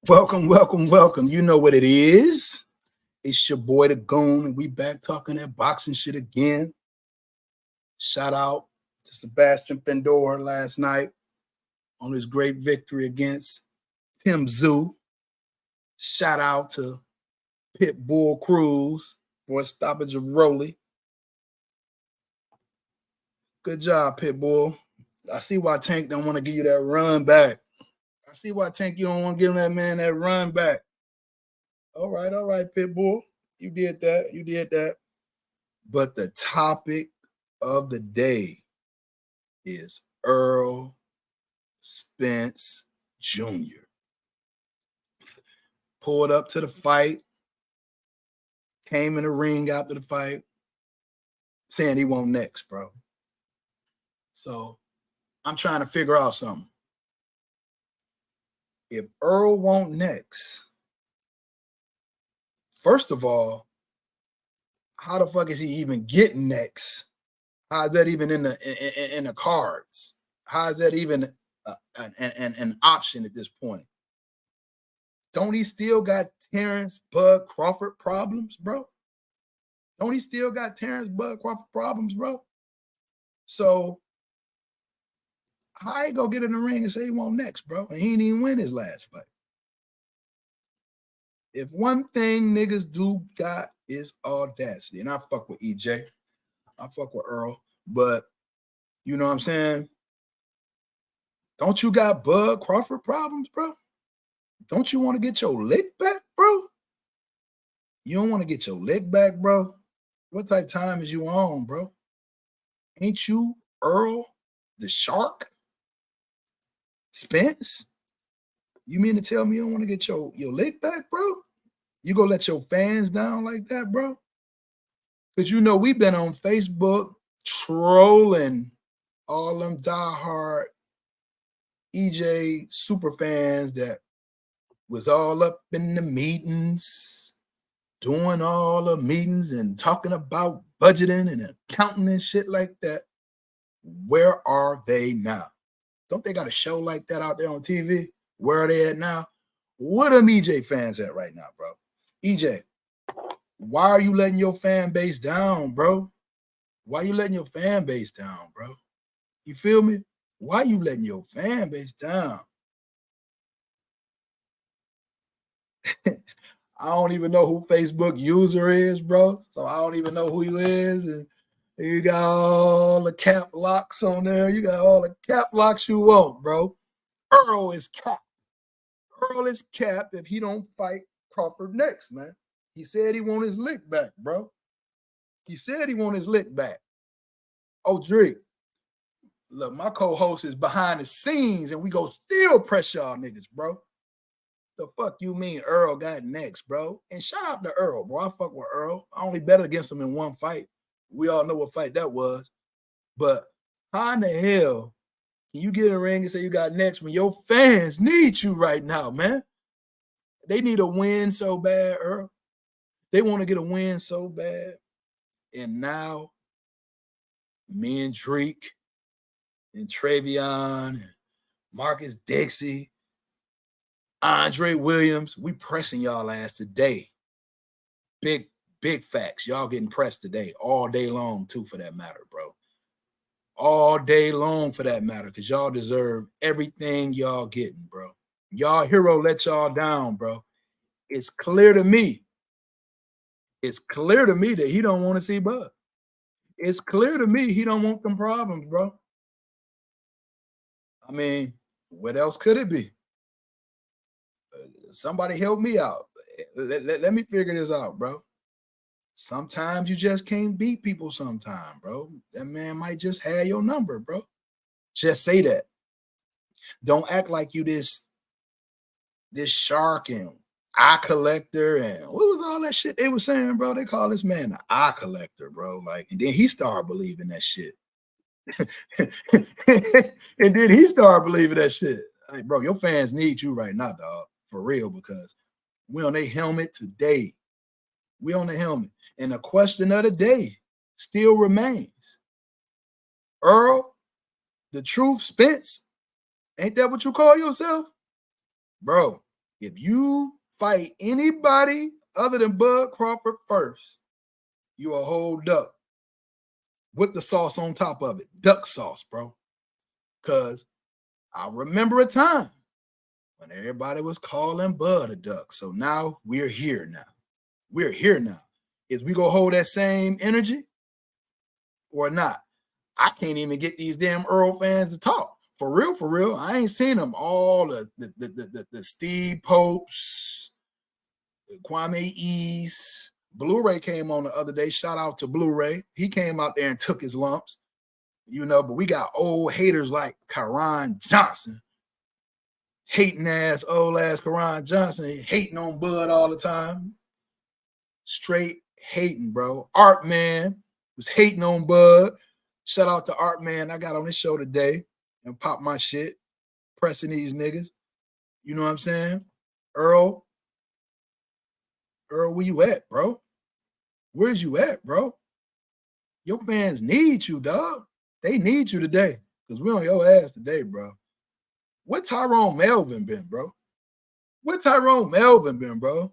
Welcome, welcome, welcome. You know what it is. It's your boy the Goon, and we back talking that boxing shit again. Shout out to Sebastian Fandora last night on his great victory against Tim Zoo. Shout out to Pitbull Cruz for a stoppage of Rolly. Good job, Pitbull. I see why Tank don't want to give you that run back. I see why Tank you don't want to give that man that run back. All right, Pitbull. You did that. You did that. But the topic of the day is Earl Spence Jr. Pulled up to the fight, came in the ring after the fight, saying he won't next, bro. So I'm trying to figure out something. If Earl won't next, first of all, how the fuck is he even getting next? How is that even in the cards? How is that even an option at this point? Don't he still got Terrence Bud Crawford problems, bro? Don't he still got Terrence Bud Crawford problems, bro? So how he gonna get in the ring and say he won't next, bro? And he didn't even win his last fight. If one thing niggas do got is audacity, and I fuck with EJ, I fuck with Earl, but you know what I'm saying? Don't you got Bud Crawford problems, bro? Don't you want to get your lick back, bro? You don't want to get your lick back, bro? What type of time is you on, bro? Ain't you Earl the Shark Spence? You mean to tell me you don't want to get your lick back, bro? You gonna let your fans down like that, bro? Because you know we've been on Facebook trolling all them diehard EJ super fans that was all up in the meetings, doing all the meetings and talking about budgeting and accounting and shit like that. Where are they now? Don't they got a show like that out there on TV? Where are they at now? What are EJ fans at right now, bro? EJ, why are you letting your fan base down, bro? Why are you letting your fan base down, bro? You feel me? Why are you letting your fan base down? I don't even know who Facebook user is, bro. So I don't even know who you is. And you got all the cap locks on there. You got all the cap locks you want, bro. Earl is capped. Earl is capped if he don't fight Crawford next, man. He said he want his lick back, bro. He said he want his lick back. Oh, Drake, look, my co-host is behind the scenes and we go still press y'all niggas, bro. The fuck you mean Earl got next, bro? And shout out to Earl, bro. I fuck with Earl. I only bet against him in one fight. We all know what fight that was. But how in the hell can you get in a ring and say you got next when your fans need you right now, man? They need a win so bad, Earl. They want to get a win so bad. And now me and Drake and Travion and Marcus Dixie, Andre Williams, we pressing y'all ass today. Big facts. Y'all getting pressed today, all day long, too, for that matter, bro. All day long for that matter, because y'all deserve everything y'all getting, bro. Y'all hero let y'all down, bro. It's clear to me. It's clear to me that he don't want to see Bud. It's clear to me he don't want them problems, bro. I mean, what else could it be? Somebody help me out. Let me figure this out, bro. Sometimes you just can't beat people sometime, bro. That man might just have your number, bro. Just say that. Don't act like you this shark and eye collector and what was all that shit they were saying, bro? They call this man the eye collector, bro. Like, and then he started believing that shit. And then he started believing that shit. Like, bro, your fans need you right now, dog. For real, because we on their helmet today. We on the helmet. And the question of the day still remains. Earl, the truth Spence, ain't that what you call yourself? Bro, If you fight anybody other than Bud Crawford first, you a whole duck with the sauce on top of it. Duck sauce, bro. Because I remember a time when everybody was calling Bud a duck. So now we're here now. We're here now. Is we gonna hold that same energy or not? I can't even get these damn Earl fans to talk. For real. I ain't seen them. All the Steve Popes, Kwame East. Blu-ray came on the other day. Shout out to Blu-ray. He came out there and took his lumps. You know, but we got old haters like Karan Johnson. Hating ass, old ass Karan Johnson. Hating on Bud all the time. Straight hating, bro. Art Man was hating on Bud. Shout out to Art Man. I got on this show today and popped my shit. Pressing these niggas. You know what I'm saying? Earl, where you at, bro? Where's you at, bro? Your fans need you, dog. They need you today. Because we on your ass today, bro. What Tyrone Melvin been, bro? What Tyrone Melvin been, bro?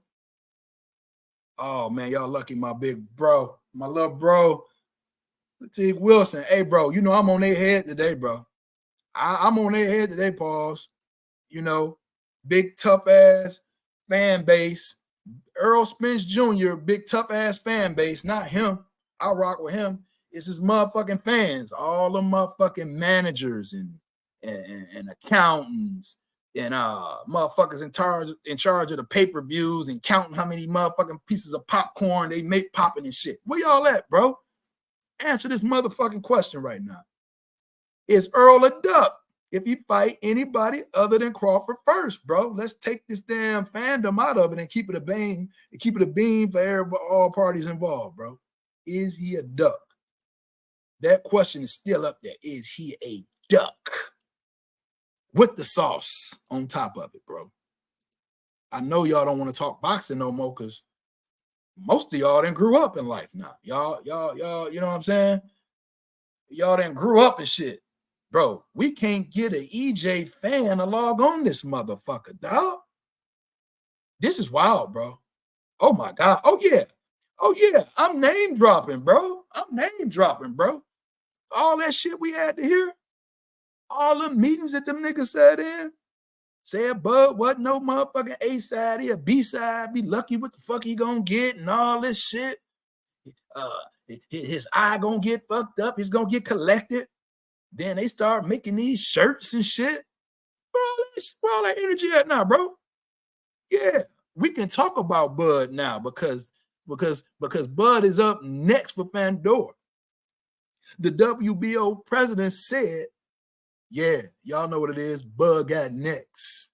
Oh, man, y'all lucky my big bro. My little bro. Teague Wilson. Hey, bro, you know I'm on their head today, bro. I'm on their head today, pause. You know, big tough ass fan base. Earl Spence Jr., big tough ass fan base, not him. I rock with him. It's his motherfucking fans, all the motherfucking managers and accountants and motherfuckers in charge of the pay-per-views and counting how many motherfucking pieces of popcorn they make popping and shit. Where y'all at, bro? Answer this motherfucking question right now. Is Earl a duck if you fight anybody other than Crawford first, bro? Let's take this damn fandom out of it and keep it a beam for all parties involved, bro. Is he a duck? That question is still up there. Is he a duck? With the sauce on top of it, bro. I know y'all don't want to talk boxing no more because most of y'all done grew up in life now. Y'all, you know what I'm saying? Y'all done grew up and shit. Bro, we can't get an EJ fan to log on this motherfucker, dog. This is wild, bro. Oh, my God. Oh, yeah. I'm name dropping, bro. All that shit we had to hear. All the meetings that them niggas sat in. Said Bud wasn't no motherfucking A side, he a B side. Be lucky what the fuck he gonna get and all this shit. His eye gonna get fucked up. He's gonna get collected. Then they start making these shirts and shit. Where all that energy at now, bro? Yeah, we can talk about Bud now because Bud is up next for Fandora. The WBO president said, yeah, y'all know what it is. Bud got next.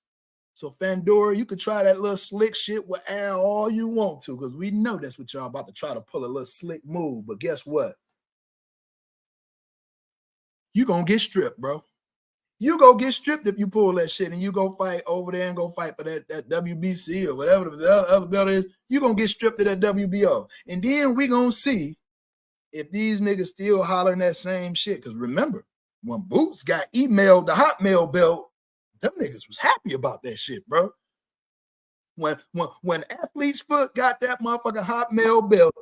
So Fandora, you could try that little slick shit with Al all you want to, because we know that's what y'all about to try to pull a little slick move. But guess what? You gonna get stripped, bro. You go get stripped if you pull that shit and you go fight over there and go fight for that WBC or whatever the other belt is. You gonna get stripped of that WBO. And then we gonna see if these niggas still hollering that same shit. Because remember, when Boots got emailed the Hotmail belt, them niggas was happy about that shit, bro. When Athlete's Foot got that motherfucking Hotmail belt,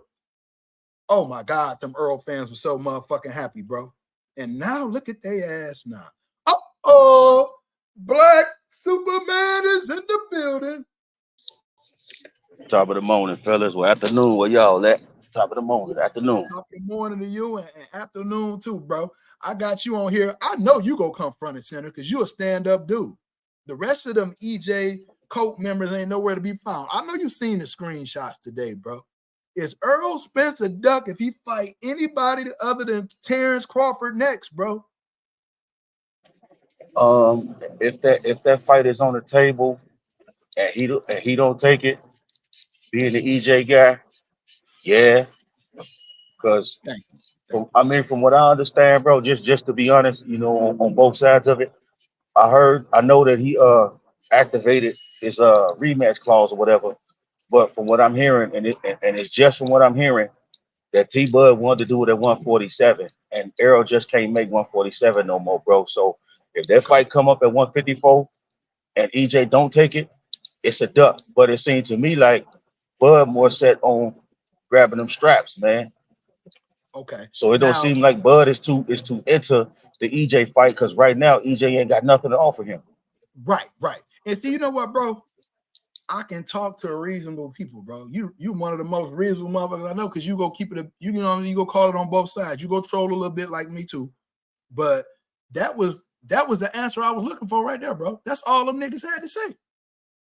oh my God, them Earl fans were so motherfucking happy, bro. And now look at their ass now. Uh-oh, Black Superman is in the building. Top of the morning, fellas. Well, afternoon. Where y'all at? Top of the morning, afternoon. Top of the morning to you and afternoon too, bro. I got you on here. I know you go come front and center because you a stand-up dude. The rest of them EJ Coke members ain't nowhere to be found. I know you seen the screenshots today, bro. Is Earl Spence a duck if he fight anybody other than Terrence Crawford next, bro? If that fight is on the table and he don't take it, being the EJ guy, yeah, because from what I understand, bro, just to be honest, you know, on both sides of it, I know that he activated his rematch clause or whatever, but from what I'm hearing, and it's just from what I'm hearing, that T Bud wanted to do it at 147, and Errol just can't make 147 no more, bro. So if that fight come up at 154 and EJ don't take it, it's a duck. But it seemed to me like Bud more set on grabbing them straps, man. Okay. So it don't Now, seem like Bud is too into the EJ fight because right now EJ ain't got nothing to offer him. right. And see, you know what, bro? I can talk to reasonable people, bro. You one of the most reasonable motherfuckers I know because you go keep it. You go call it on both sides. You go troll a little bit like me too. But that was the answer I was looking for right there, bro. That's all them niggas had to say.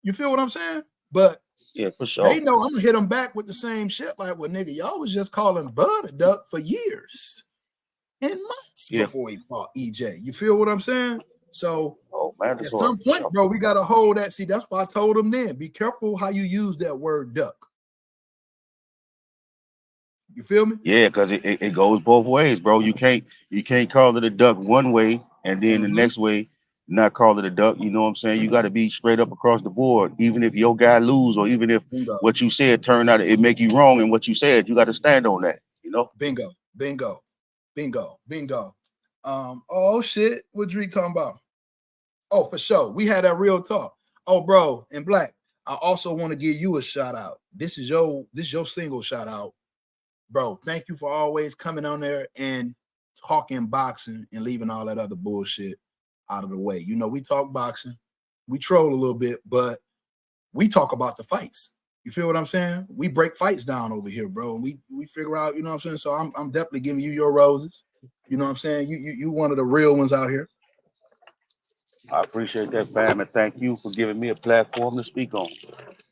You feel what I'm saying? But Yeah, for they sure. know I'm gonna hit them back with the same shit. Like, well, nigga, y'all was just calling Bud a duck for years and months Yeah. before he fought EJ. You feel what I'm saying? So Oh, at mandatory. some point, Yeah. bro, we gotta hold that. See, that's why I told him then. Be careful how you use that word duck. You feel me? Yeah, because it goes both ways, bro. You can't call it a duck one way and then the Mm-hmm. next way not call it a duck. You know what I'm saying? You got to be straight up across the board. Even if your guy lose or even if Bingo, what you said turned out it make you wrong and what you said, you got to stand on that. You know? bingo, bingo, bingo. Oh shit, what Drake talking about? Oh, for sure. We had that real talk. Oh, bro, and Black. I also want to give you a shout out. This your single shout out, bro. Thank you for always coming on there and talking boxing and leaving all that other bullshit out of the way. You know, we talk boxing, we troll a little bit, but we talk about the fights. You feel what I'm saying? We break fights down over here, bro. And we figure out, you know what I'm saying? So I'm definitely giving you your roses. You know what I'm saying? You one of the real ones out here. I appreciate that, fam, and thank you for giving me a platform to speak on.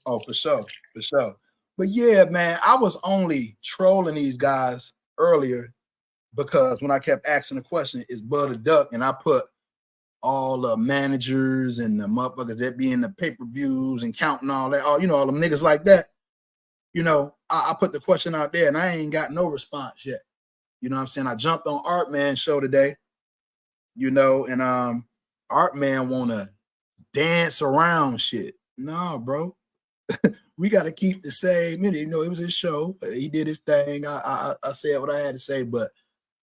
Oh, for sure, for sure. But yeah, man, I was only trolling these guys earlier because when I kept asking the question, is Bud a duck? And I put all the managers and the motherfuckers that be in the pay-per-views and counting all that, all them niggas like that. I put the question out there and I ain't got no response yet. You know what I'm saying? I jumped on Art Man show today, and Art Man wanna dance around shit. No, bro. We got to keep the same. It was his show. He did his thing. I said what I had to say, but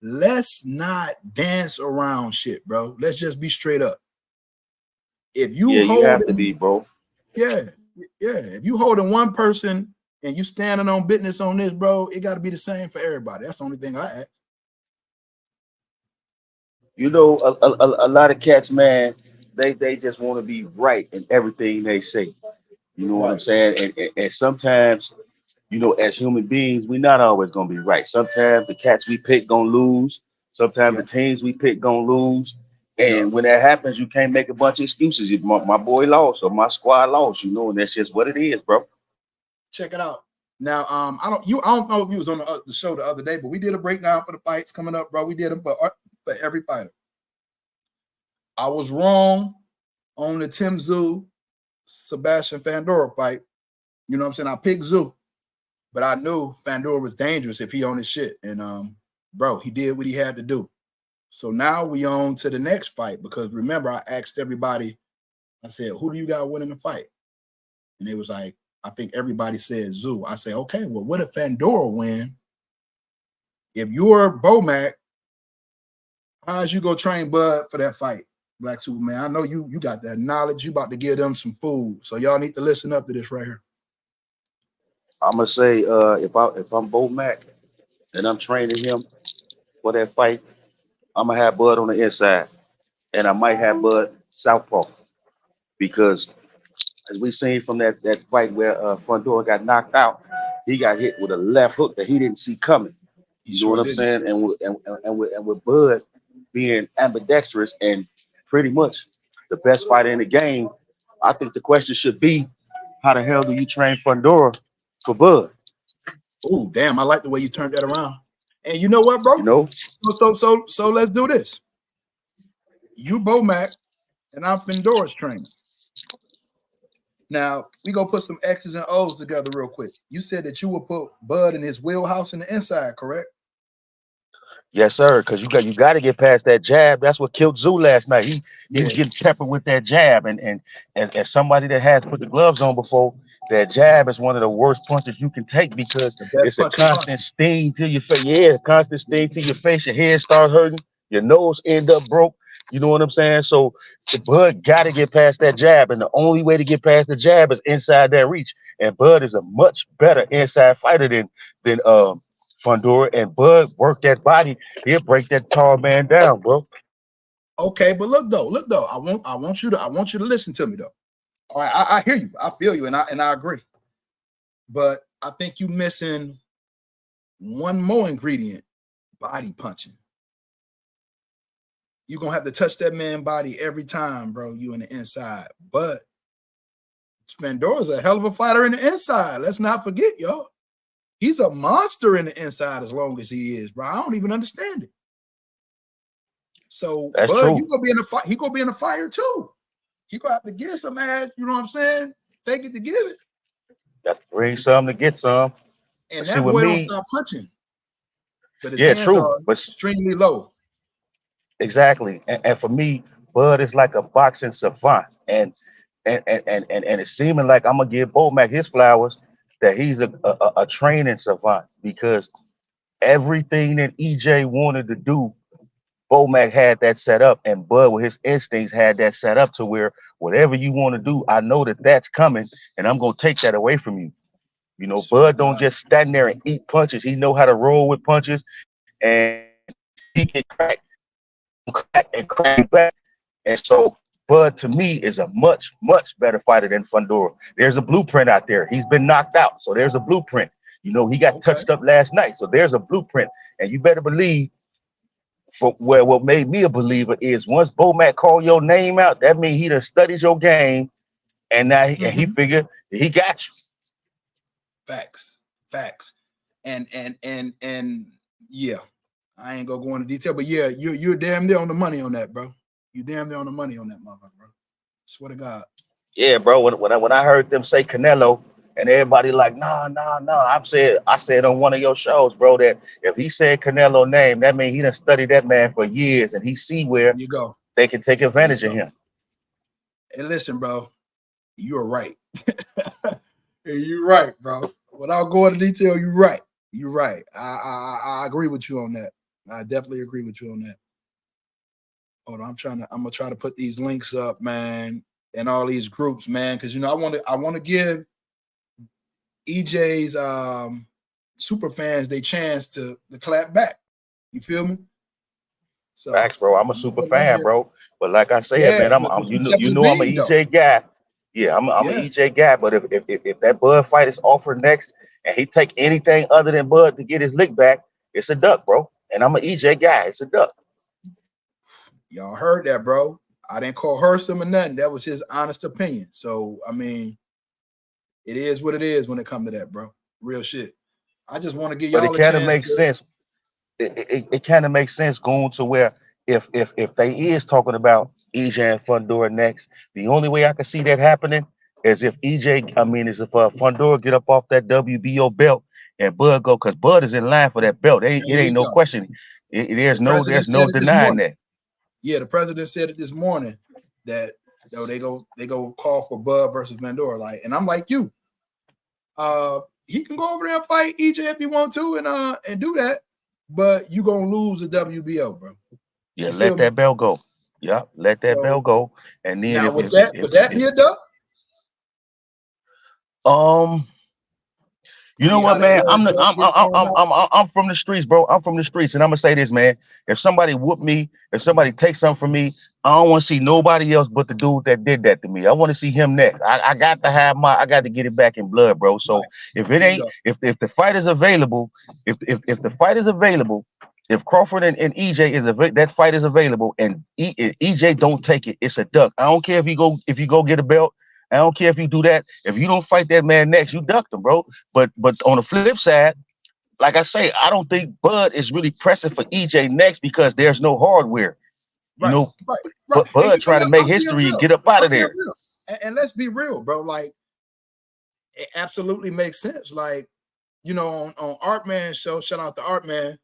let's not dance around shit, bro. Let's just be straight up. If you Yeah, you have to holding, be, bro. yeah, yeah. If you holding one person and you standing on business on this, bro, it got to be the same for everybody. That's the only thing I ask. You know, a lot of cats, man, they just want to be right in everything they say. You know what I'm Right. saying? And sometimes, as human beings, we're not always gonna be right. Sometimes the cats we pick gonna lose. Sometimes the Yep. teams we pick gonna lose. Yep. And when that happens, you can't make a bunch of excuses. If my boy lost or my squad lost, and that's just what it is, bro. Check it out. Now, I don't know if you was on the show the other day, but we did a breakdown for the fights coming up, bro. We did them for every fighter. I was wrong on the Tim Zoo Sebastian Fandora fight. You know what I'm saying? I picked Zoo, but I knew Fandora was dangerous if he on his shit. And bro, he did what he had to do. So now we on to the next fight because remember, I asked everybody, I said, who do you got winning the fight? And it was like, I think everybody said Zoo. I say, okay, well, what if Fandora win? If you're Bomac, how's you go train Bud for that fight? Black Superman. I know you got that knowledge. You about to give them some food. So y'all need to listen up to this right here. I'm gonna say, if I'm Bo Mac and I'm training him for that fight, I'm gonna have Bud on the inside, and I might have Bud southpaw because as we seen from that fight where Fundora got knocked out, he got hit with a left hook that he didn't see coming. He You know what sure I'm didn't. saying? And with Bud being ambidextrous and pretty much the best fighter in the game, I think the question should be, how the hell do you train Fundora for Bud? Oh, damn. I like the way you turned that around. And you know what, bro? You know? So let's do this. You Bomac and I'm Fendora's trainer. Now we go put some X's and O's together real quick. You said that you would put Bud in his wheelhouse in the inside, correct? Yes, sir. Because you got to get past that jab. That's what killed Zoo last night. He was Yeah, getting peppered with that jab, and as somebody that has put the gloves on before, that jab is one of the worst punches you can take because the best it's a punch in constant boxing. sting to your face. Yeah, constant sting to your face. Your head starts hurting. Your nose end up broke. You know what I'm saying? So the Bud got to get past that jab, and the only way to get past the jab is inside that reach. And Bud is a much better inside fighter than Fandora. And Bud work that body, he'll break that tall man down, bro. Okay, but look though. I want you to listen to me though. All right, I hear you, I feel you, and I agree. But I think you missing one more ingredient: body punching. You're gonna have to touch that man's body every time, bro. You in the inside. But Fandora's a hell of a fighter in the inside. Let's not forget, y'all. He's a monster in the inside as long as he is, bro. I don't even understand it. So, That's Bud, true. you gonna be in the fight. He gonna be in the fire too. He gonna have to get some ass. You know what I'm saying? Take it to give it. Got to bring some to get some. And But see, that with boy don't me, stop punching, but his yeah, hands true. are extremely low. Exactly. And for me, Bud is like a boxing savant. And it's seeming like I'm gonna give Mac his flowers that he's a training savant because everything that EJ wanted to do, Mac had that set up, and Bud with his instincts had that set up to where whatever you want to do, I know that that's coming, and I'm gonna take that away from you. You know, Swear to Bud don't God. just stand there and eat punches. He know how to roll with punches, and he can crack and crack back. And so Bud to me is a much, much better fighter than Fundora. There's a blueprint out there. He's been knocked out. So there's a blueprint. You know, he got Okay. touched up last night. So there's a blueprint. And you better believe for where what made me a believer is once Mac called your name out, that means he done studied your game and now he Mm-hmm. figured he got you. Facts. And yeah, I ain't gonna go into detail, but yeah, you're damn near on the money on that, bro. You damn near on the money on that motherfucker, bro. Swear to God. Yeah, bro. When I heard them say Canelo and everybody like, nah. I said on one of your shows, bro, that if he said Canelo name, that means he done studied that man for years and he see There where you go. they can take There you advantage of go. him. And listen, bro, you're right. You're right, bro. Without going into detail, you're right. You're right. I agree with you on that. I definitely agree with you on that. Hold on, I'm gonna try to put these links up, man, and all these groups, man, because I want to give EJ's super fans they chance to clap back. You feel me? So Facts, bro. I'm a I'm gonna super put it on fan, here. bro. But like I said, Yeah, man, but you you know kept you it know I'm an big though. EJ guy. Yeah, I'm an Yeah, EJ guy. But if that Bud fight is offered next and he take anything other than Bud to get his lick back, it's a duck, bro. And I'm an EJ guy. It's a duck. y'all heard that, bro. I didn't call her some or nothing. That was his honest opinion. So I mean, it is what it is when it comes to that, bro. Real shit. I just want to give But it y'all a kind of chance makes to. sense. It kind of makes sense going to where if they is talking about EJ and Fundora next, the only way I can see that happening is if is if Fundora get up off that WBO belt and Bud go because Bud is in line for that belt. It There you ain't no go. question. The There's president no said it this denying morning. that. Yeah, the president said it this morning that they go call for Bud versus Mandora. Like, and I'm like you. He can go over there and fight EJ if he want to and do that, but you gonna lose the WBO, bro. Yeah, You feel let me? that belt go. Yeah, let that belt So go. And then now would that be a dub? um you know See how what, that man? red belt get thrown out? I'm from the streets, bro. I'm from the streets, and I'm gonna say this, man. If somebody whoop me, if somebody takes something from me, I don't want to see nobody else but the dude that did that to me. I want to see him next. I got to have I got to get it back in blood, bro. So Right. if it There you ain't, go. if the fight is available, if the fight is available, if Crawford and EJ that fight is available, and EJ don't take it, it's a duck. I don't care if you go get a belt. I don't care if you do that. If you don't fight that man next, you ducked him, bro. But on the flip side, like I say, I don't think Bud is really pressing for EJ next because there's no hardware. You Right, know, right, right. but And Bud trying to make I'm being history and real. get up out I'm of being there. real. And let's be real, bro. Like, it absolutely makes sense. Like, on Artman's show, shout out to Artman,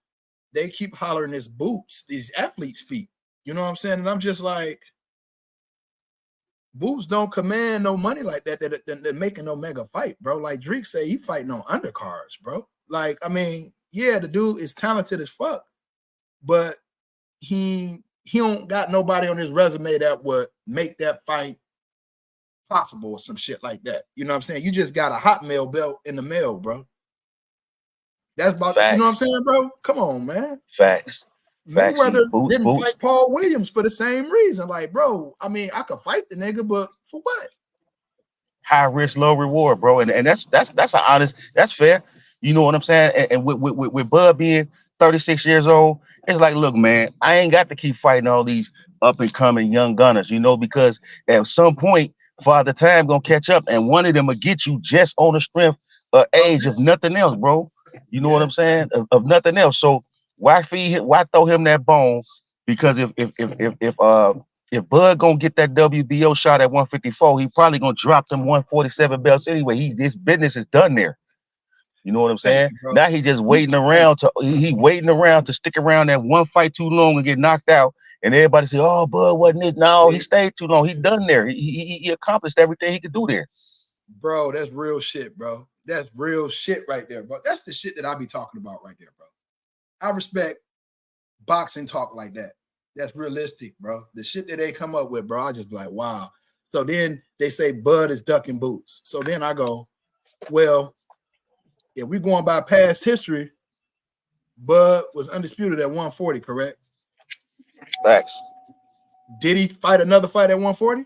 they keep hollering his boots, these athletes' feet. You know what I'm saying? And I'm just like, boots don't command no money like that. They're making no mega fight, bro. Like Drake say, he fighting on undercards, bro. Like, I mean, yeah, the dude is talented as fuck, but he he don't got nobody on his resume that would make that fight possible or some shit like that. You know what I'm saying? You just got a Hotmail belt in the mail, bro. That's about, you know what I'm Facts. saying, bro? Come on, man. Facts. Facts. See, Mayweather didn't Boots. fight Paul Williams for the same reason. Like, bro, I mean, I could fight the nigga, but for what? High risk, low reward, bro. And that's an honest, that's fair. You know what I'm saying? And with Bud being 36 years old, it's like, look, man, I ain't got to keep fighting all these up and coming young gunners, because at some point, Father Time gonna catch up, and one of them will get you just on the strength of Of age, that. if nothing else, bro. You know what Yeah. I'm saying? Of nothing else. So why feed him? Why throw him that bone? Because if Bud gonna get that WBO shot at 154, he probably gonna drop them 147 belts anyway. His business is done there. You know what I'm Thank saying? you, bro. Now he just waiting Thank around he waiting around to stick around that one fight too long and get knocked out. And everybody say, "Oh, Bud wasn't it?" No, he you. stayed too long. He done there. He accomplished everything he could do there. Bro, that's real shit, bro. That's real shit right there, bro. That's the shit that I be talking about right there, bro. I respect boxing talk like that. That's realistic, bro. The shit that they come up with, bro, I just be like, wow. So then they say Bud is ducking boots. So then I go, well, if we're going by past history, Bud was undisputed at 140, correct? Facts. Did he fight another fight at 140?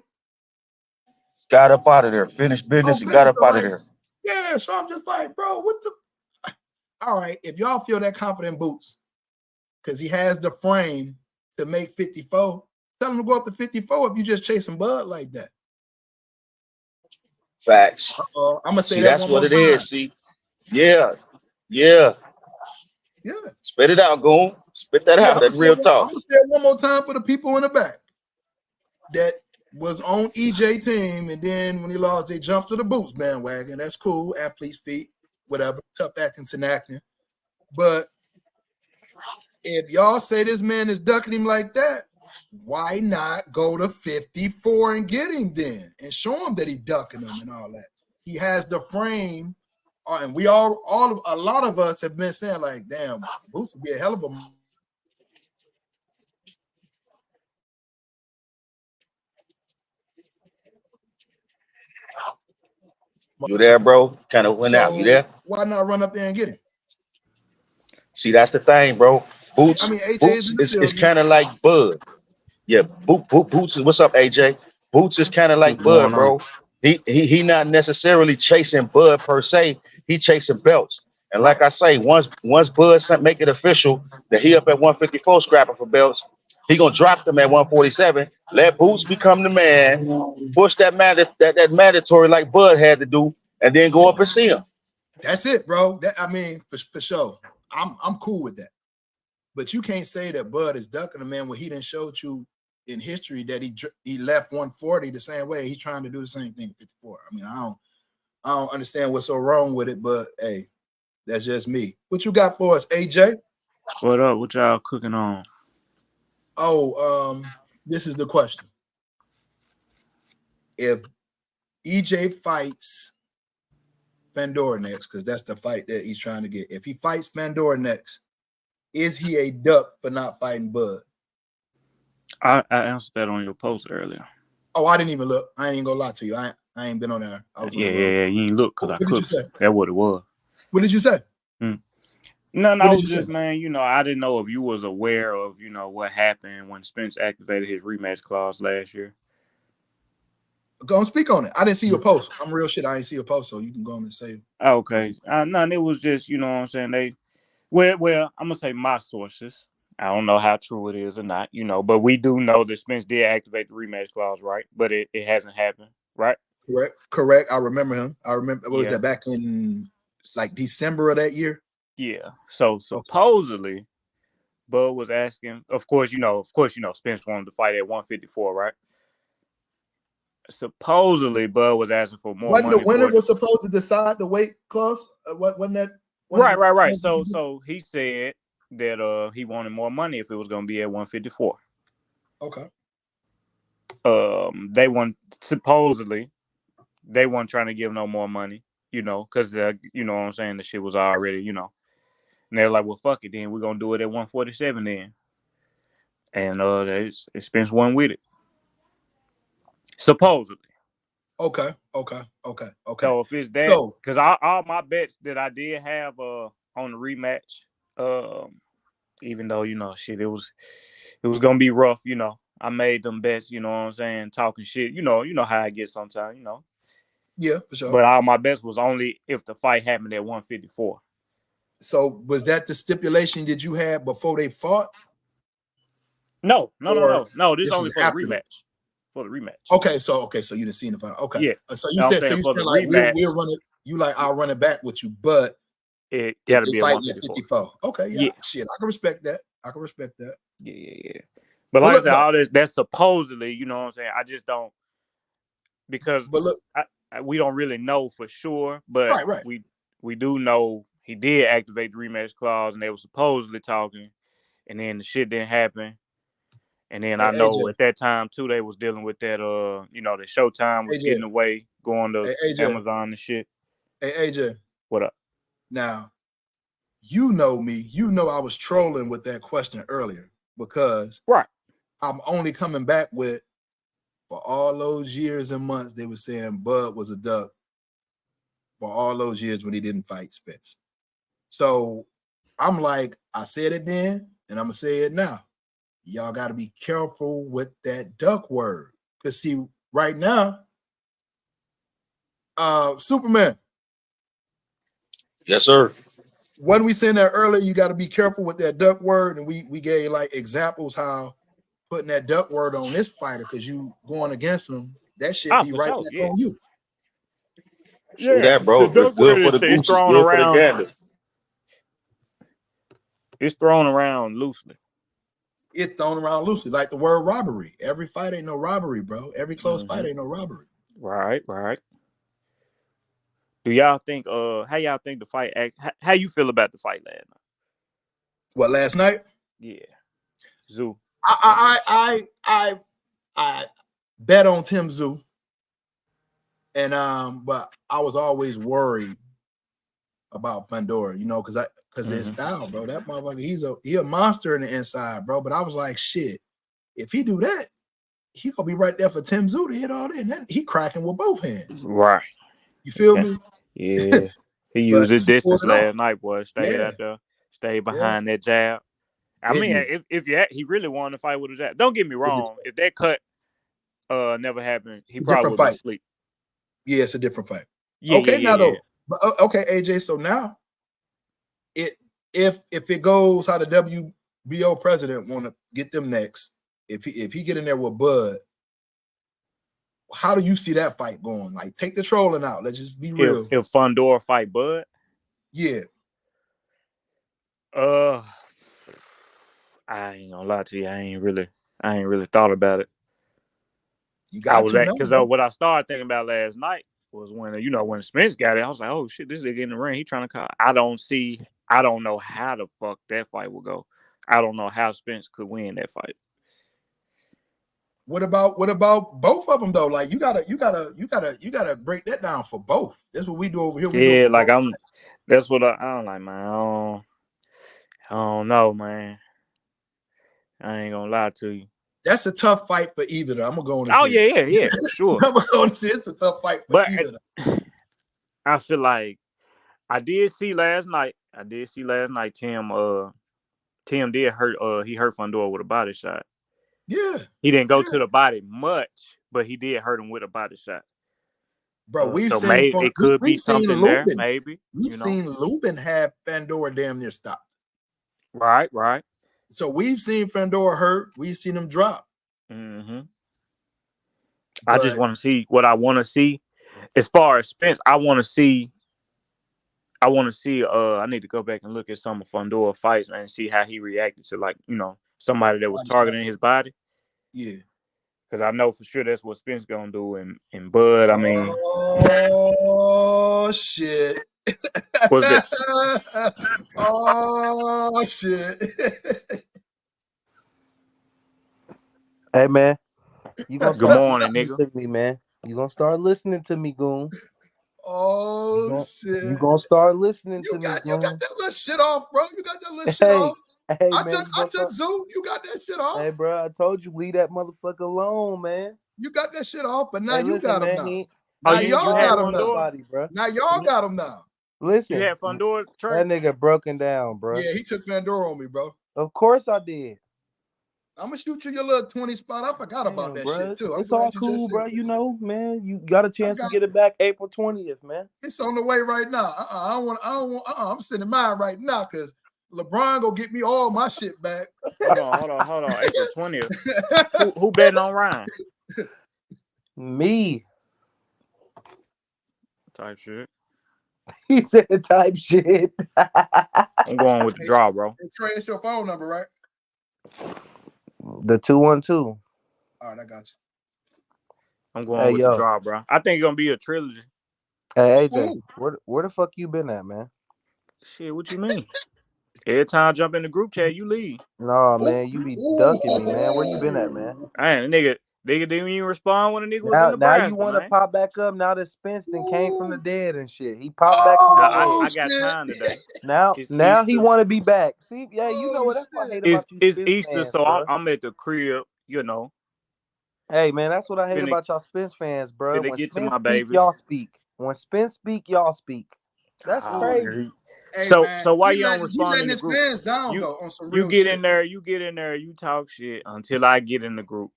Got up out of there. Finished business and Okay, got up so out of like, there. yeah, so I'm just like, bro, what the? All right, if y'all feel that confident, Boots, because he has the frame to make 54, tell him to go up to 54 if you just chasing Bud like that. Facts. I'm gonna say See, that that's one what more it time. is. See, yeah, yeah. Yeah, Spit it out, Goon. Spit that yeah. out. That's real I'm talk. gonna say it one more time for the people in the back that was on EJ team, and then when he lost, they jumped to the Boots bandwagon. That's cool, athlete's feet, whatever, tough acting, acting. But if y'all say this man is ducking him like that, why not go to 54 and get him then and show him that he ducking him and all that? He has the frame, and we a lot of us have been saying like, damn, Boots would be a hell of a. You there, bro? Kind of went out. You So there? why not run up there and get him? See, that's the thing, bro. I Boots, mean, AJ is Boots in the is building. kind of like Bud. Yeah, Boots is what's up, AJ? Boots is kind of What's like going Bud, on? bro. He not necessarily chasing Bud per se. He chasing belts. And Right. like I say, once Bud make it official that he up at 154 scrapping for belts, he gonna drop them at 147. Let Boots become the man, push that mandatory like Bud had to do, and then go Yeah, up and see him. that's it, bro. I mean, for sure. I'm cool with that. But you can't say that Bud is ducking a man when he didn't show you in history that he left 140 the same way. He's trying to do the same thing at 54. I mean, I don't understand what's so wrong with it, but hey, that's just me. What you got for us, AJ? What up? What y'all cooking on? Oh, this is the question. If EJ fights Fandora next, because that's the fight that he's trying to get. If he fights Fandora next, is he a duck for not fighting Bud? I answered that on your post earlier. Oh, I didn't even look. I ain't even gonna lie to you. I ain't been on there. I was on Yeah, the yeah, road. yeah. You ain't look because What I did you cooked say? you. That's what it was. What did you say? No, What I did was you say? just, man, I didn't know if you was aware of, what happened when Spence activated his rematch clause last year. Go and speak on it. I didn't see your post. I'm real shit. I ain't see your post, so you can go on and say. Okay. None, it was just, you know what I'm saying? Well, I'm going to say my sources. I don't know how true it is or not, but we do know that Spence did activate the rematch clause, right? But it hasn't happened, right? Correct. I remember him. I remember. What was Yeah. that back in like December of that year? Yeah. So Okay. supposedly, Bud was asking. Of course, Spence wanted to fight at 154, right? Supposedly, Bud was asking for more Wasn't the money winner for it. was supposed to decide the weight class? What wasn't that? Right. So he said that he wanted more money if it was going to be at 154. Okay. They weren't trying to give no more money, because you know what I'm saying, the shit was already, and they're like, well, fuck it, then we're gonna do it at 147 then. and Spence won with it. Supposedly. Okay. So if it's that, So because all my bets that I did have on the rematch, even though shit, it was gonna be rough. I made them bets. You know what I'm saying? Talking shit. You know how I get sometimes. yeah, for sure. But all my bets was only if the fight happened at 154. So was that the stipulation that you had before they fought? No. This is This only is for the after that? rematch. For the rematch. Okay, so you didn't see the fight. Okay. Yeah. So you I'm said saying for the like rematch, we'll run it. You like I'll run it back with you, but it if gotta they be at fighting at 154. 54. Okay, yeah. Shit, I can respect that. Yeah. But But like I look said, though. all this that's supposedly, you know what I'm saying? I just don't, because But look, we don't really know for sure, but right. we do know he did activate the rematch clause, and they were supposedly talking, and then the shit didn't happen. And then I Hey, know AJ, at that time too, they was dealing with that the Showtime was AJ, getting away, going to hey, AJ, Amazon and shit. hey, AJ. What up? Now, you know me. You know I was trolling with that question earlier because Right. I'm only coming back with, for all those years and months they were saying Bud was a duck for all those years when he didn't fight Spence. So I'm like, I said it then, and I'm gonna say it now. Y'all got to be careful with that duck word, because see, right now, Superman. Yes, sir. When we said that earlier, you got to be careful with that duck word, and we gave like examples how putting that duck word on this fighter because you going against him, that shit be For right sure, back yeah. on you. True that, The bro. It's duck good word for the is goose. It's thrown good for the around. gander. It's thrown around loosely. It's thrown around loosely, like the word robbery. Every fight ain't no robbery, bro. Every close fight ain't no robbery. Right. Do y'all think how y'all think the fight how you feel about the fight last night? What, last night? Yeah. Zoo. I bet on Tim Zoo. And but I was always worried about Fandora, because his style, bro. That motherfucker, he a monster in the inside, bro. But I was like, shit, if he do that, he gonna be right there for Tim Zoo to hit all that. And then he cracking with both hands. Right. You feel me? Yeah. He But used his he pulled distance it off. last night, boy. Stayed out there. Stayed behind that jab. I Hit mean, me. if he really wanted to fight with a jab, don't get me wrong. If that cut never happened, he probably Different would have been fight. asleep. Yeah, it's a different fight. Yeah. Though. But okay, AJ. So now, if it goes how the WBO president want to get them next, if he get in there with Bud, how do you see that fight going? Like, take the trolling out. Let's just be real. If Fandora fight Bud, Yeah. I ain't gonna lie to you. I ain't really thought about it. You got to know, because bro. what I started thinking about last night was when Spence got it. I was like, oh shit, this nigga in the ring. He trying to call. I don't know how the fuck that fight will go. I don't know how Spence could win that fight. What about both of them though? Like, you gotta break that down for both. That's what we do over here. We do it Yeah, for like both. that's what I'm like, man. I don't know, man. I ain't gonna lie to you. That's a tough fight for either. I'm gonna go on and Oh say it. yeah, for sure. I'm gonna go on and say it's a tough fight for But either. I feel like I did see last night. Tim did hurt. He hurt Fandora with a body shot. Yeah. He didn't go to the body much, but he did hurt him with a body shot. Bro, we've So seen maybe it could be we've seen something there. Lubin. Maybe We've seen Lubin have Fandora damn near stopped. Right. So we've seen Fandora hurt. We've seen him drop. I just want to see what I want to see. As far as Spence, I want to see. I need to go back and look at some of Fandora fights, man, and see how he reacted to somebody that was targeting his body. Yeah. Because I know for sure that's what Spence gonna do. And Bud, I mean, oh shit. What's that? Oh shit. Hey man, you gonna Good start morning, listening nigga. to me, man. You gonna start listening to me, Goon. Oh shit. You gonna start listening to You me, got Goon. that little shit off, bro. You got that little shit Hey, off. Hey, I man, took Zoo. You got that shit off. hey, bro, I told you leave that motherfucker alone, man. You got that shit off, but now Hey, you listen, got him man, now. he Now you y'all had got him now. Fandora? Nobody, bro. Now y'all got him now. Listen, You had Fandora, Trey? that nigga broken down, bro. Yeah, he took Fandora on me, bro. Of course I did. I'm gonna shoot you your little 20 spot. I forgot about that bro. shit too. I'm It's all glad you cool, just said bro. that. You know, man, you got a chance to get it back April 20th, man. It's on the way right now. I don't want. I'm sending mine right now because LeBron gonna get me all my shit back. Hold on. April 20th. Who betting on Ryan? Me. Type shit. He said type shit. I'm going with the draw, bro. Hey, Trey, it's your phone number, right? The 212. All right, I got you. I'm going with the draw, bro. I think it's gonna be a trilogy. Hey, AJ, where the fuck you been at, man? Shit, what you mean? Every time I jump in the group chat, you leave. No, man, you be ducking me, man. Where you been at, man? Man, nigga didn't even respond when a nigga was Now, in Nebraska. now you want to pop back up now that Spence came from the dead and shit. He popped Oh, back from the dead. I got time today. Now he want to be back. See, yeah, you know what? That's what I hate about you. It's Spence Easter, fans, so bro. I'm at the crib, you know. Hey, man, that's what I hate about y'all Spence fans, bro. When When get to Spence my speak, babies. y'all speak. When Spence speak, y'all speak. That's crazy. Hey, so man, so why you don't respond in the his group? fans down though on some real you get shit. in there, you talk shit until I get in the group.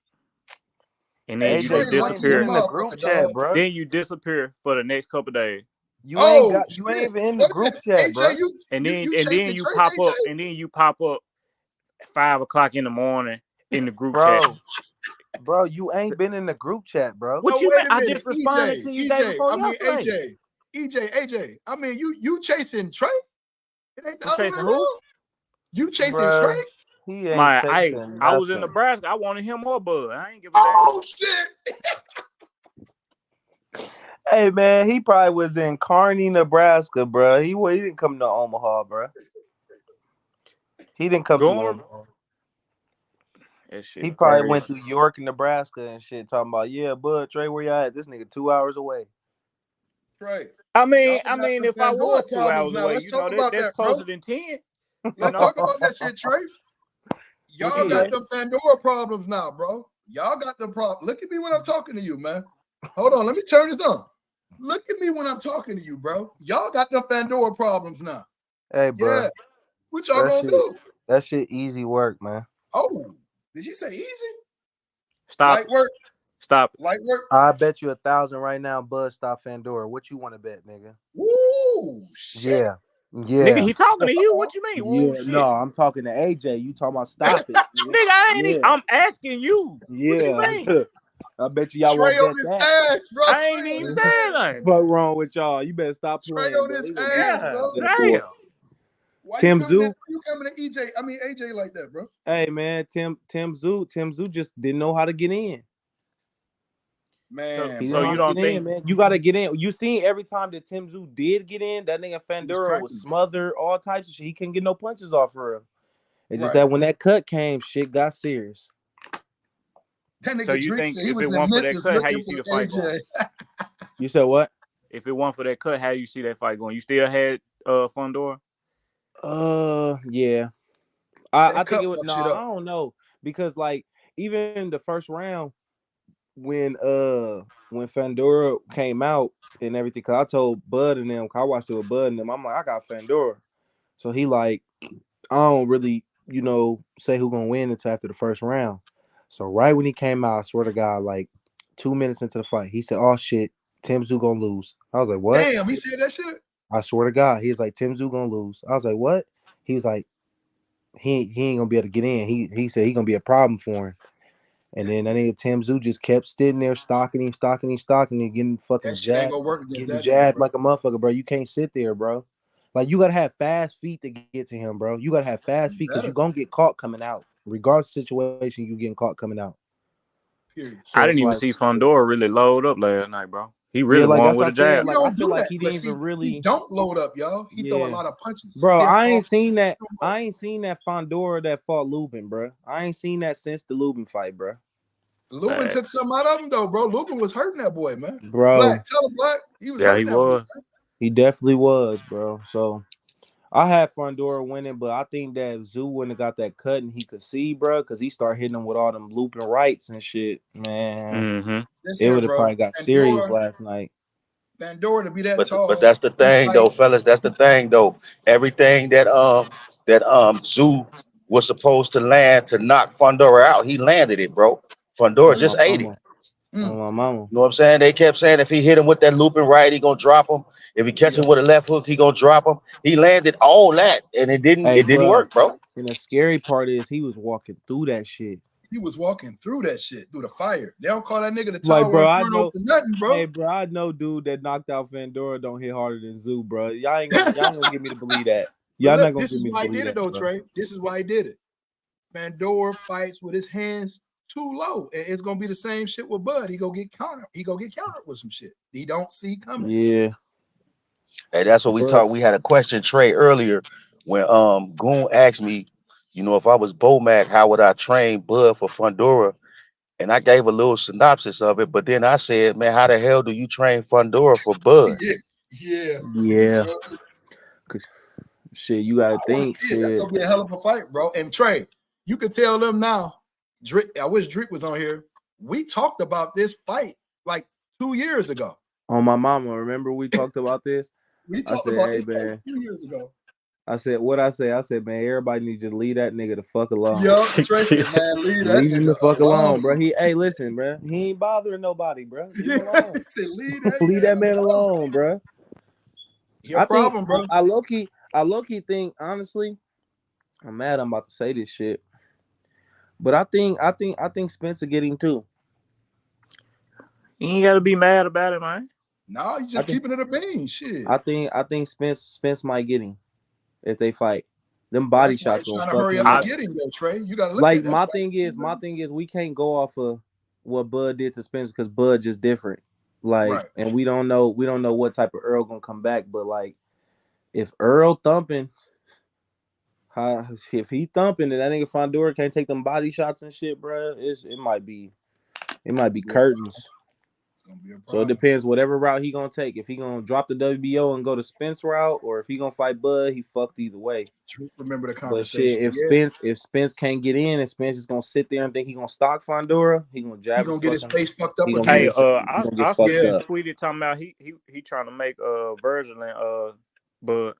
And then you just disappear in the group chat, bro. Then you disappear for the next couple of days. You ain't even in the group chat, bro. And then you pop up, and then you pop up at 5 o'clock in the morning in the group chat. Bro, you ain't been in the group chat, bro. What you mean? I just responded to you day before yesterday. AJ. I mean, you chasing Trey? It ain't the I'm chasing who? You chasing Trey? He ain't chasing I was in Nebraska. I wanted him or Bud. I ain't give a damn. Oh shit! Hey man, he probably was in Kearney, Nebraska, bro. He didn't come to Omaha, bro. He didn't come to Omaha. He probably went through York, Nebraska, and shit. Talking about, yeah, Bud, Trey, where y'all at? This nigga 2 hours away. Trey. I mean, if I was 2 hours away, let's talk about that's that, closer bro. than 10. Let's talk about that shit, Trey. Y'all got them Fandora problems now, bro. Y'all got them problems. Look at me when I'm talking to you, man. Hold on, let me turn this on. Look at me when I'm talking to you, bro. Y'all got them Fandora problems now. Hey, bro. Yeah. What y'all gonna do? That shit easy work, man. Oh, did you say easy? Stop. Light work. Stop. Light work. I bet you 1,000 right now, Bud, stop Fandora. What you want to bet, nigga? Woo, shit. Yeah. Nigga, he talking to you. What you mean? Woo, shit. No, I'm talking to AJ. You talking about stop it. Nigga, I ain't I'm asking you. Yeah. What you mean? I bet y'all Trey won't on bet his that. ass, bro. I ain't even saying nothing. What's wrong with y'all? You better stop Trey playing. on his ass, bro. Damn. Why Tim you Zoo? coming to AJ like that, bro? Hey man, Tim Zoo just didn't know how to get in. Man, so you don't think, man? You gotta get in. You seen every time that Tim Zoo did get in, that nigga Fandora was smothered, all types of shit. He couldn't get no punches off for him. It's just that when that cut came, shit got serious. That nigga so you think if it weren't for that cut, how you see the fight going? You said what? If it weren't for that cut, how you see that fight going? You still had Fandora? Yeah. I think it was I don't know. Because like even the first round when Fandora came out and everything, cause I told Bud and them, cause I watched it with Bud and them, I'm like, I got Fandora. So he like, I don't really, say who gonna win until after the first round. So right when he came out, I swear to God, like 2 minutes into the fight, he said, "Oh shit, Tim Zoo gonna lose." I was like, "What?" Damn, he said that shit. I swear to God, he's like, "Tim Zoo gonna lose." I was like, "What?" He was like, "He ain't gonna be able to get in." He said he gonna be a problem for him. And then that nigga Tim Zoo just kept sitting there, stalking him, getting fucking jabbed, like a motherfucker, bro. You can't sit there, bro. Like you gotta have fast feet to get to him, bro. You gotta have fast feet because you're gonna get caught coming out. Regardless of the situation, you getting caught coming out. Period. So I didn't even see Fandora really load up last night, bro. He really won with a jab. Like I feel like he didn't even really. He don't load up, y'all. He throw a lot of punches. Bro, I ain't seen that Fandora that fought Lubin, bro. I ain't seen that since the Lubin fight, bro. Lubin took something out of him though, bro. Lubin was hurting that boy, man. Bro, Black, tell him Black. He was hurting that boy. He definitely was, bro. So I had Fandora winning, but I think that if Zoo wouldn't have got that cut and he could see, bro, because he started hitting him with all them looping rights and shit, man. It would have probably got serious last night. Fandora to be that tall. But that's the thing, though, fellas. That's the thing, though. Everything that Zoo was supposed to land to knock Fandora out, he landed it, bro. Fandora just ate it. On my mama. You know what I'm saying? They kept saying if he hit him with that looping right, he gonna drop him. If he catch him with a left hook, he gonna drop him. He landed all that, and it didn't work, bro. And the scary part is he was walking through that shit. He was walking through that shit, through the fire. They don't call that nigga the Tower like, bro, I know, for nothing, bro. Hey, bro, I know dude that knocked out Fandora don't hit harder than Zoo, bro. Y'all ain't gonna get me to believe that. Y'all not gonna get me to believe that. This is why he did it, though, Trey. This is why he did it. Fandora fights with his hands too low. And it's gonna be the same shit with Bud. He go get countered. He go get countered with some shit he don't see coming. Yeah. Hey, that's what we talked. We had a question, Trey, earlier when Goon asked me, if I was Bomac, how would I train Bud for Fandora? And I gave a little synopsis of it, but then I said, man, how the hell do you train Fandora for Bud? Yeah. Cause shit, you gotta think. Shit. That's gonna be a hell of a fight, bro. And Trey, you could tell them now. I wish Drake was on here. We talked about this fight like 2 years ago. On my mama, remember we talked about this? We talked about this fight 2 years ago. I said, I said, man, everybody needs to leave that nigga the fuck alone. Yo, Tracy, man, leave him the fuck alone, bro. Hey, listen, bro. He ain't bothering nobody, bro. Leave him alone. Leave that man alone, bro. Your problem, bro. I low key think, honestly, I'm mad I'm about to say this shit. But I think Spencer get him too. You ain't gotta be mad about it, man. No, you just keeping it a bean. Shit. I think Spence might get him if they fight. Them body shots gonna fuck him up. Get him though, Trey. You gotta look like at my thing is we can't go off of what Bud did to Spencer because Bud just different. Like, and we don't know what type of Earl gonna come back, but like if Earl thumping, if he thumping and that nigga Fandora can't take them body shots and shit, bro, it might be curtains. So it depends whatever route he gonna take. If he gonna drop the WBO and go to Spence route, or if he gonna fight Bud, he fucked either way. Remember the conversation. But shit, if Spence can't get in, and Spence is gonna sit there and think he gonna stalk Fandora, he gonna jab. He gonna get his face fucked up. Hey, I tweeted talking about he trying to make Virgil and Bud.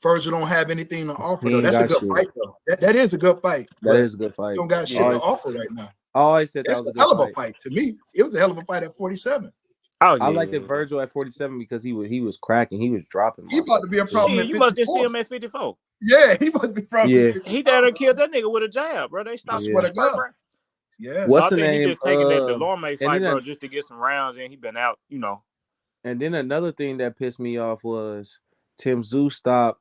Virgil don't have anything to offer though. That's a good fight though. That is a good fight. That is a good fight. He don't got shit to offer right now. I always said that was a hell of a fight to me. It was a hell of a fight at 47. Oh, yeah, I liked it Virgil at 47 because he was cracking. He was dropping. He about to be a problem. You must just see him at 54. Yeah, he must be probably. Yeah, he down there killed that nigga with a jab, bro. They stopped. I swear to God. Yeah. What's the name? He just taking that Delorme fight, bro, just to get some rounds in. He been out, And then another thing that pissed me off was Tim Tszyu stopped.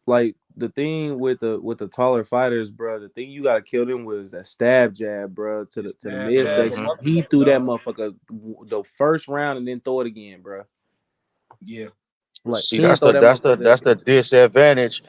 Like the thing with the taller fighters, bro. The thing you gotta kill them was that stab jab, bro, to the midsection. He threw that motherfucker the first round and then throw it again, bro. Yeah. Like, see, that's the disadvantage.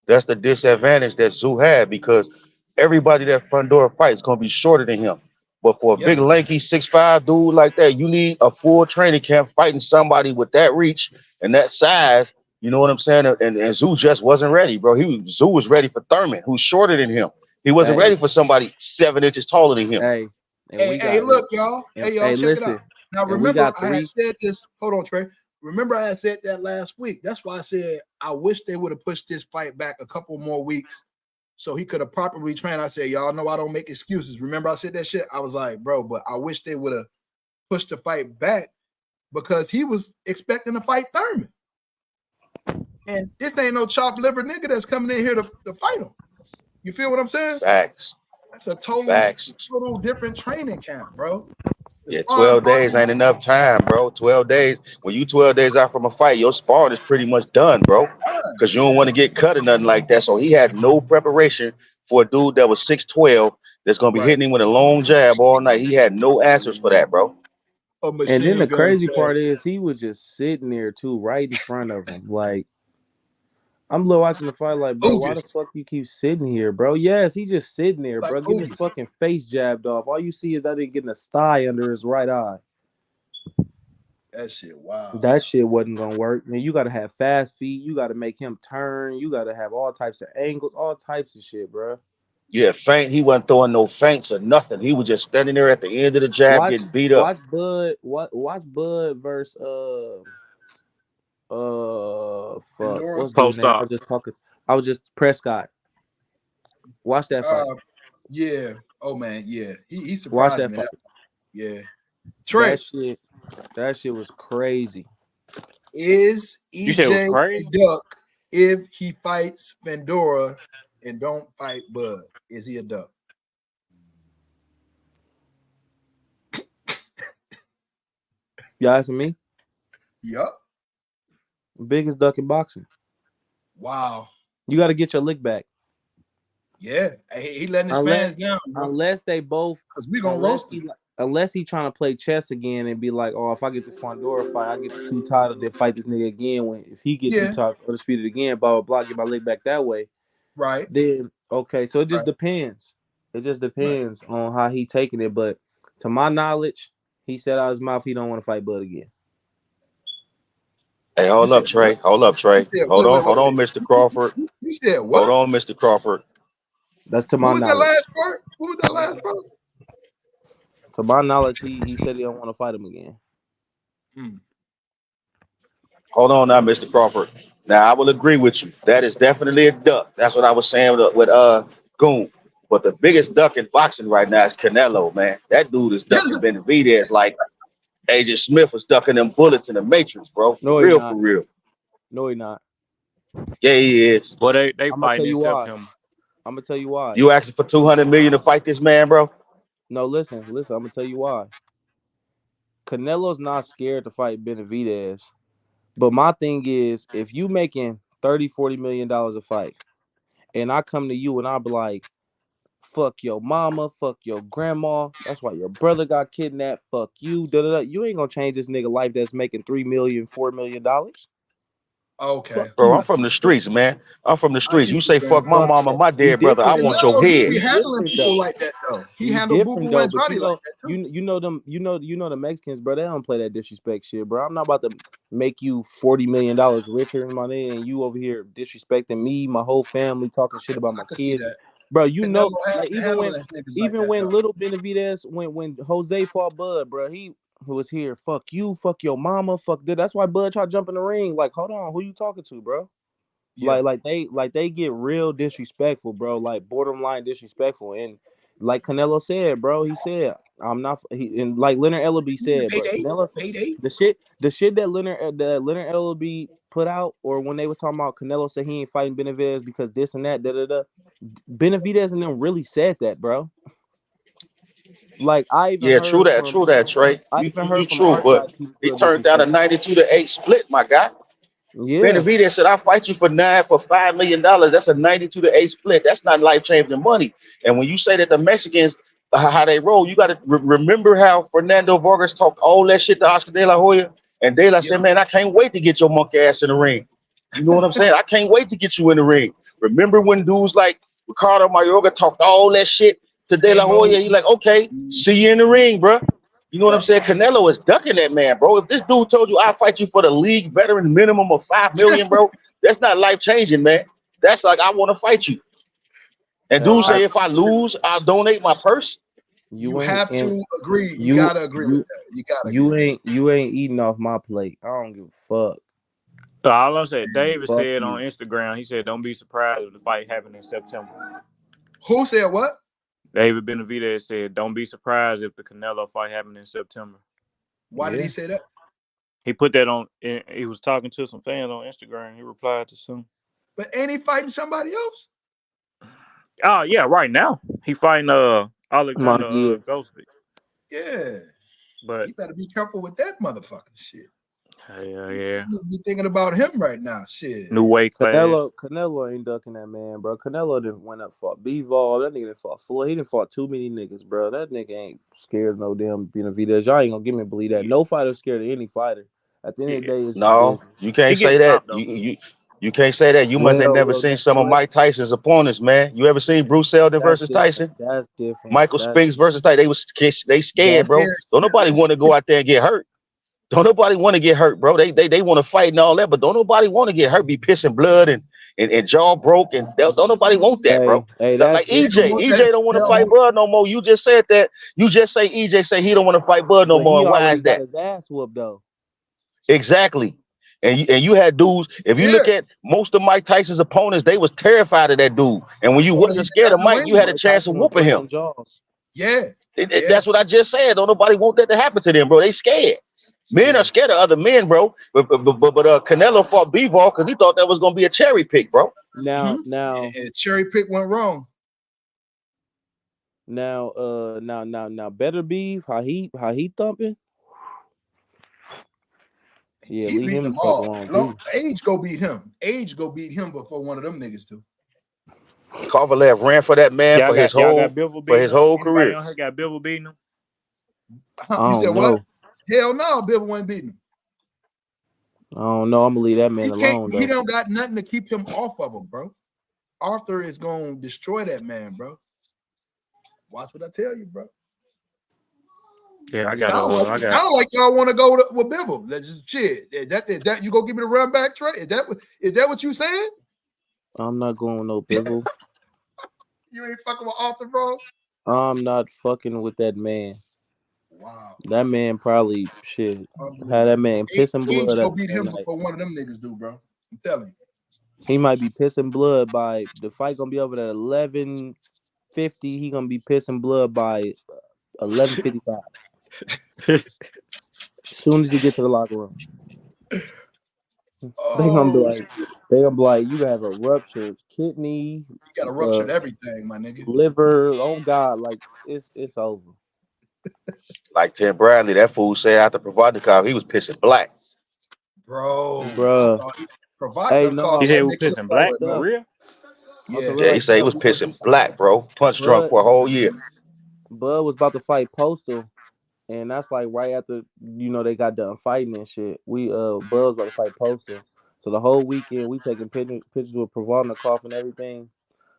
That's the disadvantage that Tszyu had because everybody that Fandora fights is gonna be shorter than him. But for a big lanky 6'5" dude like that, you need a full training camp fighting somebody with that reach and that size. You know what I'm saying? And Tszyu just wasn't ready, bro. Tszyu was ready for Thurman, who's shorter than him. He wasn't ready for somebody 7 inches taller than him. Hey, look, y'all. Hey, y'all, check it out. Now, remember, I had said this. Hold on, Trey. Remember, I had said that last week. That's why I said I wish they would have pushed this fight back a couple more weeks so he could have properly trained. I said, y'all know I don't make excuses. Remember, I said that shit? I was like, bro, but I wish they would have pushed the fight back because he was expecting to fight Thurman. And this ain't no chopped liver nigga that's coming in here to fight him. You feel what I'm saying? Facts. That's a total different training camp, bro. Yeah, 12 days ain't enough time, bro. 12 days. When you 12 days out from a fight, your sparring is pretty much done, bro. Because you don't want to get cut or nothing like that. So he had no preparation for a dude that was 6'12" that's going to be hitting him with a long jab all night. He had no answers for that, bro. And then the crazy part is he was just sitting there, too, right in front of him. Like, I'm watching the fight like, bro, why the fuck you keep sitting here, bro? Yes, he just sitting there, bro, getting his fucking face jabbed off. All you see is that nigga getting a sty under his right eye. That shit, wow. That shit wasn't gonna work. Man, you gotta have fast feet. You gotta make him turn. You gotta have all types of angles, all types of shit, bro. Yeah, feint. He wasn't throwing no feints or nothing. He was just standing there at the end of the jab Watch, getting beat up. watch Bud. Watch Bud versus fuck. Fandora. What's dude Post name? op. I was just Prescott. Watch that fight. Yeah. Oh man, yeah. He Watch surprised that me. fight. Yeah. Trey, That shit was crazy. is You said it was EJ a crazy? duck if he fights Fandora and don't fight Bud? Is he a duck? You asking me? Yup. Biggest duck in boxing. Wow. You got to get your lick back. Yeah. He letting his fans down, bro. Unless they both, Because we gonna roast him. unless he trying to play chess again and be like, oh, if I get this Fandora fight, I get too tired then fight this nigga again. When if he get too tired or disputed again, blah blah blah, get my leg back that way. Right. Then okay, so it just depends. It just depends on how he taking it. But to my knowledge, he said out his mouth he don't want to fight Bud again. Hey, hold up, Trey. Hold up, Trey. Hold on, Mr. Crawford. You said what? Hold on, Mr. Crawford. That's to my knowledge. What was that last part? To my knowledge, he said he don't want to fight him again. Hold on now, Mr. Crawford. Now I will agree with you. That is definitely a duck. That's what I was saying with Goon. But the biggest duck in boxing right now is Canelo, man. That dude is ducking Benavidez like Agent Smith was ducking them bullets in the Matrix, bro. For real. No, he not. Yeah, he is. Well, they fighting in September. September. I'm gonna tell you why. You asking for $200 million to fight this man, bro? No, listen. I'm gonna tell you why. Canelo's not scared to fight Benavidez. But my thing is, if you making $30-40 million a fight, and I come to you and I be like, fuck your mama, fuck your grandma, that's why your brother got kidnapped, fuck you, you ain't gonna change this nigga life that's making $3 million, $4 million. Okay. Bro, I'm from the streets, man. I'm from the streets. You say fuck my mama, my dead brother, I want your head. He handling people like that though. He handled Boo Boo Andrade like that too. You know the Mexicans, bro. They don't play that disrespect shit, bro. I'm not about to make you $40 million richer in my name, and you over here disrespecting me, my whole family, talking shit about my kids. Bro, you know, like, even when little Benavidez, when Jose fought Bud, bro, he was here. Fuck you, fuck your mama, fuck that. That's why Bud tried to jump in the ring. Like, hold on, who you talking to, bro? Yeah. Like they get real disrespectful, bro. Like borderline disrespectful. And like Canelo said, bro, he said, I'm not. And like Leonard Ellaby said, bro, Canelo, the shit that Leonard Ellaby put out, or when they was talking about Canelo said he ain't fighting Benavidez because this and that, Benavidez and them really said that, bro. Like I even heard true that, Trey. You true, but he turned down a 92-8 split, my guy. Yeah. Benavidez said, "I'll fight you for $5 million. That's a 92-8 split. That's not life-changing money." And when you say that the Mexicans, how they roll, you got to remember how Fernando Vargas talked all that shit to Oscar De La Hoya, and De La said, "Man, I can't wait to get your monkey ass in the ring." You know what I'm saying? I can't wait to get you in the ring. Remember when dudes like Ricardo Mayorga talked all that shit to De La Hoya? He like, okay, see you in the ring, bro. You know what I'm saying? Canelo is ducking that man, bro. If this dude told you I'll fight you for the league veteran minimum of $5 million, bro, that's not life changing, man. That's like I want to fight you. And dude say if I lose, I'll donate my purse. You have to agree. You gotta agree with that. You gotta. You ain't eating off my plate. I don't give a fuck. So all I said, David said on Instagram, he said, "Don't be surprised if the fight happened in September." Who said what? David Benavidez said, "Don't be surprised if the Canelo fight happened in September." Why did he say that? He put that on. He was talking to some fans on Instagram. He replied to some. But ain't he fighting somebody else? Oh yeah, right now he fighting Alexander Gosvick. Yeah, but you better be careful with that motherfucking shit. Yeah. You thinking about him right now, shit. New weight class. Canelo ain't ducking that man, bro. Canelo didn't went up fought B-Vol. That nigga didn't fought Floyd. He didn't fought too many niggas, bro. That nigga ain't scared of no damn Benavidez. Y'all ain't gonna give me to believe that. No fighter's scared of any fighter. At the end of the day, it's no, you can't say that. You can't say that. You must have never seen some of Mike Tyson's opponents, man. You ever seen Bruce Seldon versus Tyson? That's different. Michael Spinks versus Tyson. They scared, bro. Don't nobody want to go out there and get hurt. Don't nobody want to get hurt, bro. They want to fight and all that, but don't nobody want to get hurt, be pissing blood and jaw broke, and don't nobody want that, bro. Hey, that's Like They don't EJ, want EJ that. don't want They to don't fight want, Bud no more. You just said that. You just say EJ say he don't want to fight Bud no but more. he And why already is got that? his ass whooped though. Exactly. And you had dudes. he's If you look scared. at most of Mike Tyson's opponents, they was terrified of that dude. And when you Oh, he wasn't didn't scared got of no Mike, you had ring. a Mike chance of Tyson was whooping him. breaking jaws. Yeah, That's yeah, what I just said. Don't nobody want that to happen to them, bro. They scared. Men are yeah. scared of other men, bro. But Canelo fought Bivol because he thought that was gonna be a cherry pick, bro. Mm-hmm. Now, And cherry pick went wrong. now, better beef. How he thumping? Yeah, He leave beating him them the fuck all. alone too. Age go beat him. Age go beat him before one of them niggas do. Kovalev ran for that man Y'all got Bivol for beating his him. whole Anybody career. on here got Bivol beating him? I You said don't what? know. Hell no, Bill ain't beating him. I don't know. I'm gonna leave that man He can't. alone He though. don't got nothing to keep him off of him, bro. Arthur is gonna destroy that man, bro. Watch what I tell you, bro. Yeah, It sound I got like y'all want to go with Bivol. That's just shit. Is that you gonna give me the run back trade? Is that what you saying? I'm not going with no Bivol. You ain't fucking with Arthur, bro. I'm not fucking with that man. Wow, That man probably shit had that unbelievable. man pissing Age blood go at the beat same him night. before one of them niggas do, bro. I'm telling you. He might be pissing blood by the fight gonna be over at 11:50. He gonna be pissing blood by 11:55. As soon as he get to the locker room, they gonna be Oh, like, they gonna be like, you have a ruptured kidney, you got to uh, rupture everything, my nigga. liver. Oh God, like it's over. Like Tim Bradley, that fool said after Provodnikov, he was pissing black. Bro, I Bruh. thought Hey, Provodnikov no, he called said that he on was nigga some a pissing real life black poet, for man. stuff. real. On some Yeah. real Yeah, he life said he stuff. was pissing black, bro. Punch drunk Bud, for a whole year. Bud was about to fight Postal, and that's like right after they got done fighting and shit. Bud was about to fight Postal, so the whole weekend we taking pictures with Provodnikov and everything.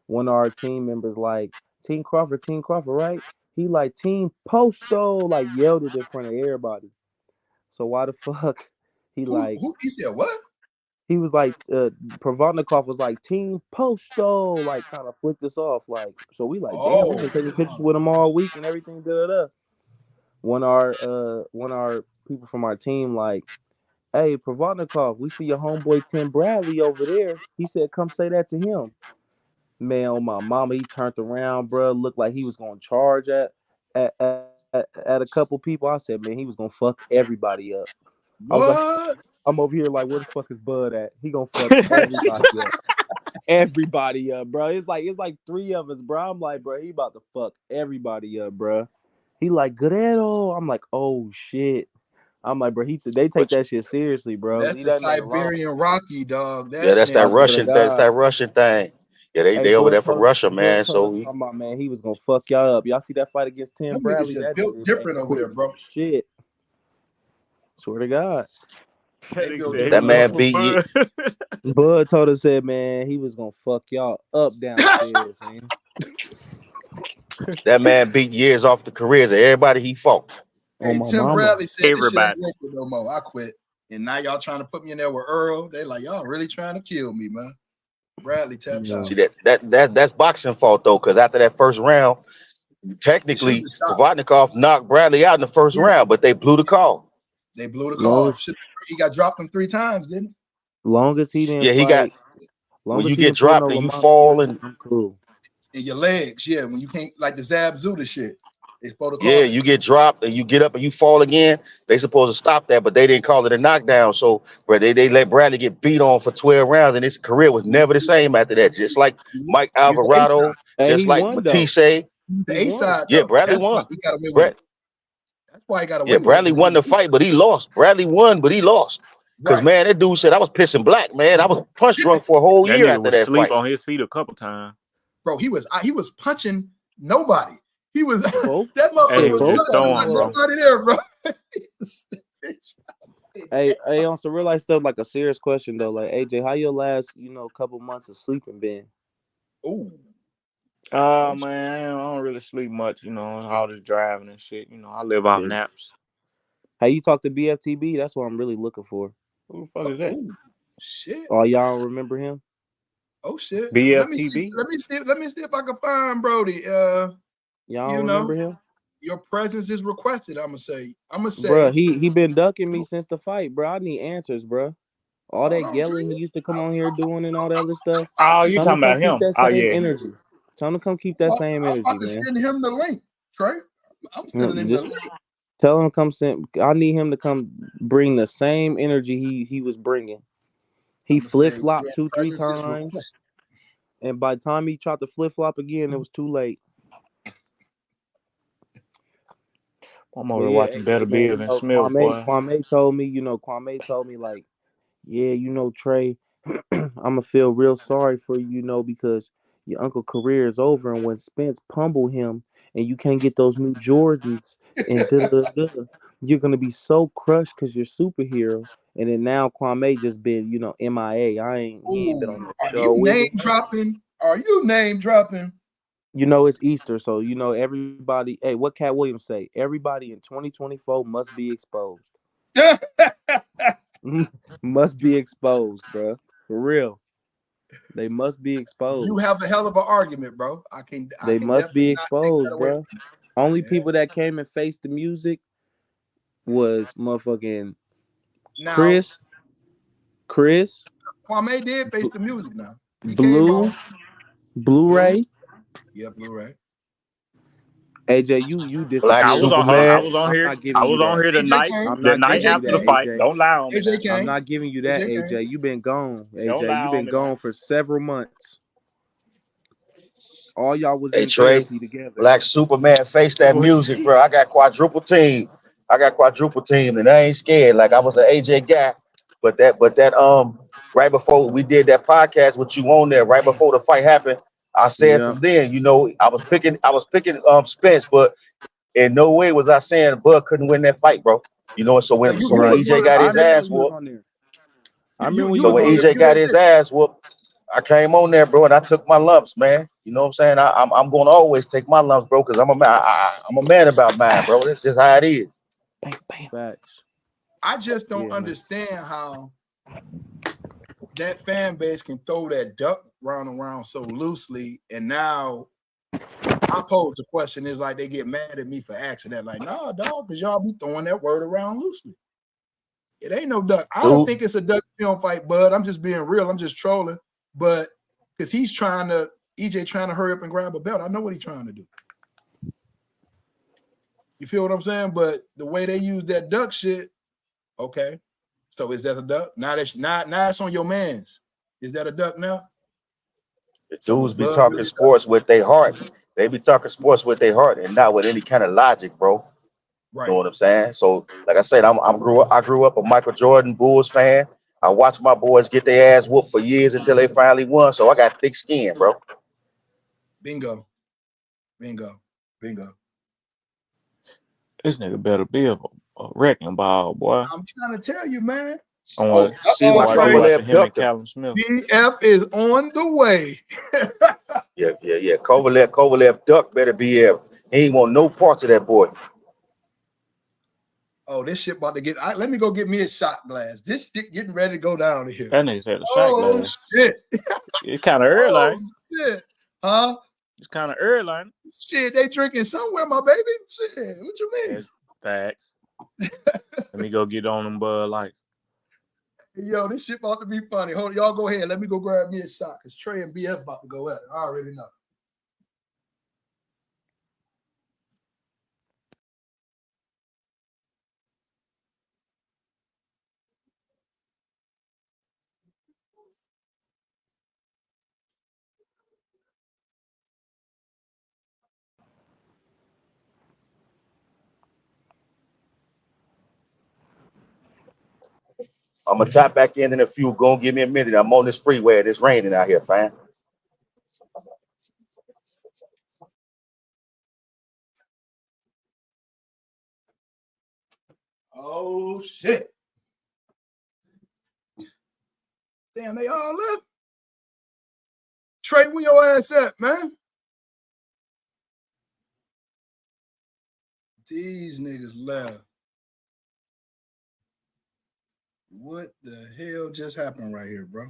One of our team members like Team Crawford, right? He like Team Postal, like yelled it in front of everybody. So why the fuck he like Who he said what? he was like Provodnikov was like Team Postal, like kind of flicked us off, like so we like damn, we've Oh, been taking pictures with him all week and everything. Da da. One of our people from our team like, hey Provodnikov, we see your homeboy Tim Bradley over there. He said come say that to him. Man, oh my mama, he turned around, bro. Looked like he was gonna charge at a couple people. I said, man, he was gonna fuck everybody up. I was like, what? I'm over here like, where the fuck is Bud at? He gonna fuck everybody up. Everybody up, bro. It's like three of us, bro. I'm like, bro, he about to fuck everybody up, bro. He like Guerrero. I'm like, oh shit. I'm like, bro, they take But that shit seriously, bro. That's Leave a that man alone. Siberian Rocky dog. yeah, That that's I that nigga. swear to Russian. That's God. that Russian thing. Yeah, they Hey, they over there from Russia, Bud man. told us So he, talking about, man, he was gonna fuck y'all up. Y'all see that fight against Tim Them niggas Bradley? just That built nigga different ain't over there, quit bro. shit. Swear to God. That They nigga built said he that was different gonna over man fuck beat you. Bud. Bud told us that, man, he was gonna fuck y'all up downstairs, man. That man beat years off the careers of everybody he fought. On Hey, my Tim mama. Bradley said this shit ain't Everybody. working no more. I quit. And now y'all trying to put me in there with Earl. They like, y'all really trying to kill me, man. Bradley tapped Yeah. out. See that's boxing fault though, because after that first round, It should have technically been stopped. Provodnikov knocked Bradley out in the first Yeah. round, but they blew the call. They blew the Long call. as He got dropped them 3 times, didn't long as he didn't Yeah, he got fight, long when as you he get didn't fight no dropped and you Lamont fall Green, and I'm cool. he? In your legs, yeah. When you can't, like the Zab Zuda shit. They supposed to yeah, call it. you get dropped and you get up and you fall again. They supposed to stop that, but they didn't call it a knockdown. So, bro, they let Bradley get beat on for 12 rounds, and his career was never the same after that. Just like Mike He was the A side. Alvarado, Hey, just he like won though. Matisse. The He A won. side Yeah, though. Bradley That's why won. he got away with Brad, it. That's why he got yeah, away with it Bradley because he won was the fight, but he lost. Bradley won, but he lost. Cause right. man, that dude said I was pissing black, man. I was punch drunk for a whole That year nigga after was that asleep fight. on his feet a couple times. Bro, he was punching nobody. He was that Folks, That motherfucker nigga hey, was was just folks good. got throwing, Wasn't bro. nobody there, bro. hey, on some real life stuff, like a serious question though. Like AJ, how your last, couple months of sleeping been? Oh, Man, I don't really sleep much, all this driving and shit. I live off Yeah. naps. Hey, you talk to BFTB? That's what I'm really looking for. Who the fuck is that? Oh shit. Oh, y'all remember him? Oh shit. Let me see. BFTB. Let me see if I can find Brody. Y'all remember him? Your presence is requested. I'm gonna say. Bruh, he been ducking me since the fight, bro. I need answers, bro. All Hold that on, yelling Trey. he used to come on here doing and all that other stuff. Oh, I'm you Tell him talking to come about keep him? that Oh same yeah. energy. Tell him to come keep that same energy, about to man. send him the link, Trey. I'm sending him the Just link. tell him to come send. I need him to come bring the same energy he was bringing. He I'm gonna flip say flopped your 2-3 presence is times, requested. and by the time he tried to flip flop again, it was too late. I'm But over yeah, watching Better AJ, man, Bill and Smith, boy. Kwame told me, Kwame told me like, yeah, Trey, I'm gonna feel real sorry for you, because your uncle career is over, and when Spence pummeled him, and you can't get those new Jordans, and da da da, you're gonna be so crushed because you're superhero. And then now Kwame just been, MIA. He ain't been on Ooh, that are show. you We name ain't been dropping? Are you name dropping? It's Easter, so everybody. Hey, what Cat Williams say? Everybody in 2024 must be exposed. Must be exposed, bro. For real, they must be You exposed. have a hell of an argument, bro. I can They must definitely be not take that exposed, away bro. from Only you. Yeah. people that came and faced the music was motherfucking Now, Chris, Kwame did face the music now. He came Blue, on. Blue. Blu-ray. Yeah, Blu-ray. AJ, you Black I disappeared was from on. the Superman. I show. was on I'm here. not I giving you was on that. here the AJ night. came. I'm The not night giving AJ you after the that, came. fight. AJ. Don't lie on me AJ now. I'm came. not giving you that, AJ came. AJ. You been gone, Don't AJ. You lie on been me now. gone for several months. All y'all was Hey in Trey, therapy together. Black Superman, face that music, bro. I got quadruple team. And I ain't scared. Like I was an AJ guy, but that right before we did that podcast with you on there, right before the fight happened, I said Yeah. from then, I was picking Spence, but in no way was I saying Bud couldn't win that fight, bro. So So when you, so you when Right. was EJ one of got I his remember ass you was whooped, on there. I you remember when you you so was was when one on of the there. EJ got pure his hits. ass whooped, I came on there, bro, and I took my lumps, man. You know what I'm saying? I'm going to always take my lumps, bro, because I'm a man about mine, bro. That's just how it is. Bam, bam. Facts. I just don't Yeah, man. understand how that fan base can throw that duck round around so loosely, and now I pose the question is like they get mad at me for asking that. Like, nah, dog, because y'all be throwing that word around loosely. It ain't no duck. I don't Dude, think it's a duck film fight, Bud. I'm just being real. I'm just trolling. But because he's trying to, EJ trying to hurry up and grab a belt. I know what he's trying to do. You feel what I'm saying? But the way they use that duck shit, okay. So is that a duck? Now it's on your man's. Is that a duck now? the So was dudes be Bud talking really a duck? sports with their heart. They be talking sports with their heart and not with any kind of logic, bro. You know Right. what I'm saying? So, like I said, I grew up a Michael Jordan Bulls fan. I watched my boys get their ass whooped for years until they finally won. So I got thick skin, bro. Bingo. Bingo. Bingo. This nigga Better Bill a wrecking ball, boy. I'm trying to tell you, man. I Oh, want to see uh-oh, Watch why you Trey. watching Kovalev him and ducked him. Callum Smith. BF is on the way. Yeah. Kovalev duck better be here. He ain't want no parts of that boy. Oh, this shit about to get. Let me go get me a shot glass. This shit getting ready to go down here. That nigga said a shot Oh glass. shit. It's kind of early, Oh ain't it? shit. Huh? It's kind of early, ain't it? Shit, they drinking somewhere, my baby. Shit, what you mean? That's facts. Let me go get on them Bud Light. Yo, this shit about to be funny. Hold on, y'all go ahead. Let me go grab me a shot because Trey and BF about to go at it. I already know. I'm gonna tap back in a few. Go and give me a minute. I'm on this freeway. It's raining out here, fam. Oh shit. Damn, they all left. Trey, where your ass at, man? These niggas left. What the hell just happened right here, bro?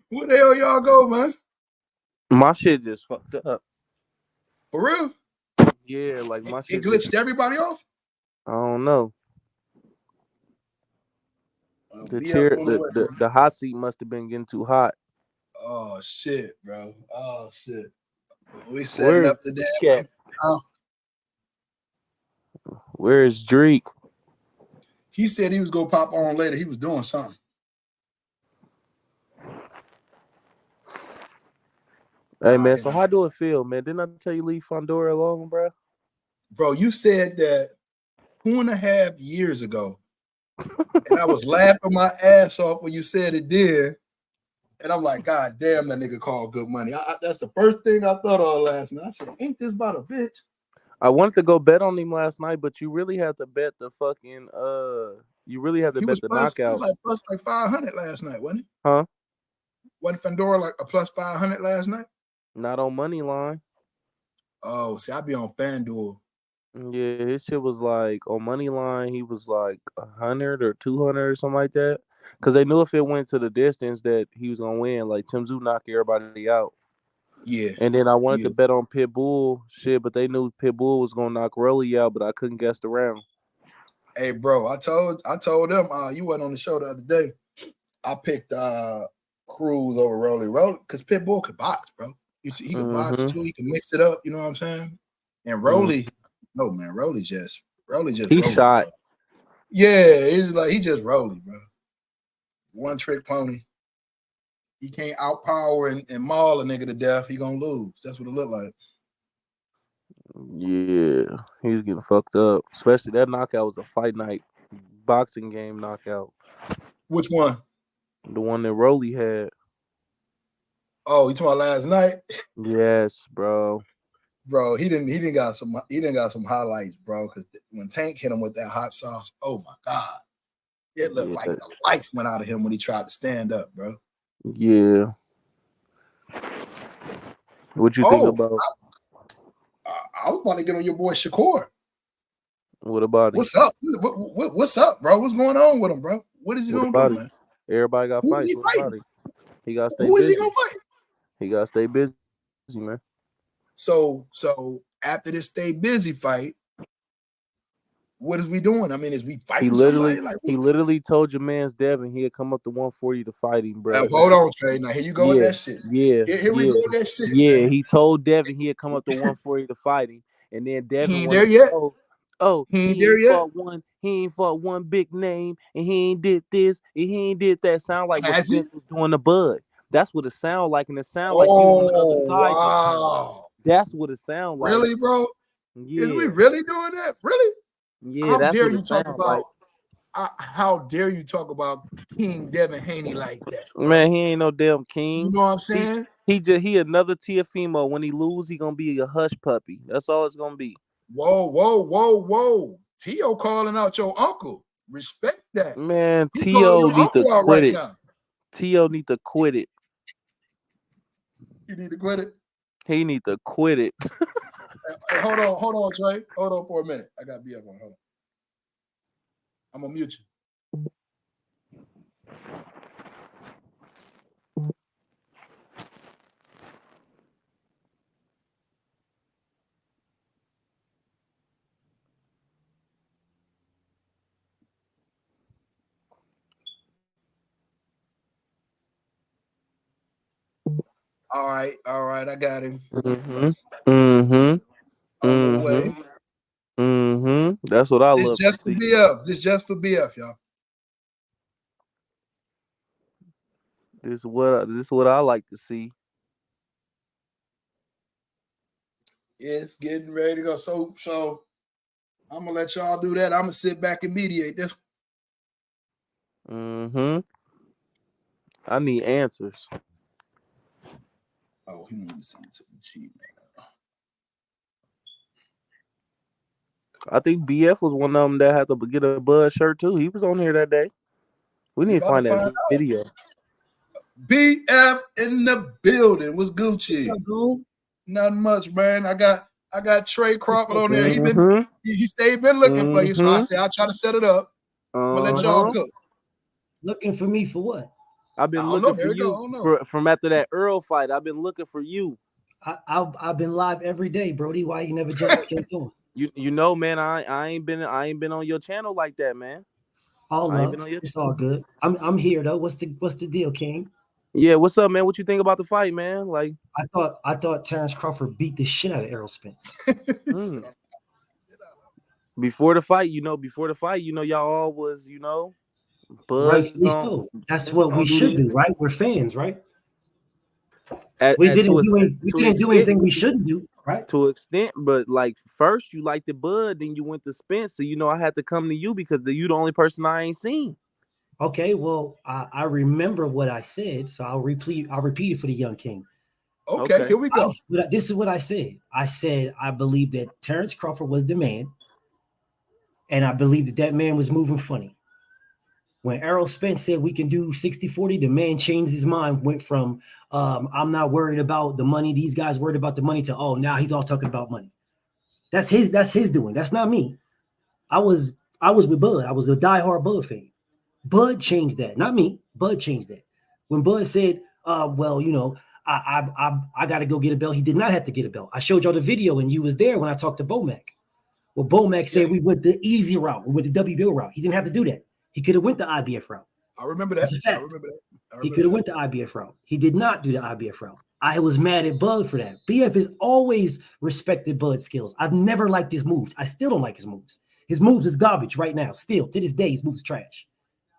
Where the hell y'all go, man? My shit just fucked up. For real? Yeah, like my It shit glitched everybody off? I don't know. The BF chair, on the way, bro. the hot seat must have been getting too hot. Oh shit, bro. Oh shit. We setting Where's up the Cat? damn. Where's Drake? He said he was gonna pop on later. He was doing something. Hey man, so how do it feel, man? Didn't I tell you leave fandora alone, bro? Bro, you said that 2.5 years ago, and I was laughing my ass off when you said it did. And I'm like, God damn, that nigga called good money. That's the first thing I thought of last night. I said, ain't this about a bitch? I wanted to go bet on him last night, but you really had to bet the fucking you really had to bet the knockout. He was like plus like 500 last night, wasn't he? Huh? Wasn't fandora like a plus 500 last night? Not on money line. Oh, see, I be on FanDuel. Yeah, his shit was like on money line. He was like 100 or 200 or something like that. Because they knew if it went to the distance that he was gonna win. Like Tim Zoo knocked everybody out. Yeah. And then I wanted to bet on Pitbull shit, but they knew Pitbull was gonna knock Rolly out, but I couldn't guess the round. Hey, bro, I told them you wasn't on the show the other day. I picked Cruz over Rolly because Pitbull could box, bro. You see, he could box too. He can mix it up. You know what I'm saying? And Rolly, no man, Rolly just he Rolly, shot. Bro. Yeah, he just Rolly, bro. One trick pony. He can't outpower and maul a nigga to death. He gonna lose. That's what it looked like. Yeah, he was getting fucked up. Especially that knockout was a fight night boxing game knockout. Which one? The one that Rolly had. Oh, you talking about last night? Yes, bro. Bro, he didn't got some highlights, bro. Because when Tank hit him with that hot sauce, oh my god, it looked like the life went out of him when he tried to stand up, bro. Yeah. What you think about? I was about to get on your boy Shakur. What about him? What's up? What's up, bro? What's going on with him, bro? What is he gonna do, man? Everybody got fights. He what about him? He got to stay Who busy. Is he gonna fight? He got to stay busy, man. So after this stay busy fight, what is we doing? I mean, is we fighting somebody? He literally told your man's Devin he'd come up to 140 to fight him, bro. Hold on, Trey. Now here you go with that shit. Yeah. Here we go with that shit. Yeah, man. he told Devin he'd come up to 140 to fight him, and then Devin he ain't there yet. He ain't fought one big name, and he ain't did this, and he ain't did that. Sound like what Vince was doing to Bud. That's what it sound like, and it sound like he on the other side. Wow. That's what it sound like. Really, bro? Yeah. Is we really doing that? Really? Yeah, how that's dare what you it talk sound about? like. How dare you talk about King Devin Haney like that? Bro? Man, he ain't no damn king. You know what I'm saying? He another Tiafimo. When he lose, he gonna be a hush puppy. That's all it's gonna be. Whoa. Tio calling out your uncle. Respect that. Man, Tio need to quit it. Now. Tio need to quit it. You need to quit it? He need to quit it. Hey, hold on, Trey. Hold on for a minute. I got BF on. Hold on. I'm gonna mute you. All right. I got him. On the way. That's what I love. This just for BF, y'all. This is what I like to see. It's getting ready to go. So I'm gonna let y'all do that. I'm gonna sit back and mediate this. I need answers. Oh, he wanted to send it to the G, man. I think BF was one of them that had to get a Bud shirt too. He was on here that day. We need to find that video. BF in the building. What's Gucci? What's up, Goon? Nothing much, man. I got Trey Crawford on there. He stayed been looking for you, so I said I'll try to set it up. I'm gonna let y'all cook. Looking for me for what? I've been looking for you from after that Earl fight. I've been looking for you. I've been live every day, Brody. Why you never jumped into him? You know, man, I ain't been on your channel like that, man. All love. It's all good. I'm here though. What's the deal, King? Yeah, what's up, man? What you think about the fight, man? Like, I thought Terrence Crawford beat the shit out of Errol Spence. Before the fight, y'all all was, Bud. Rightfully so. That's what we should do, right? We're fans, right? We didn't do anything we shouldn't do, right? To an extent, but like first you liked the Bud, then you went to Spence, so I had to come to you because you the only person I ain't seen. Okay, well, I remember what I said, so I'll repeat it for the young king. Okay, here we go. This is what I said. I said I believe that Terrence Crawford was the man, and I believe that man was moving funny. When Errol Spence said we can do 60-40, the man changed his mind, went from I'm not worried about the money, these guys worried about the money, to now he's all talking about money. That's his doing. That's not me. I was with Bud. I was a diehard Bud fan. Bud changed that, not me. Bud changed that. When Bud said, I got to go get a belt, he did not have to get a belt. I showed y'all the video, and you was there when I talked to Bomac. Well, Bomac said we went the easy route. We went the WBO route. He didn't have to do that. He could have went the IBF route. I remember that. That's a fact. He could have went the IBF route. He did not do the IBF route. I was mad at Bud for that. BF has always respected Bud's skills. I've never liked his moves. I still don't like his moves. His moves is garbage right now. Still, to this day, his moves trash.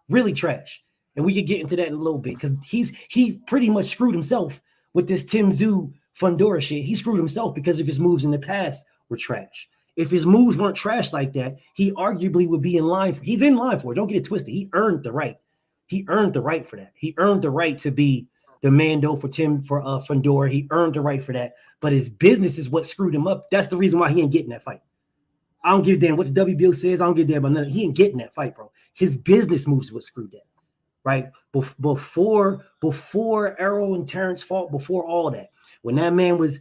Really trash. And we could get into that in a little bit because he pretty much screwed himself with this Tim Tszyu fandora shit. He screwed himself because of his moves in the past were trash. If his moves weren't trash like that, he arguably would be in line. He's in line for it. Don't get it twisted. He earned the right. He earned the right for that. He earned the right to be the Mando for fandora. He earned the right for that. But his business is what screwed him up. That's the reason why he ain't getting that fight. I don't give a damn what the WBO says. I don't give a damn about nothing. He ain't getting that fight, bro. His business moves what screwed that, right? Before Errol and Terrence fought, before all that, when that man was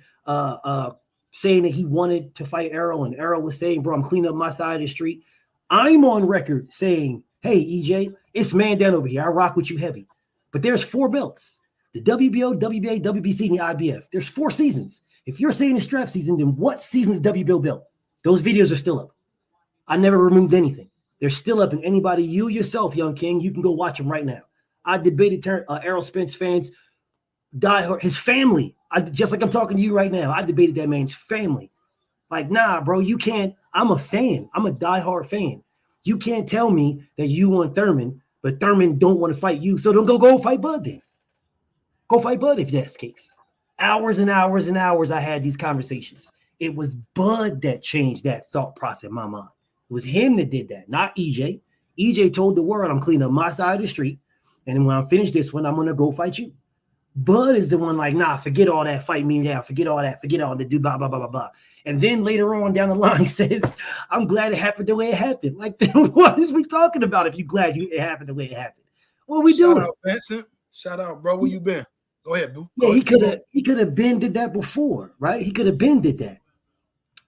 saying that he wanted to fight Errol, and Errol was saying, bro, I'm cleaning up my side of the street. I'm on record saying, hey, EJ, it's man down over here. I rock with you heavy. But there's 4 belts. The WBO, WBA, WBC, and the IBF. There's 4 seasons. If you're saying it's strap season, then what season is WBO belt? Those videos are still up. I never removed anything. They're still up, and anybody, you yourself, young king, you can go watch them right now. I debated Errol Spence fans, diehard, his family. Just like I'm talking to you right now, I debated that man's family. Like, nah, bro, you can't. I'm a fan. I'm a diehard fan. You can't tell me that you want Thurman, but Thurman don't want to fight you. So don't go fight Bud then. Go fight Bud if that's the case. Hours and hours and hours I had these conversations. It was Bud that changed that thought process in my mind. It was him that did that, not EJ. EJ told the world, I'm cleaning up my side of the street, and then when I finish this one, I'm going to go fight you. Bud is the one like, nah, forget all that, fight me now, forget all that, forget all that, do blah, blah, blah, blah, blah. And then later on down the line, he says, I'm glad it happened the way it happened. Like, what is we talking about if you're glad it happened the way it happened? What are we doing? Shout out, Vincent. Shout out, bro. Where you been? Go ahead, boo. Yeah, he could have been did that before, right? He could have been did that.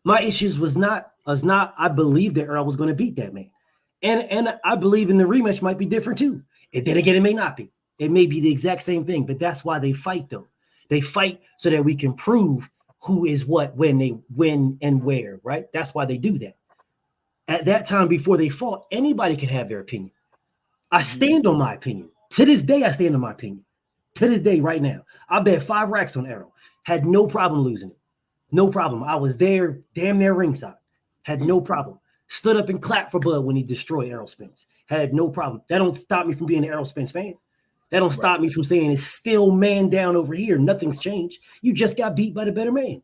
My issues was not I believe that Earl was going to beat that man. And I believe in the rematch might be different too. And then again, it may not be. It may be the exact same thing, but that's why they fight though. They fight so that we can prove who is what, when they win and where, right? That's why they do that. At that time, before they fought, anybody can have their opinion. I stand on my opinion. To this day, I stand on my opinion. To this day, right now. I bet 5 racks on Errol. Had no problem losing it. No problem. I was there, damn near ringside. Had no problem. Stood up and clapped for Bud when he destroyed Errol Spence. Had no problem. That don't stop me from being an Errol Spence fan. That don't stop me from saying it's still man down over here. Nothing's changed. You just got beat by the better man.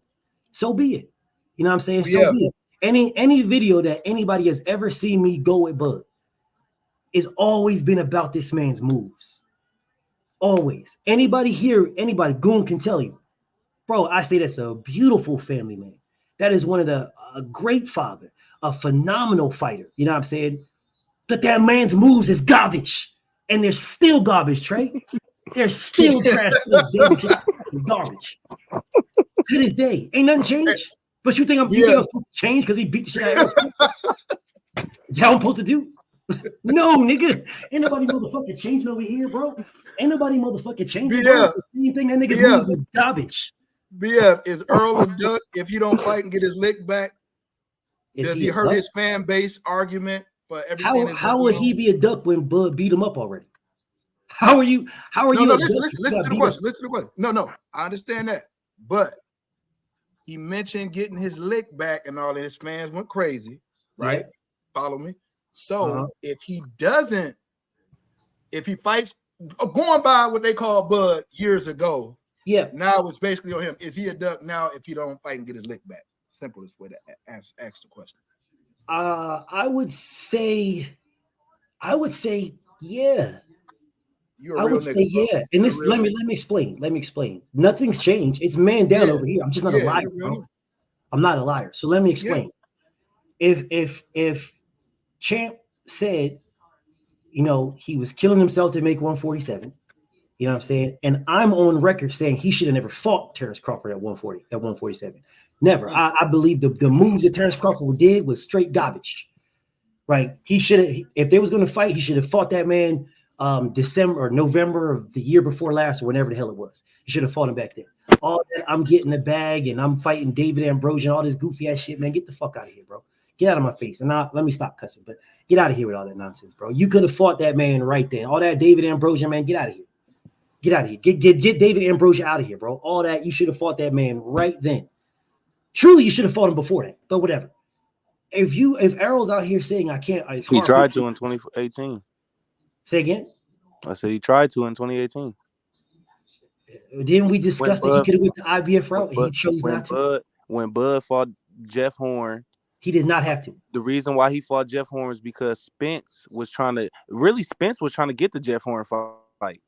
So be it. You know what I'm saying? So be it. Any video that anybody has ever seen me go with Bud is always been about this man's moves. Always. Anybody here, anybody, Goon can tell you. Bro, I say that's a beautiful family, man. That is one of a great father, a phenomenal fighter. You know what I'm saying? But that man's moves is garbage. And they're still garbage, Trey. They're still trash to this day. Garbage. To this day. Ain't nothing changed. But you think I'm supposed to change because he beat the shit out of Errol? Is that what I'm supposed to do? No, nigga. Ain't nobody motherfucking changing over here, bro. Ain't nobody motherfucking changing. Bro. The same thing that niggas moves is garbage. BF, is Earl a duck if he don't fight and get his lick back? Does he hurt his fan base argument for everything? How would he be a duck when Bud beat him up already? How are you? Listen to the question. Listen to the question. No, I understand that. But he mentioned getting his lick back and all, and his fans went crazy, right? Yeah. Follow me. So if he fights, going by what they call Bud years ago, now it's basically on him. Is he a duck now if he don't fight and get his lick back? Simplest way to ask the question. I would say, yeah. I would say, yeah. And this, let me explain. Let me explain. Nothing's changed. It's man down over here. I'm just not a liar, bro. I'm not a liar. So let me explain. If Champ said, he was killing himself to make 147, you know what I'm saying? And I'm on record saying he should have never fought Terrence Crawford at 147. Never. I believe the moves that Terrence Crawford did was straight garbage. Right? He should have, if they was going to fight, he should have fought that man December or November of the year before last, or whenever the hell it was. He should have fought him back then. All that I'm getting the bag and I'm fighting David Ambrosian, all this goofy ass shit, man. Get the fuck out of here, bro. Get out of my face. And let me stop cussing, but get out of here with all that nonsense, bro. You could have fought that man right then. All that David Ambrosian, man, get out of here. Get out of here. Get David Ambrosian out of here, bro. All that, you should have fought that man right then. Truly, you should have fought him before that, but whatever. If Errol's out here saying I can't, he tried to in 2018. Say again. I said he tried to in 2018. Didn't we discuss that he could have went the IBF route and he chose not to? When Bud fought Jeff Horn, he did not have to. The reason why he fought Jeff Horn is because Spence was trying to get the Jeff Horn fight.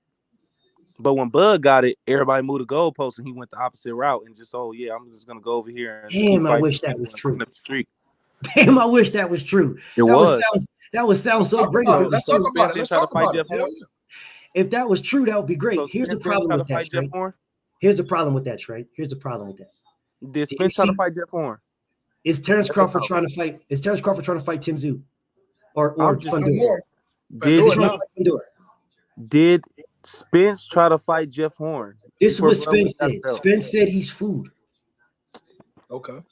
But when Bud got it, everybody moved the goalpost and he went the opposite route and just, I'm just gonna go over here. And damn, I wish that was true. Damn, I wish that was true. That would sound so great. Let's talk about it. If that was true, that would be great. Here's the problem with that, Trey. Here's the problem with that, Trey. Here's the problem with that. Did Spence try to fight Jeff Horn? Is Terrence Crawford trying to fight? Is Terrence Crawford trying to fight Tim Tszyu or Fandora? Did Spence try to fight Jeff Horn? This is what Spence said. Spence said he's food.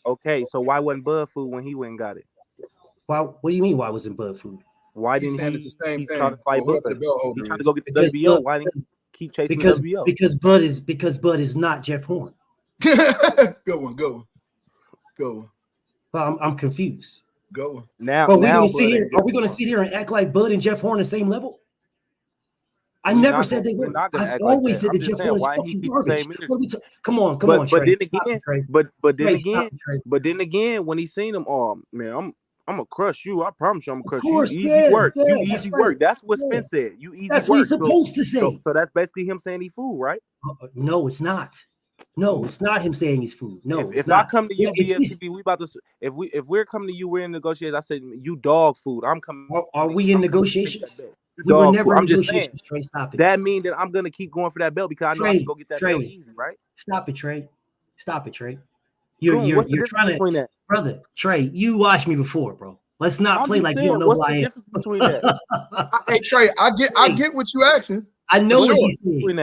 Okay. So why wasn't Bud food when he went and got it? Why? What do you mean? Why wasn't Bud food? Why didn't he try to fight Bud? He tried to go get the WBO. Why didn't he keep chasing the WBO? Because Bud is not Jeff Horn. Go. Well, I'm confused. Go. Now, are we going to sit here and act like Bud and Jeff Horn the same level? I never said they were. I've always said that Jeff Horn is fucking garbage. Come on, Trey. But then again, when he seen him, man, I'm gonna crush you. I promise you, I'm gonna crush you. You easy work. That's what Spence said. You easy work. That's what he's supposed to say. So that's basically him saying he's fool, right? No, it's not. No, it's not him saying he's food. No, if I come to you, if we're coming to you, we're in negotiations. I said you dog food. I'm coming. Are we in negotiations? We were never in negotiations. Trey, stop it. That means that I'm gonna keep going for that belt because I know I can go get that belt easy, right? Stop it, Trey. You're trying to, brother. Trey, you watched me before, bro. Let's not play like you don't know who I am. Hey Trey, I get what you asking. I know what he's saying.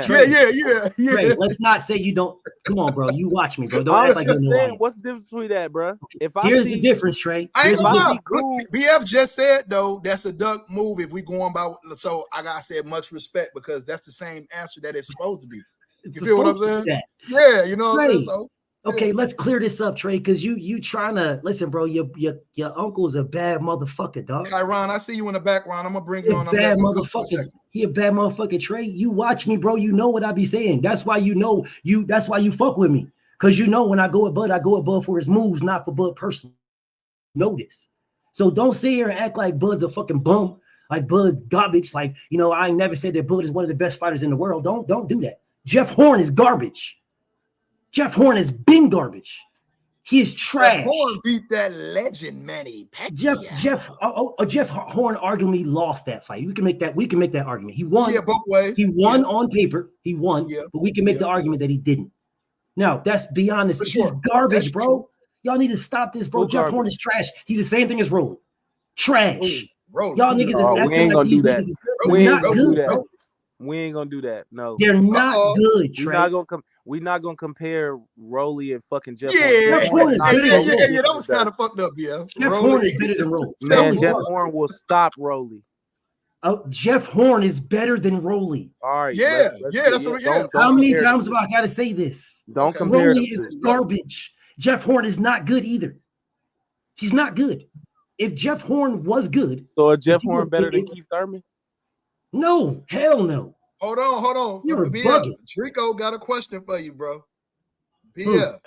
Yeah. Trey, let's not say you don't. Come on, bro. You watch me, bro. Don't act like you know. What's the difference between that, bro? Here's the difference, Trey. I ain't gonna lie. BF just said though that's a duck move. If we going by, so I gotta say much respect because that's the same answer that it's supposed to be. You feel what I'm saying? Yeah, you know what I'm saying. So, okay, let's clear this up, Trey, because you trying to listen, bro. Your uncle's a bad motherfucker, dog. Kyron, I see you in the background. I'm gonna bring you on. Bad motherfucker. He a bad motherfucker, Trey. You watch me, bro. You know what I be saying. That's why That's why you fuck with me, because you know when I go at Bud for his moves, not for Bud personally. Know this. So don't sit here and act like Bud's a fucking bum, like Bud's garbage. Like I never said that Bud is one of the best fighters in the world. Don't do that. Jeff Horn is garbage. Jeff Horn has been garbage. He is trash. Jeff Horn beat that legend Manny Pacquiao. Jeff Horn arguably lost that fight. We can make that argument. He won. Yeah, both ways. He won on paper. He won, but we can make the argument that he didn't. Now, that's beyond this. He's garbage, bro. Y'all need to stop this, bro. Jeff Horn is trash. He's the same thing as Rolly. Trash. Y'all niggas is acting like these niggas is not good, bro. We ain't gonna do that. No, they're not good. We're not gonna compare Rolly and fucking Jeff. Yeah, Horn is better than Rolly. That was kind of fucked up, yeah. Jeff Horn is better than Rolly. Man, Jeff Horn will stop Rolly. Oh, Jeff Horn is better than Rolly. All right. That's what. How many times have I got to say this? Don't compare. Rolly is garbage. Jeff Horn is not good either. He's not good. If Jeff Horn was good, so is Jeff Horn better than Keith Thurman? No, hell no. Hold on. You're bugging. Draco got a question for you, bro. Bia,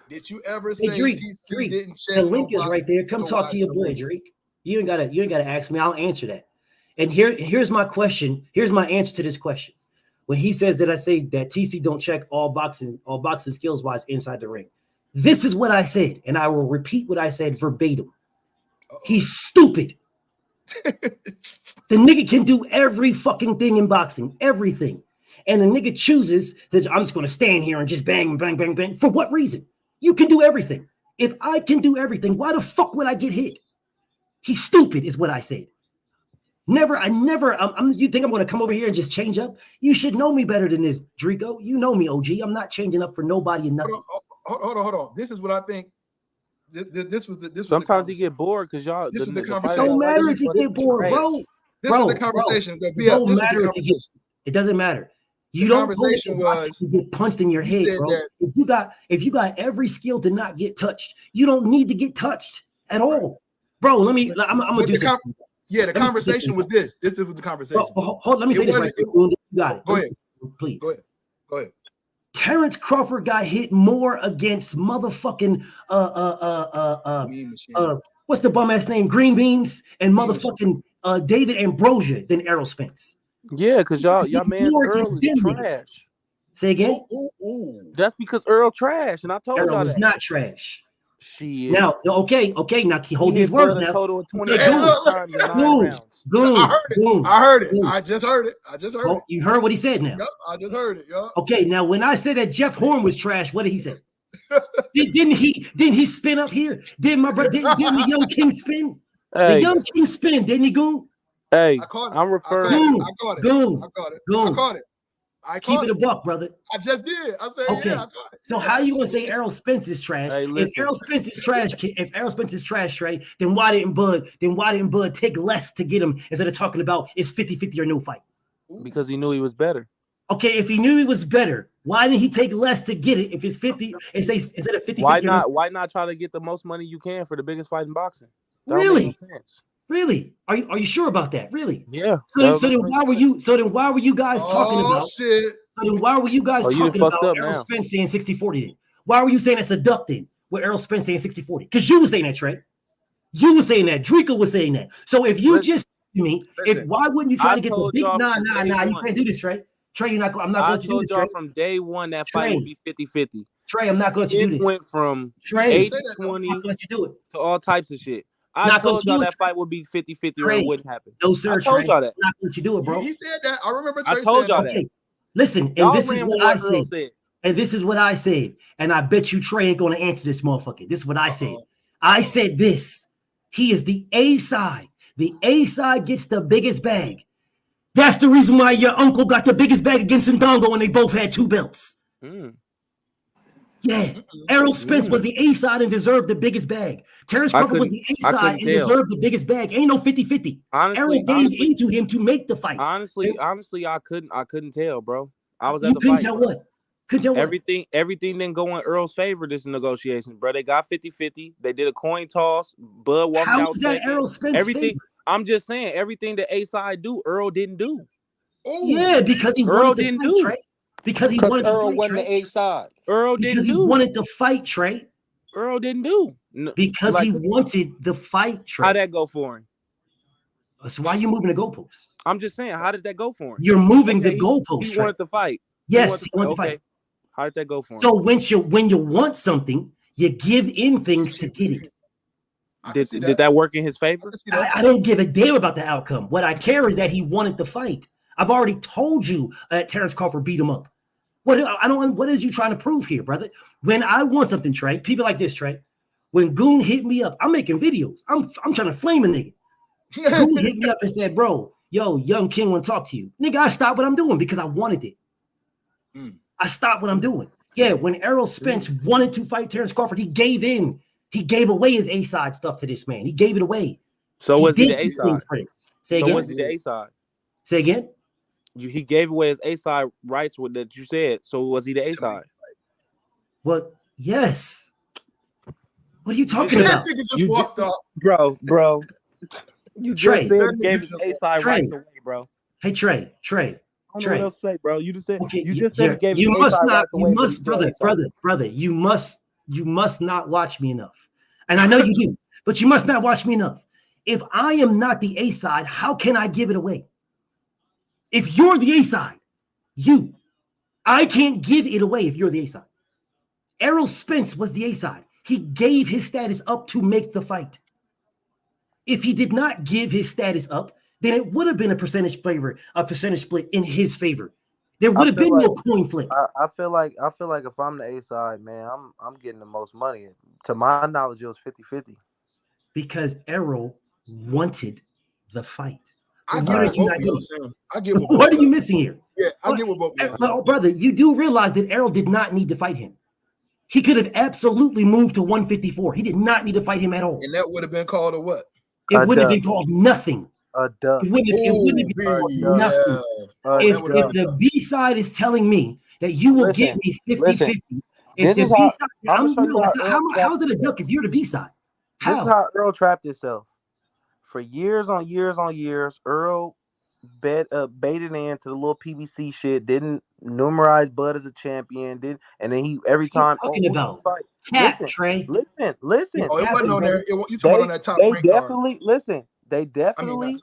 did you ever say Drake, TC didn't check? The link is right there. Come talk to your boy, Drake. You ain't gotta ask me. I'll answer that. And here's my question. Here's my answer to this question. When he says that I say that TC don't check all boxing skills wise inside the ring. This is what I said, and I will repeat what I said verbatim. He's stupid. The nigga can do every fucking thing in boxing, everything. And the nigga chooses that I'm just going to stand here and just bang, bang, bang, bang. For what reason? You can do everything. If I can do everything, why the fuck would I get hit? He's stupid is what I said. You think I'm going to come over here and just change up? You should know me better than this, Draco. You know me, OG. I'm not changing up for nobody and nothing. Hold on. This is what I think. This was. Sometimes you get bored because y'all. This is the conversation. It don't matter if you get bored, bro. This is the conversation. It don't matter if you get. It doesn't matter. You don't conversation was to get punched in your head, bro. If you got every skill to not get touched, you don't need to get touched at all, bro. I'm gonna do something. Yeah, the conversation was this. This was the conversation. Let me say this right quick. You got it. Go ahead. Please. Go ahead. Terrence Crawford got hit more against motherfucking what's the bum ass name? Green Beans and motherfucking David Ambrosia than Errol Spence. Yeah, because y'all man's Earl is trash. Say again? That's because Earl trash, and I told Earl y'all is not trash. She is. Now, okay, now hold these words now. Total of 20 Goon. I heard it. I just heard it. You heard what he said now. Yep, I just heard it. Yep. Okay, now when I said that Jeff Horn was trash, what did he say? Didn't he spin up here? Didn't the young king spin? Hey. The young king spin, didn't he, Goon? Hey, I'm referring. I caught it. Keep it a buck, brother. I just did. I said, okay. Yeah, I got it. So how you gonna say Errol Spence is trash? Hey, if Errol Spence is trash, Trey, then why didn't Bud take less to get him instead of talking about it's 50-50 or no fight? Because he knew he was better. Okay, if he knew he was better, why didn't he take less to get it if it's 50 instead of 50-50? Why not try to get the most money you can for the biggest fight in boxing? Really? Really? Are you sure about that? Really? Yeah. So then why were you guys talking about? Shit. So then why were you guys talking about Errol Spence saying 60-40 then? Why were you saying that's a duck then with Errol Spence saying 60-40? Because you were saying that, Trey. You were saying that. Draco was saying that. So if you why wouldn't you try to get the big you can't do this, Trey. Trey, I'm not going to let you do this, Trey. From day one that fight would be 50-50. Trey, I'm not going to let you do this. It went from 80-20 to all types of shit. I told y'all that fight would be 50-50 or it wouldn't happen. No, sir, I told y'all that. I'm not going to let you do it, bro. He said that. I remember Trey I told y'all that. Listen, and this is what I said. And this is what I said. And I bet you Trey ain't going to answer this motherfucker. This is what I said. I said this. He is the A side. The A side gets the biggest bag. That's the reason why your uncle got the biggest bag against Ndongo and they both had 2 belts. Yeah. Errol Spence was the A side and deserved the biggest bag. Terrence Crawford was the A side and deserved the biggest bag. Ain't no 50-50. Errol gave into him to make the fight. Honestly, I couldn't tell, bro. I was you at the couldn't fight. Tell what? Couldn't tell what? Everything didn't go in Earl's favor this negotiation, bro. They got 50-50. They did a coin toss. Bud walked out. How is that Errol Spence everything? favor? I'm just saying, everything the A side do, Earl didn't do. Yeah, because he Earl wanted to didn't fight, do. Trey. Because he wanted to Earl fight, wasn't Trey. the A side. Earl Because didn't he do. wanted to fight, Trey. Earl didn't do. No, because he wanted the fight, Trey. How'd that go for him? So why are you moving the goalposts? I'm just saying, how did that go for him? You're moving the goalposts. He wanted to fight. Yes, he wanted to fight. How did that go for him? So when you want something, You give in things to get it. Did that work in his favor? I don't give a damn about the outcome. What I care is that he wanted the fight. I've already told you that Terrence Crawford beat him up. What is you trying to prove here, brother? When I want something, Trey, people like this, Trey. When Goon hit me up, I'm making videos. I'm trying to flame a nigga. Goon hit me up and said, bro, yo, Young King want to talk to you. Nigga, I stopped what I'm doing because I wanted it. I stopped what I'm doing. Yeah, when Errol Spence wanted to fight Terrence Crawford, he gave in. He gave away his A-side stuff to this man. He gave it away. So was he the A-side? Say again? Was he the A-side? Say again? He gave away his A-side rights with that you said. So was he the A-side? Well, yes. What are you talking about? Just walked off. Bro. You Trey, just said he gave his A-side rights away, bro. Hey, Trey. I don't know what else to say, bro. You just said okay, you just said he gave his you must A-side not. rights You away, must, brother. You must not watch me enough. And I know you do, but you must not watch me enough. If I am not the A-side, how can I give it away? If you're the A-side, I can't give it away if you're the A-side. Errol Spence was the A-side. He gave his status up to make the fight. If he did not give his status up, then it would have been a percentage split in his favor. There would have been no coin flip. I feel like if I'm the A-side, man, I'm getting the most money. To my knowledge, it was 50-50. Because Errol wanted the fight. I What are you not getting? What are you missing here? Yeah, I get what both. Well, brother, you do realize that Errol did not need to fight him. He could have absolutely moved to 154. He did not need to fight him at all. And that would have been called a what? It wouldn't have been called nothing. A duck. It wouldn't have been called nothing. If the B side is telling me that you will give me 50-50, if the B side, how is it a duck if you're the B side? This is how Earl trapped himself. For years on years, Earl baited into the little PBC shit, didn't numerize Bud as a champion, and then he every time talking about Cat, Trey. Listen. Oh, it wasn't on there. You talking about on that top rank definitely card. Listen. They definitely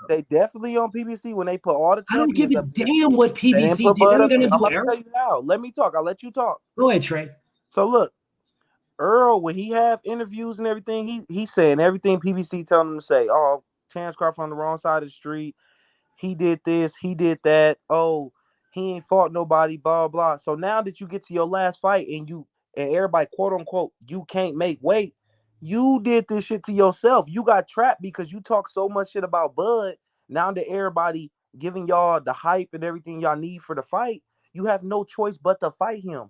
on PBC when they put all the. I don't give a damn what PBC did. They're gonna do Errol. Tell you now. Let me talk. I'll let you talk. Go ahead, Trey. So look, Earl, when he have interviews and everything, he's saying everything PBC telling him to say. Oh, Terrence Crawford on the wrong side of the street. He did this. He did that. Oh, he ain't fought nobody. Blah blah. So now that you get to your last fight and everybody quote unquote you can't make weight. You did this shit to yourself. You got trapped because you talk so much shit about Bud. Now that everybody giving y'all the hype and everything y'all need for the fight, you have no choice but to fight him.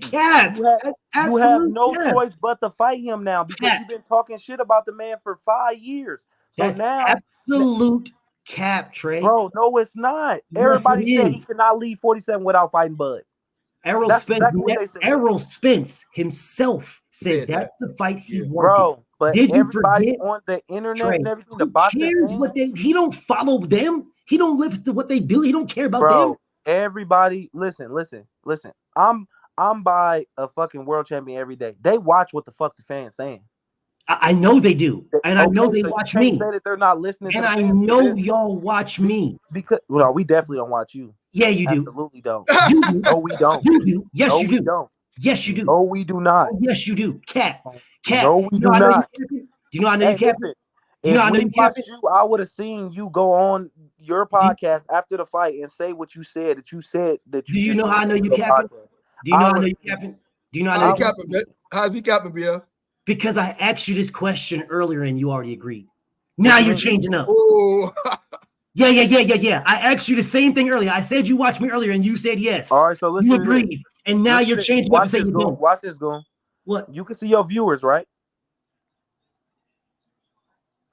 Cap. You have no choice but to fight him now because you've been talking shit about the man for 5 years. So that's now absolute cap, Trey. Bro, no, it's not. Yes, Everybody said he cannot leave 47 without fighting Bud. Errol Spence himself said that's the fight he wanted. Bro, but did you everybody forget on the internet Trey, and everything, who cares what he don't follow them. He don't live to what they do. He don't care about them. Everybody, listen. I'm by a fucking world champion every day. They watch what the fuck the fans saying. I know they do, and I know they watch me. Say that they're not listening, and I know y'all watch me because we definitely don't watch you. Yeah, you do. Absolutely don't. You do. No, we don't. You do. Yes, no, you do. Don't. Yes, you do. No, we do not. Oh, yes, you do. Cat. No, we do not. Do you know I know you capping? Do you know I know you capping? I would have seen you go on your podcast after the fight and say what you said. Do you know how I know you capping? Do you know how I know you capping? Do you know how I know you capping? How's he capping, BF? Because I asked you this question earlier and you already agreed. Now you're changing up. Yeah. I asked you the same thing earlier. I said you watched me earlier and you said yes. All right, so you agreed. And now you're changing up and saying you don't. Watch this, Goon. What? You can see your viewers, right?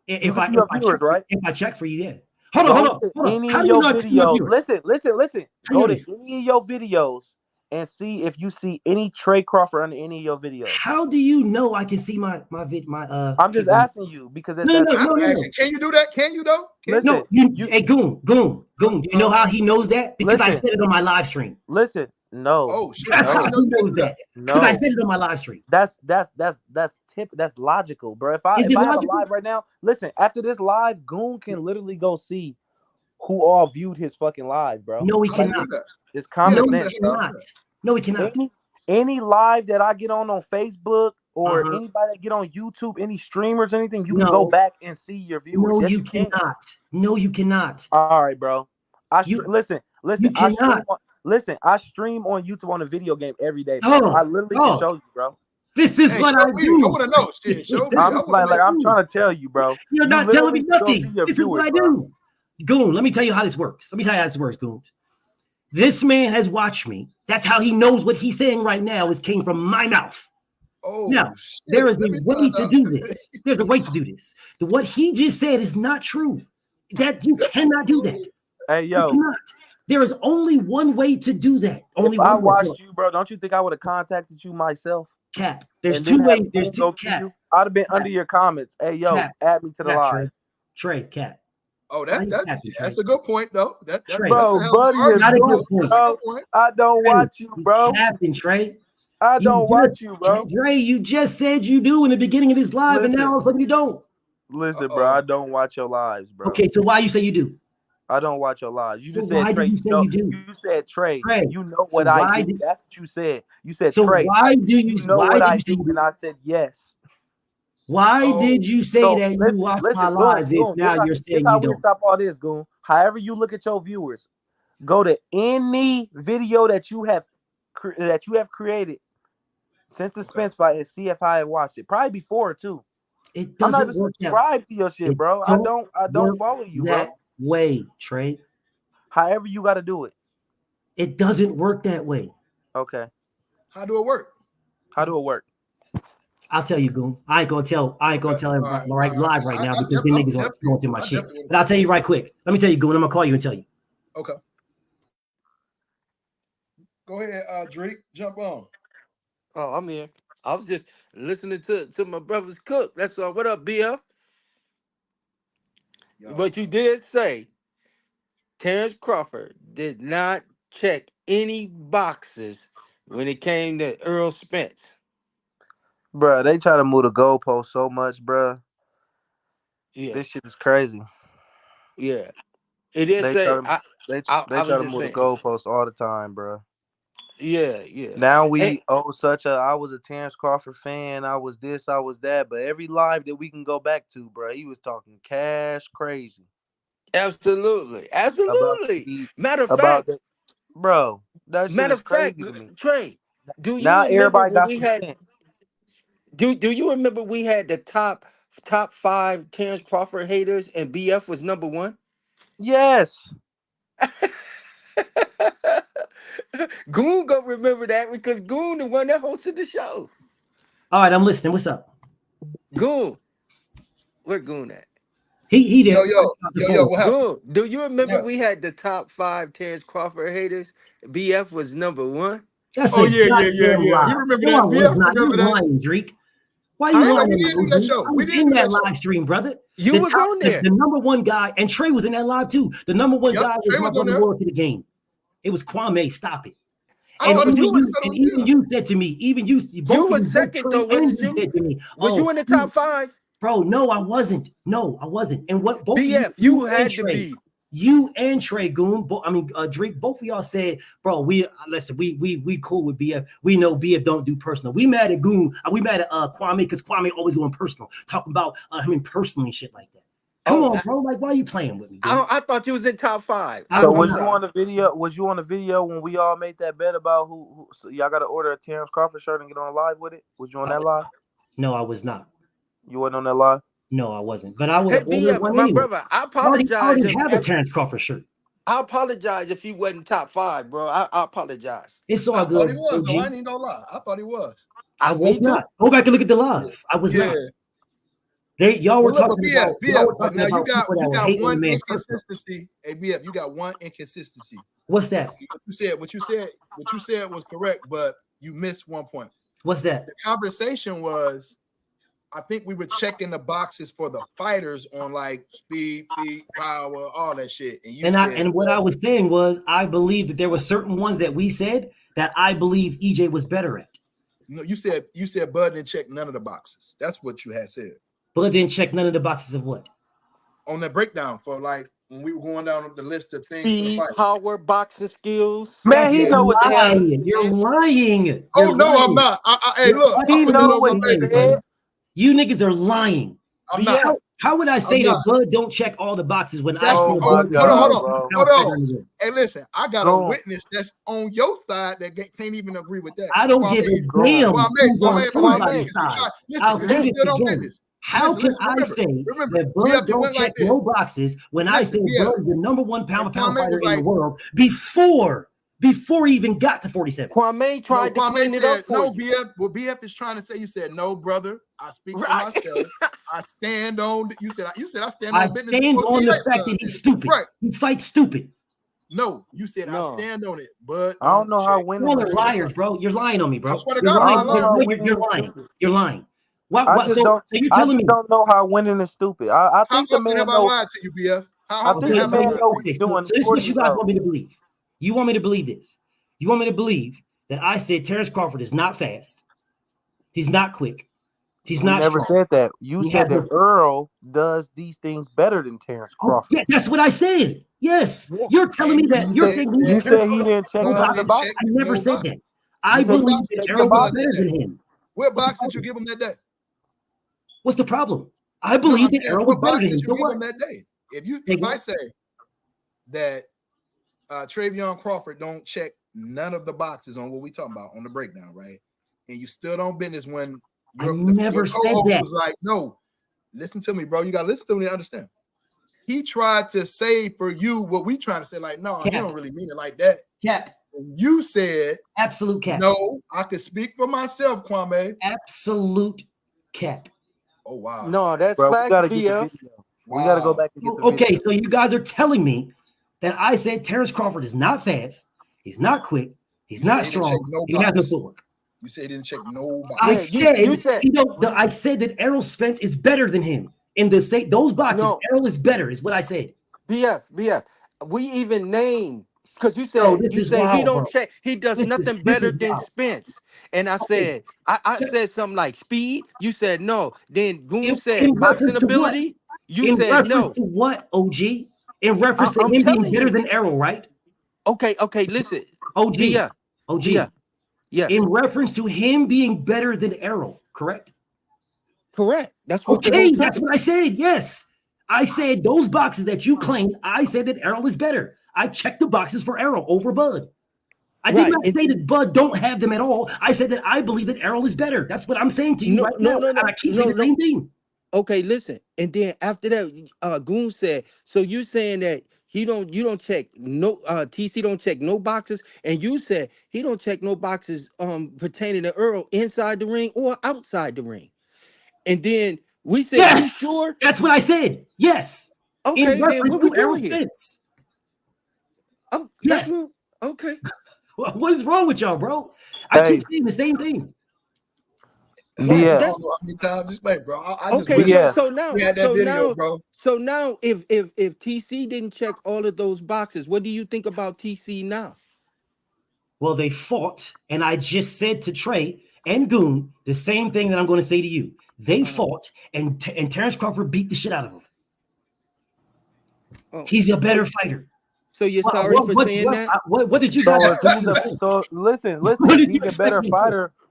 If I check for you, yeah. Hold on. How do you not see your viewers? Listen. Go to any of your videos and see if you see any Trey Crawford under any of your videos. How do you know I can see my I'm just asking you because no. Can you do that? Can you though? Hey Goon. Do you know how he knows that? Because I said it on my live stream. Listen, no. Oh shit. That's how he knows that. Because I said it on my live stream. That's logical, bro. If I have a live right now, listen, after this live, Goon can literally go see who all viewed his fucking live, bro. No, he cannot. It's common sense. No, he cannot. any live that I get on Facebook or anybody that get on YouTube, any streamers, anything, you can go back and see your viewers. No, yes, you cannot. No, you cannot. All right, bro. Listen. You cannot. I stream on YouTube on a video game every day, bro. I literally can show you, bro. This is what I do. I want to know. Shit, show me. I'm trying to tell you, bro. You're not telling me nothing. This is what I do. Goon, let me tell you how this works. Goon. This man has watched me. That's how he knows what he's saying right now came from my mouth. Oh, now, shit. There is a way to do this. There's a way to do this. What he just said is not true. That you cannot do that. Hey, yo. You cannot. There is only one way to do that. Only if one I way. watched you, bro, don't you think I would have contacted you myself? Cap. There's two ways. There's two. Cap. I'd have been under your comments. Hey, yo, add me to the live. Trey, Cap. Oh, that's a good point, though. Bro, buddy, not a good point. I don't watch you, bro. Captain Trey. I don't watch you, bro. Trey, you just said you do in the beginning of this live, and now all of a sudden you don't. Listen, bro, I don't watch your lives, bro. Okay, so why you say you do? I don't watch your lives. You just said Trey. You said Trey. You know what I do. That's what you said. You said Trey. Why do you know what I do? And I said yes. Why did you say that you watch my lives if now you're saying you don't? Stop all this, Goon. However you look at your viewers, go to any video that you have created since the Spence fight and see if I have watched it. Probably before too. It doesn't I'm not even subscribed to your shit, bro. I don't follow you, bro. Way, Trey. However you got to do it. It doesn't work that way. Okay. How do it work? I'll tell you, Goon. I ain't gonna tell everybody live right now because the niggas are going through my shit. But I'll tell you right quick. Let me tell you, Goon. I'm gonna call you and tell you. Okay. Go ahead, Drake. Jump on. Oh, I'm here. I was just listening to my brother's cook. That's all. What up, BF? But you did say Terrence Crawford did not check any boxes when it came to Earl Spence. Bruh, they try to move the goalpost so much, bruh. Yeah. This shit is crazy. Yeah. It is. They try to move the goalpost all the time, bruh. Yeah. Now we I was a Terrence Crawford fan. I was this, I was that. But every live that we can go back to, bruh, he was talking cash crazy. Absolutely. Matter of fact, bro, that shit is crazy to me. Trey, do you now remember everybody got we had? Do you remember we had the top 5 Terrence Crawford haters and BF was number 1? Yes. Goon gonna remember that because Goon the one that hosted the show. All right, I'm listening. What's up? Goon. Where Goon at? He did. Yo, what happened? Goon, do you remember we had the top 5 Terrence Crawford haters? BF was number 1. That's yeah. Lie. You remember that? BF remember that? Lying, Drake. Why you lying? We didn't do that show. We didn't in do that show. live stream, brother. You was on there. The number one guy, and Trey was in that live too. The number one guy Trey was my brother to the game. It was Kwame. Stop it. And even you said to me, you were second though. You said to me, was you in the top 5? Bro, no, I wasn't. And what both BF, you had to be. You and Trey Goon, Drake, both of y'all said, bro, we cool with BF. We know BF don't do personal. We mad at Goon. We mad at Kwame because Kwame always going personal, talking about him personally and shit like that. Come on, bro. Like, why are you playing with me? I thought you was in top 5. So was you on the video? Was you on the video when we all made that bet about who so y'all got to order a Terrence Crawford shirt and get on live with it? Was you on that live? No, I was not. You wasn't on that live? No, I wasn't. But I would have ordered one my anyway. brother, I apologize. I already have a Terrence Crawford shirt. I apologize if he wasn't top 5, bro. I apologize. It's all good. I thought he was, so I ain't even gonna lie. I thought he was. I was not. Go back and look at the live. I was not. Y'all were talking about. But now you got one inconsistency. Hey, BF, you got one inconsistency. What's that? What you said was correct, but you missed one point. What's that? The conversation was, I think we were checking the boxes for the fighters on like speed, power, all that shit. And what I was saying was, I believe that there were certain ones that we said that I believe EJ was better at. No, you said Bud didn't check none of the boxes. That's what you had said. Bud didn't check none of the boxes of what? On that breakdown for like when we were going down the list of things for the Speed, fight. power, boxing skills. Man, he Yeah. know what lying. damn You're lying. Oh You're no, lying. I'm not. Hey, You're look, He I put that know on what my he page. said. You niggas are lying. I'm not. How would I say I'm that not. Bud don't check all the boxes when I That's say Oh Bud my is the God, most bro. pound fighter in the world? Hey, listen, I got Go a on. witness that's on your side that can't even agree with that. I don't give a damn who's on anybody's side. I'll do this again. How can I say that Bud don't check no boxes when I say Bud is the number one pound for pound fighter in the world before he even got to 47? Kwame tried to clean it up for you. BF. What BF is trying to say, you said, no, brother. I speak for myself. I stand on. You said I stand on. I stand on the fact that he's stupid. Right. He fights stupid. No, you said I stand on it, but I don't know how winning. Y'all are liars, bro. You're lying on me, bro. I swear to You're God, lying. You're lying. You're lying. What? So you're telling me? I don't know how winning is stupid. I think the man have I lied to you, BF? I think the man know what he's doing. So this is what you guys want me to believe. You want me to believe this? You want me to believe that I said Terrence Crawford is not fast. He's not quick. He's not never strong. said that. You said that Earl does these things better than Terrence Crawford. Yeah, that's what I said. Yes. You're telling me that you're saying you said he didn't check the box. I never said that. I believe that Earl was better than him. What box did you give him that day? What's the problem? I believe that Earl was better than him. So what? That day? If I say that Travion Crawford don't check none of the boxes on what we talking about on the breakdown, right? And you still don't business when I never said that. Was like, no, listen to me, bro. You gotta listen to me to understand. He tried to say for you what we trying to say, like, no, he don't really mean it like that. Cap. You said absolute cap. No, I can speak for myself, Kwame. Absolute cap. Oh wow. No, that's bro, fact, BF. We gotta go back and get the video. So you guys are telling me that I said Terrence Crawford is not fast, he's not quick, he's not strong, he has no footwork. You said he didn't check no box. I said that Errol Spence is better than him. In those boxes, Errol is better, is what I said. BF. We even named because you said he don't check, he does nothing better than Spence. And I said, I said something like speed. You said no. Then Goon said boxing ability. You said no. To what, OG? In reference to him being better than Errol, right? Okay, listen. OG. Yeah. In reference to him being better than Errol, correct? Correct. That's what that's what I said. Yes. I said those boxes that you claimed, I said that Errol is better. I checked the boxes for Errol over Bud. I did not say that Bud don't have them at all. I said that I believe that Errol is better. That's what I'm saying to you right now. And I keep saying the same thing. Okay, listen. And then after that, Goon said, so you saying that you don't check no TC don't check no boxes, and you said he don't check no boxes pertaining to Earl inside the ring or outside the ring. And then we said, yes, you sure? That's what I said. Yes. Okay, then what we doing here? Oh, yes. Okay. What is wrong with y'all, bro? I keep saying the same thing. Yeah. So now, if TC didn't check all of those boxes, what do you think about TC now? Well, they fought, and I just said to Trey and Goon the same thing that I'm going to say to you. They fought, and Terrence Crawford beat the shit out of him. He's a better fighter. So you're sorry for saying that? What did you guys? So listen.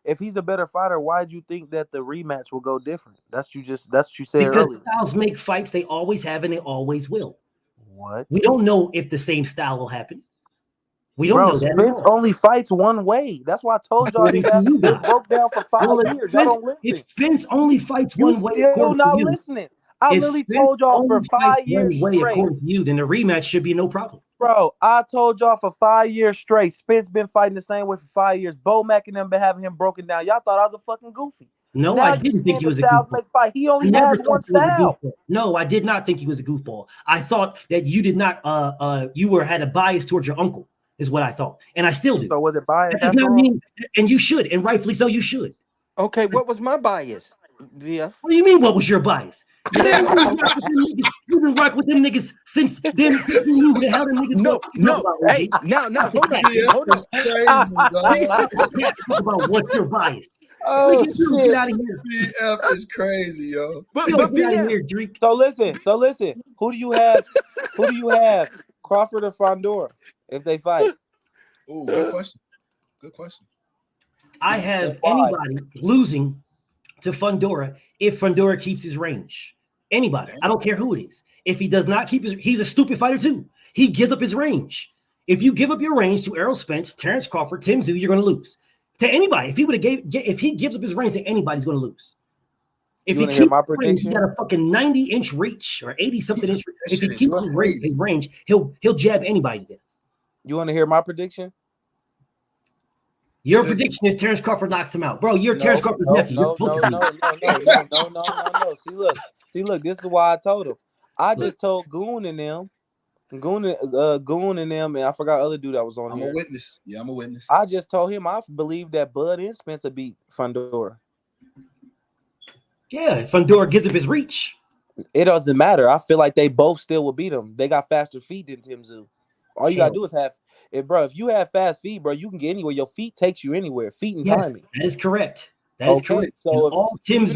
If he's a better fighter, why'd you think that the rematch will go different? That's what you said because earlier. Styles make fights. They always have and they always will. What? We don't know if the same style will happen. We don't know that. Spence only fights one way. That's why I told y'all they broke down for 5 years. Y'all don't listen. If Spence only fights one way, still not listening. I literally told y'all for 5 years straight. According to you, then the rematch should be no problem. Bro, I told y'all for 5 years straight. Spence been fighting the same way for 5 years. Bo Mack and them been having him broken down. Y'all thought I was a fucking goofy. No, I didn't think he was a goofball. He only has one style. No, I did not think he was a goofball. I thought that you did not. You had a bias towards your uncle, is what I thought, and I still do. So was it bias? That does not mean, and you should, and rightfully so, you should. Okay, what was my bias? Yeah. What do you mean? What was your bias? You've been rocking with them niggas since them. You knew the hell them niggas. No. Hey, now, hold on. Talk about what's your bias. Oh Get shit! out of here. BF is crazy, yo. But Get out of BF, here, Drake. So listen. Who do you have? Who do you have? Crawford or Fandora if they fight? Ooh, good question. Good question. I have anybody losing to Fundora if Fundora keeps his range. Anybody. Damn. I don't care who it is. If he does not keep his, he's a stupid fighter too. He gives up his range. If you give up your range to Errol Spence, Terrence Crawford, Tim Tszyu, you're going to lose. To anybody, if he gives up his range to anybody's going to lose. If he keeps my range, prediction? he got a fucking 90-inch reach or 80-something inch. If he shit is keeps crazy. his range, he'll jab anybody to death. You want to hear my prediction? Your prediction is Terrence Crawford knocks him out, bro. You're Terrence Crawford's nephew. No. See, look. This is why I told him. I just told Goon and them, and I forgot other dude that was on here. I'm a witness. Yeah, I'm a witness. I just told him I believe that Bud and Spencer beat Fandora. Yeah, Fundora gives up his reach. It doesn't matter. I feel like they both still will beat him. They got faster feet than Tim Tszyu. All you gotta do is have it, bro. If you have fast feet, bro, you can get anywhere. Your feet takes you anywhere. Feet and timing. That is correct. That is correct. So even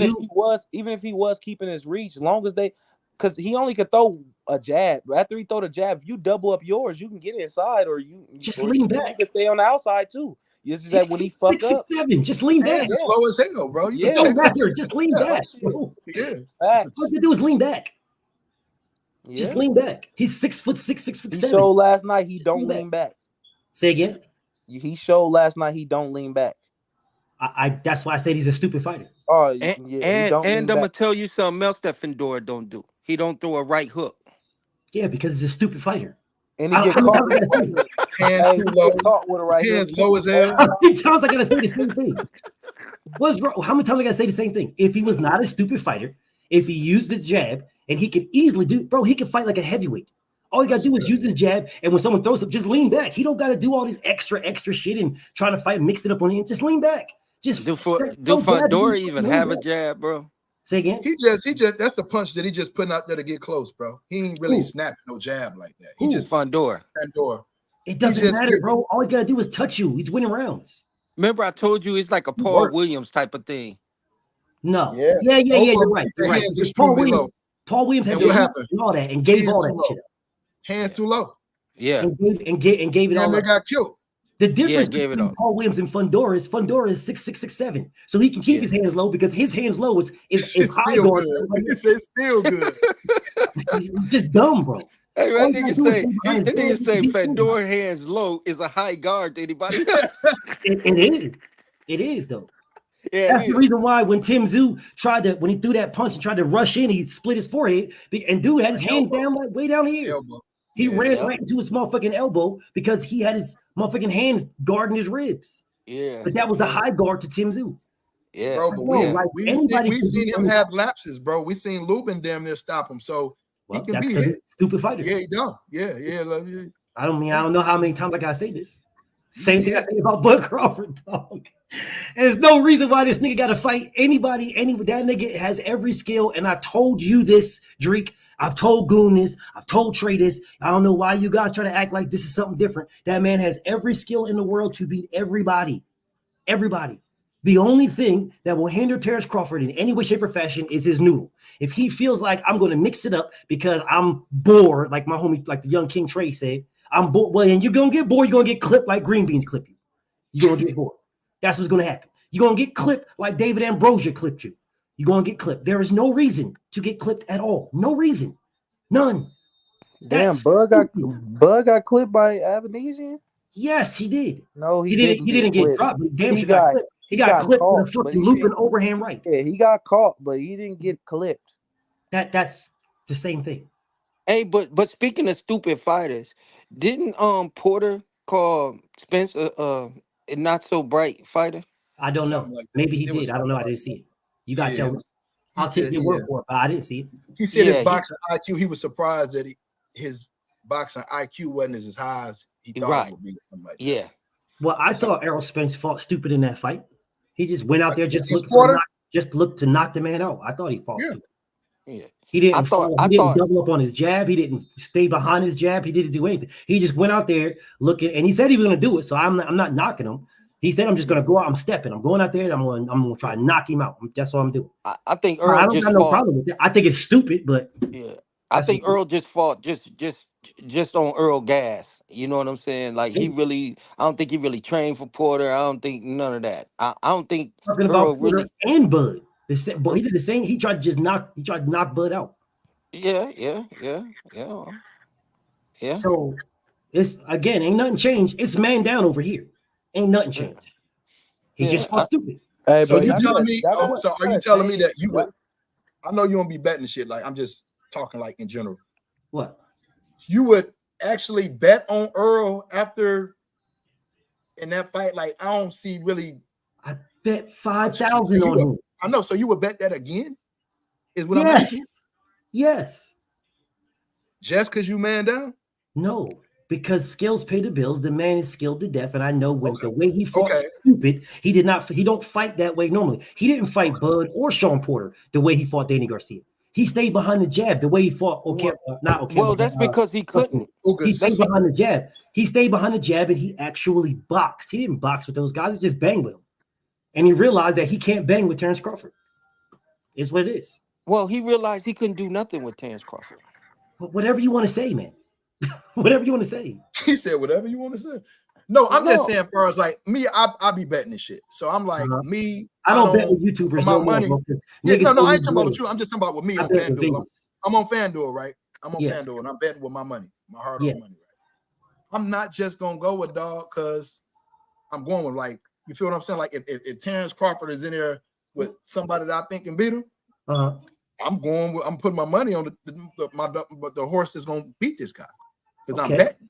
if he was keeping his reach, long as because he only could throw a jab. After he throw the jab, if you double up yours, you can get inside, or you just lean back. You can stay on the outside too. It's just that when he fuck up, 6'7", just lean back. It's slow as hell, bro. You can back here. Just lean back. Yeah. All you do is lean back. Yeah. Just lean back. He's 6'6", 6'7". He showed last night he don't lean back. Say again. He showed last night he don't lean back. I that's why I said he's a stupid fighter. Oh, and I'm gonna tell you something else that Fandora don't do. He don't throw a right hook. Yeah, because he's a stupid fighter. And he gets caught. Hands too low. With a right hands low as hell. How many times I gotta say the same thing? What's wrong? How many times I gotta say the same thing? If he was not a stupid fighter, if he used his jab, and he could easily he could fight like a heavyweight. All you gotta do is use his jab, and when someone throws up, just lean back. He don't gotta do all this extra shit and trying to fight, mix it up on the end. Just lean back. Just do Fandora even have a jab, bro? Say again. He just that's the punch that he just putting out there to get close, bro. He ain't really snapping no jab like that. He just Fandora. It doesn't matter, bro. All he's gotta do is touch you. He's winning rounds. Remember, I told you it's like a Paul Williams type of thing. No. Yeah. You're right. Paul Williams had to do all that and gave all that shit up. Hands too low. Yeah. And gave it all. And they got killed. The difference between Paul Williams and Fandora is 6'6", 6'7". So he can keep his hands low because his hands low is high guard. It's still good. He's just dumb, bro. Hey, that nigga say Fandora hands low is a high guard to anybody. It is though. Yeah, that's the reason why when Tim Tszyu when he threw that punch and tried to rush in, he split his forehead and dude had his hands down like way down here. He ran right into his motherfucking elbow because he had his motherfucking hands guarding his ribs. Yeah. But that was the high guard to Tim Tszyu. Yeah. Bro, but we seen him have lapses, bro. We seen Lubin damn near stop him. So he can be hit. Stupid fighter. Yeah, he don't. Yeah, love you. I don't know how many times I gotta say this. Same thing I say about Bud Crawford, dog. There's no reason why this nigga gotta fight anybody. That nigga has every skill, and I've told you this, Drake. I've told Goon this. I've told Trey this. I don't know why you guys try to act like this is something different. That man has every skill in the world to beat everybody. Everybody. The only thing that will hinder Terrence Crawford in any way, shape, or fashion is his noodle. If he feels like I'm going to mix it up because I'm bored, like my homie, like the young King Trey said, I'm bored. Well, and you're going to get bored. You're going to get clipped like green beans clip you. You're going to get bored. That's what's going to happen. You're going to get clipped like David Ambrosia clipped you. You're going to get clipped. There is no reason to get clipped at all. No reason. None. Damn, Bud got clipped by Avanesian? Yes, he did. No, he didn't get dropped. Damn, he got clipped. He got clipped with a fucking looping overhand right. Yeah, he got caught, but he didn't get clipped. That's the same thing. Hey, but speaking of stupid fighters, didn't Porter call Spence a not so bright fighter? I don't know. Like maybe he did. I don't know. I didn't see it. You gotta tell me. I'll take your word for it, but I didn't see it. He said his boxing IQ. He was surprised that his boxing IQ wasn't as high as he thought it would be. Like Well, I thought Errol Spence fought stupid in that fight. He just went out there just looked to knock the man out. I thought he fought stupid. Yeah. He didn't double up on his jab. He didn't stay behind his jab. He didn't do anything. He just went out there looking, and he said he was going to do it. So I'm not knocking him. He said, "I'm just gonna go out. I'm stepping. I'm going out there. And I'm gonna try to knock him out. That's what I'm doing." I think I Earl don't just got no fought. problem with that. I think it's stupid, but Yeah, I that's what. think Earl just fought just on Earl gas. You know what I'm saying? Like I don't think he really trained for Porter. I don't think none of that. I don't think Talking Earl about Porter really. and Bud. But he did the same. He tried to knock Bud out. Yeah. So it's again, ain't nothing changed. It's man down over here. Ain't nothing Yeah. changed. He Yeah, just fought stupid. Hey, So bro, you y'all telling gotta, me? y'all So are you gotta telling me change. that you would? I know you won't be betting shit. Like I'm just talking like in general. What? You would actually bet on Earl after in that fight? Like I don't see really. I bet 5,000 So on him. I know. So you would bet that again? Is what I'm asking? Yes. Just because you man down? No, because skills pay the bills. The man is skilled to death, and I know when the way he fought Okay. stupid, he did not. He don't fight that way normally. He didn't fight Bud or Sean Porter the way he fought Danny Garcia. He stayed behind the jab the way he fought. well, that's because he couldn't. He stayed behind the jab. He stayed behind the jab, and he actually boxed. He didn't box with those guys. He just banged with them, and he realized that he can't bang with Terrence Crawford. It's what it is. Well, he realized he couldn't do nothing with Terrence Crawford. But whatever you want to say, man. Whatever you want to say. He said whatever you want to say. No, I'm just saying, for us, like me, I be betting this shit. So I'm like, me, I don't bet with YouTubers my no money. more. Yeah, no, I ain't talking about with you. I'm just talking about with me I on bet with FanDuel. Vegas. I'm on FanDuel, right? I'm on Yeah. FanDuel and I'm betting with my money, my hard-earned money, right? I'm not just gonna go with dog because I'm going with like, you feel what I'm saying? Like if Terrence Crawford is in there with somebody that I think can beat him, I'm putting my money on the horse that's gonna beat this guy because I'm betting.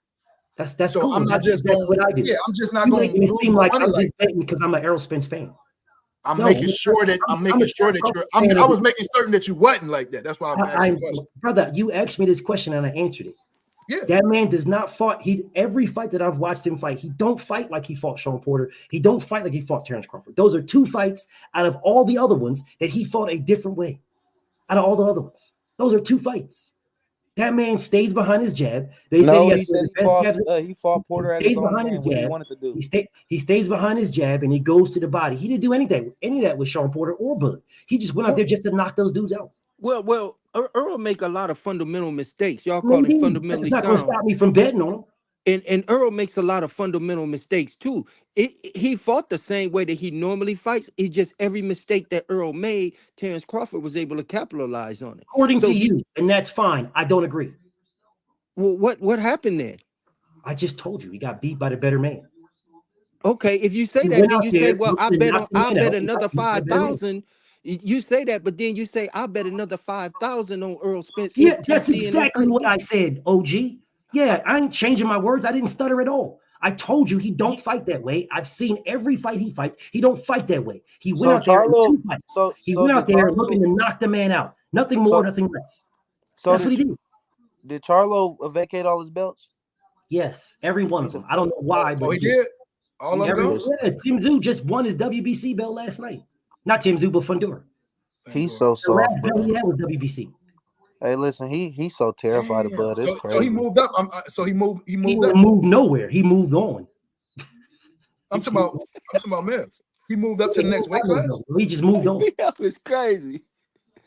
That's so cool. I'm not That's just exactly going. what I do. Yeah, I'm just not You going making it to seem like money I'm just that. betting because I'm an Errol Spence fan. I'm making sure that you're. I was making certain that you wasn't like that. That's why I'm asking questions. Brother, you asked me this question and I answered it. Yeah. That man does not fight. Every fight that I've watched him fight, he don't fight like he fought Sean Porter. He don't fight like he fought Terrence Crawford. Those are two fights out of all the other ones that he fought a different way. Out of all the other ones, those are two fights. That man stays behind his jab. They said he fought Porter at his own game. What he wanted to do. He stays behind his jab and he goes to the body. He didn't do any of that with Sean Porter or Bud. He just went out there just to knock those dudes out. Well, Earl make a lot of fundamental mistakes. Y'all call him fundamentally sound. That's not going to stop me from betting on him. And Earl makes a lot of fundamental mistakes too. He fought the same way that he normally fights. It's just every mistake that Earl made, Terrence Crawford was able to capitalize on it. According to you, and that's fine. I don't agree. Well, what happened then? I just told you he got beat by the better man. Okay, if you say that, then you say, "Well, I bet another 5,000." You say that, but then you say, "I bet another 5,000 on Earl Spence." Yeah, that's exactly what I said, OG. Yeah, I ain't changing my words. I didn't stutter at all. I told you he don't fight that way. I've seen every fight he fights. He don't fight that way. He went out there in two fights. He went out there looking to knock the man out. Nothing more, nothing less. That's what he did. Did Charlo vacate all his belts? Yes, every one of them. I don't know why, but he did. All of them. Yeah, Tim Tszyu just won his WBC belt last night. Not Tim Tszyu, but fandora. He's so soft. The last belt he had was WBC. Hey, listen, he's so terrified of Bud. It's crazy. So he moved up. He moved up. Moved nowhere. He moved on. I'm talking about man. He moved up to the next weight class. He just moved on. That was crazy.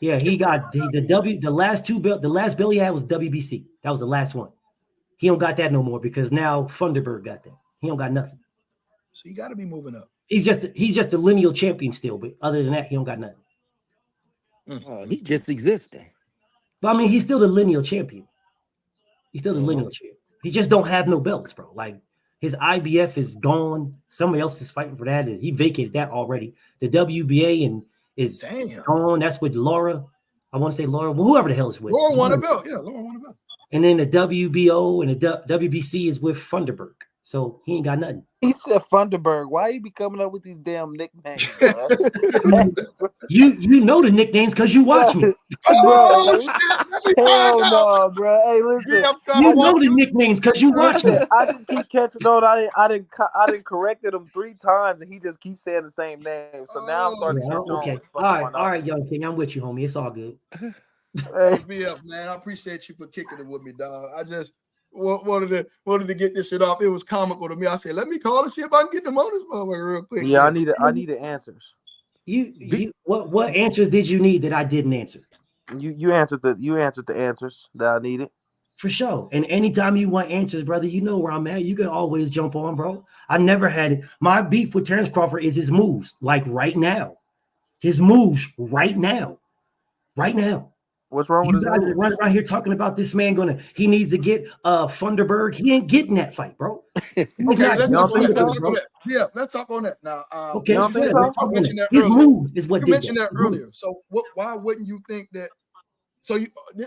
Yeah, he got the last two belt. The last belt he had was WBC. That was the last one. He don't got that no more because now Thunderbird got that. He don't got nothing. So he got to be moving up. He's just a lineal champion still, but other than that, he don't got nothing. He just existing. But I mean, he's still the lineal champion. He's still the lineal champion. He just don't have no belts, bro. Like his IBF is gone. Somebody else is fighting for that. He vacated that already. The WBA is gone. That's with Laura. I want to say Laura. Well, whoever the hell is with. Laura won a belt. Yeah, Laura won a belt. And then the WBO and the WBC is with Thunderbird. So he ain't got nothing. He said Thunderbird. Why you be coming up with these damn nicknames? you know the nicknames because you watch me. Bro, hell no, bro. Hey, listen. You know the nicknames because you watch me. I just keep catching on. I didn't corrected him 3 times, and he just keeps saying the same name. So now I'm starting to catch on. Okay. All right, young king. I'm with you, homie. It's all good. Hey, be up, man. I appreciate you for kicking it with me, dog. wanted to get this shit off. It was comical to me. I said, let me call and see if I can get them on this motherfucker real quick. Yeah, I need the answers. What answers did you need that I didn't answer? You answered the answers that I needed. For sure. And anytime you want answers, brother, you know where I'm at. You can always jump on, bro. I never had it. My beef with Terrence Crawford is his moves, like right now. His moves right now. Right now. What's wrong with you guys are running around here talking about this man he needs to get Funderburg. He ain't getting that fight, bro. Okay, let's talk on that. Yeah, let's talk on that now. Okay, you mentioned that his earlier. move is what you mentioned that earlier. So why wouldn't you think that? So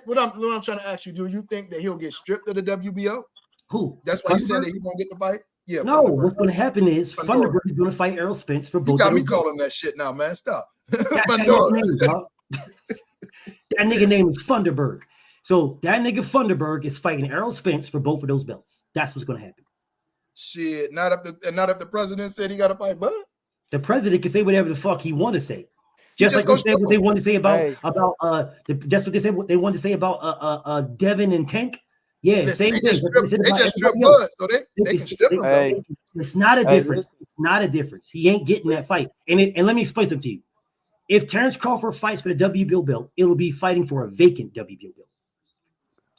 what I'm trying to ask you, do you think that he'll get stripped of the WBO? Who? That's why you said that he won't get the fight? Yeah. No, what's going to happen is Funderburg is going to fight Errol Spence for both. You got me calling that shit now, man. Stop. That's that name, dog. That nigga name is Funderburg. So that nigga Funderburg is fighting Errol Spence for both of those belts. That's what's going to happen. Shit, not if the president said he got to fight Bud. The president can say whatever the fuck he want to say. Just like they said what they want to say about that's what they said what they wanted to say about Devin and Tank. Yeah, listen, same thing. They just stripped Bud, so they can strip him. Hey, it's not a difference. It's not a difference. He ain't getting that fight. And let me explain something to you. If Terrence Crawford fights for the WBO belt, it'll be fighting for a vacant WBO belt.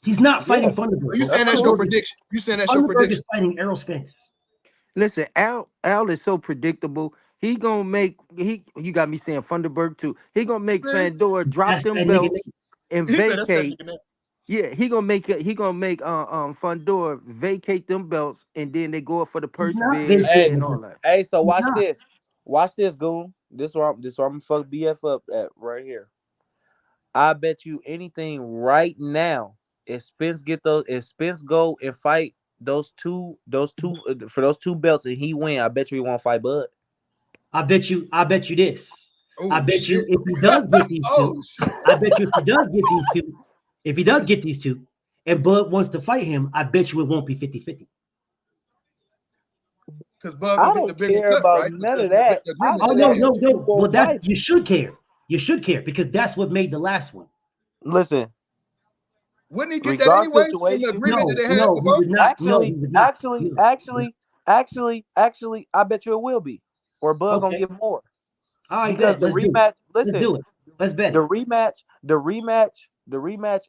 He's not fighting Funderburg. You saying that's your prediction? You saying that's your prediction? Is fighting Errol Spence. Listen, Al is so predictable. He gonna make you got me saying Funderburg too. He gonna make Fandora drop them belts and vacate. Yeah, he gonna make Fandora vacate them belts and then they go up for the purse bid and all that. Hey, so watch this. Watch this, Goon. This where I'm gonna fuck BF up at right here. I bet you anything right now. If Spence go and fight those two for those two belts and he win, I bet you he won't fight Bud. I bet you this. Oh, I bet you if he does get these two, I bet you if he does get these two, and Bud wants to fight him, I bet you it won't be 50-50. Because Bud I don't care about none of that. No. Well, that's you should care. You should care because that's what made the last one. Listen. Wouldn't he get that anyway from the agreement that they had? Actually, I bet you it will be. Or Bud gonna get more. All right, because the rematch. Let's do it. Let's bet. The rematch.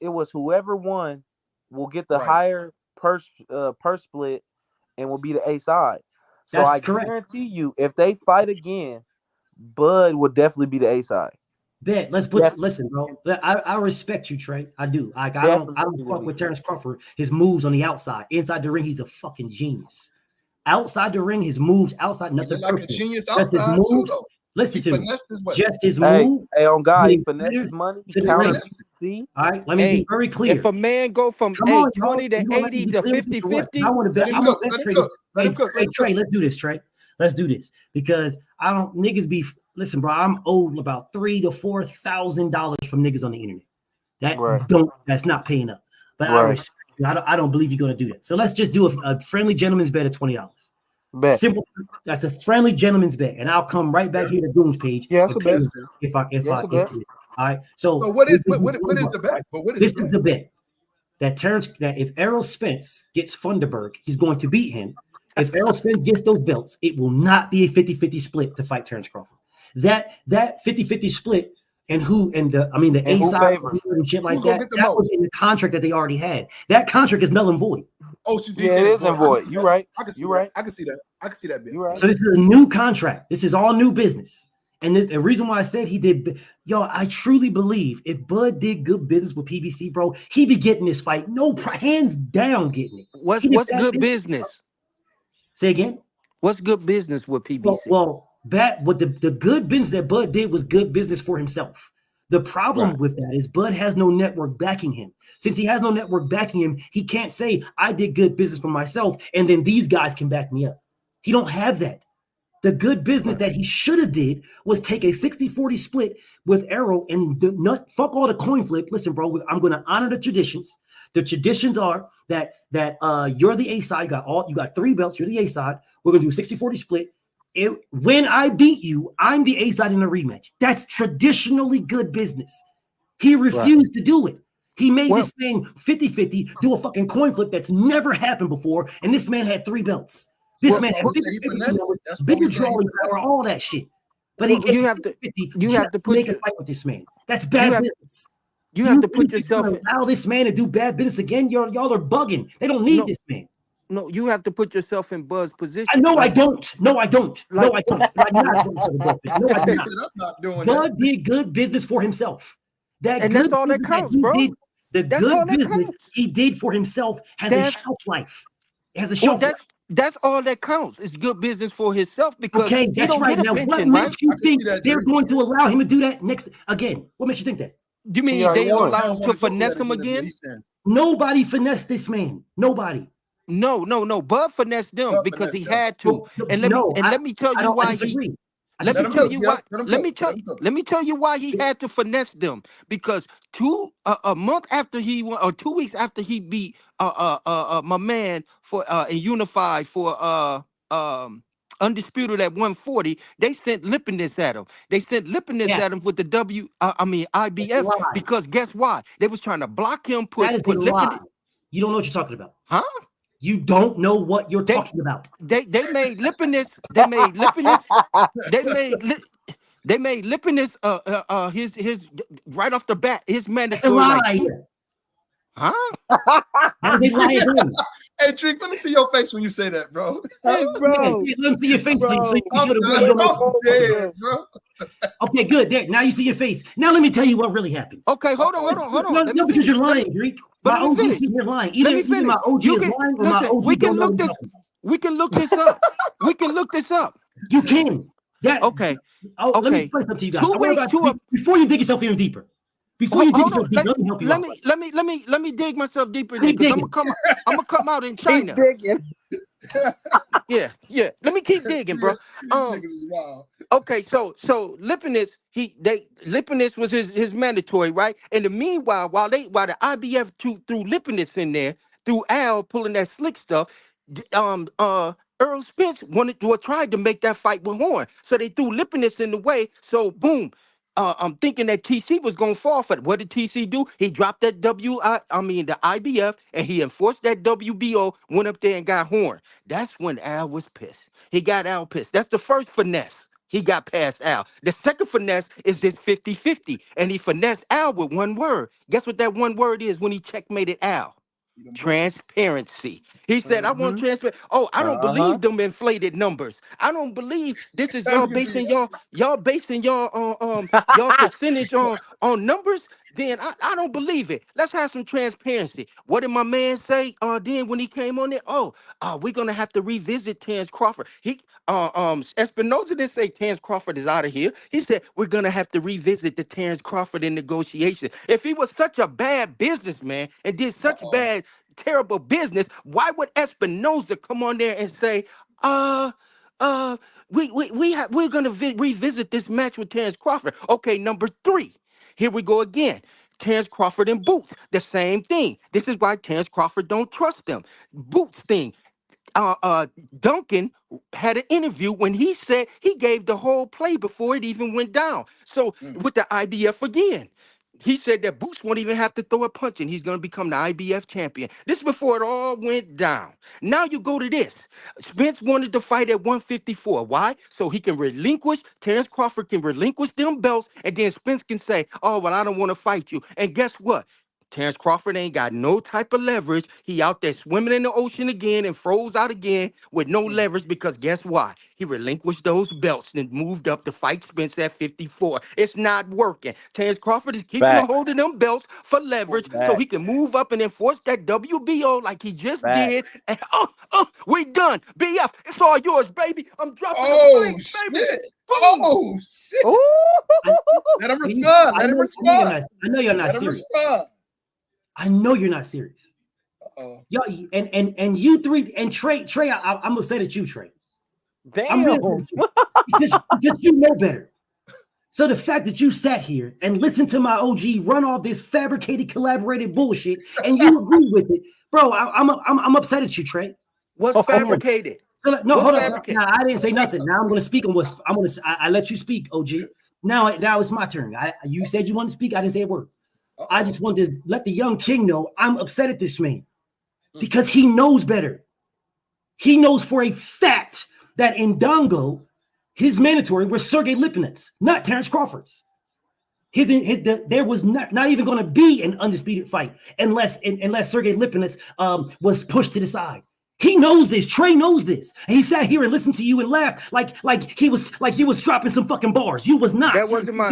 It was whoever won will get the higher purse split and will be the A side. So I guarantee you, if they fight again, Bud will definitely be the A side. Bet. Listen, bro. I respect you, Trey. I do. I don't fuck with Terrence Crawford. His moves on the outside. Inside the ring, he's a fucking genius. Outside the ring, his moves outside, nothing. Like a genius outside too, though. Listen to me. Just his move. Hey, on God, he finesses money. See? All right, let me be very clear. If a man go from 20 to 80 to 50-50, I want to bet. Hey, Trey, let's do this, Trey. Let's do this because I don't niggas be. Listen, bro, I'm owed about $3,000 to $4,000 from niggas on the internet. That's not paying up. But I don't believe you're gonna do that. So let's just do a friendly gentleman's bet of $20. Bet. Simple. That's a friendly gentleman's bet, and I'll come right back here to Goon's page. Yeah, that's a bet. If all right. So what is the bet? This is the bet that if Errol Spence gets Funderburg, he's going to beat him. If Errol Spence gets those belts, it will not be a 50-50 split to fight Terrence Crawford. That 50-50 split and the A side and shit like that was in the contract that they already had. That contract is null and void. Oh, it is null and void. You're right. I can see that. I can see that bit. You're right. So this is a new contract. This is all new business. And the reason why I said he did, I truly believe if Bud did good business with PBC, bro, he be getting this fight. No, hands down getting it. What's good business? Say again. What's good business with PBC? The good business that Bud did was good business for himself. The problem with that is Bud has no network backing him. Since he has no network backing him, he can't say, I did good business for myself, and then these guys can back me up. He don't have that. The good business that he should have did was take a 60-40 split with Arrow and fuck all the coin flip. Listen, bro, I'm going to honor the traditions. The traditions are that you're the A side. You got 3 belts. You're the A side. We're going to do a 60-40 split. When I beat you, I'm the A side in a rematch. That's traditionally good business. He refused to do it. He made this man 50-50 do a fucking coin flip that's never happened before, and this man had 3 belts. This man had bigger drawing power, all that shit. But you have to make a fight with this man. That's bad business. You have to put yourself in. Allow this man to do bad business again. Y'all are bugging. They don't need this man. No, you have to put yourself in Bud's position. I know I don't. No, I don't. No, I don't. I'm not doing for the no, I'm not doing Bud did good business for himself. That's all that counts, bro. The good business he did for himself has a shelf life. It has a shelf life. That's all that counts. It's good business for himself because he don't get a pension, what makes you think they're going to allow him to do that next again? What makes you think that? Do you mean they allow him to finesse him again? Nobody finessed this man. Nobody. No. Bud finessed them because he had to. And let me tell you why he. Let me tell you why he had to finesse them. Because a month after he won, or 2 weeks after he beat my man for and unified for undisputed at 140, they sent Lipinus at him. They sent Lipinus at him with the IBF because guess why? They was trying to block him. That is a lie. You don't know what you're talking about, huh? You don't know what you're talking about. They made Lipinus. They made Lipinus. They made Lipinus. His right off the bat. His mandatory. Like, huh? How did they lie again? Hey, Trick, let me see your face when you say that, bro. Hey, bro. Yeah, let me see your face, bro. so you I'm dead, bro. Okay, good. There. Now you see your face. Now let me tell you what really happened. Okay, hold on. No, because you're lying, Greek. My OG is lying. Either my OG is lying or my OG we can look this. We can look this up. We can look this up. You can. Okay. Let me explain something to you guys. Before you dig yourself even deeper. Before you dig yourself deeper, let me help you. Let me dig myself deeper because I'm gonna come out in China. Keep digging. Yeah. Let me keep digging, bro. Okay, so Lipinus, Lipinus was his mandatory, right? And the meanwhile, while the IBF threw Lipinus in there, through Al pulling that slick stuff, Earl Spence tried to make that fight with Horn. So they threw Lipinus in the way. So boom. I'm thinking that TC was gonna fall for it. What did TC do? He dropped that the IBF, and he enforced that WBO, went up there and got Horn. That's when Al was pissed. He got Al pissed. That's the first finesse. He got past Al. The second finesse is this 50-50, and he finessed Al with one word. Guess what that one word is when he checkmated Al? Transparency. He said, I want transparency. Oh, I don't believe them inflated numbers. I don't believe this is y'all basing y'all percentage on numbers. Then I don't believe it. Let's have some transparency. What did my man say then when he came on there? We're gonna have to revisit Terence Crawford. Espinoza didn't say Terence Crawford is out of here. He said we're gonna have to revisit the Terence Crawford in negotiation. If he was such a bad businessman and did such bad, terrible business, why would Espinoza come on there and say, we're gonna revisit this match with Terence Crawford? Okay, number 3. Here we go again. Terence Crawford and Boots, the same thing. This is why Terence Crawford don't trust them. Boots thing. Duncan had an interview when he said he gave the whole play before it even went down. So with the IBF again, he said that Boots won't even have to throw a punch and he's going to become the IBF champion. This is before it all went down. Now you go to this. Spence wanted to fight at 154. Why? So he can relinquish, Terence Crawford can relinquish them belts, and then Spence can say, oh, well, I don't want to fight you. And guess what? Terence Crawford ain't got no type of leverage. He out there swimming in the ocean again and froze out again with no leverage because guess why? He relinquished those belts and moved up to fight Spence at 54. It's not working. Terence Crawford is keeping a hold of them belts for leverage so he can move up and enforce that WBO like he just did. And we done. BF, it's all yours, baby. I'm dropping the mic, baby. Oh, shit. Let him respond. Let him respond. I know you're not serious. I know you're not serious. Yo, and you three and Trey, I'm upset at you, Trey. Damn. I'm really because you know better. So the fact that you sat here and listened to my OG run all this fabricated, collaborated bullshit, and you agree with it, bro, I'm upset at you, Trey. What's fabricated? No, hold on. Now, I didn't say nothing. Now I'm going to speak on what's. I let you speak, OG. Now it's my turn. You said you want to speak. I didn't say a word. I just wanted to let the young king know I'm upset at this man because he knows better. He knows for a fact that Ndongo, his mandatory was Sergey Lipinets, not Terrence Crawford's. There was not even going to be an undisputed fight unless Sergey Lipinets was pushed to the side. He knows this. Trey knows this. And he sat here and listened to you and laughed like he was dropping some fucking bars. You was not. That wasn't my.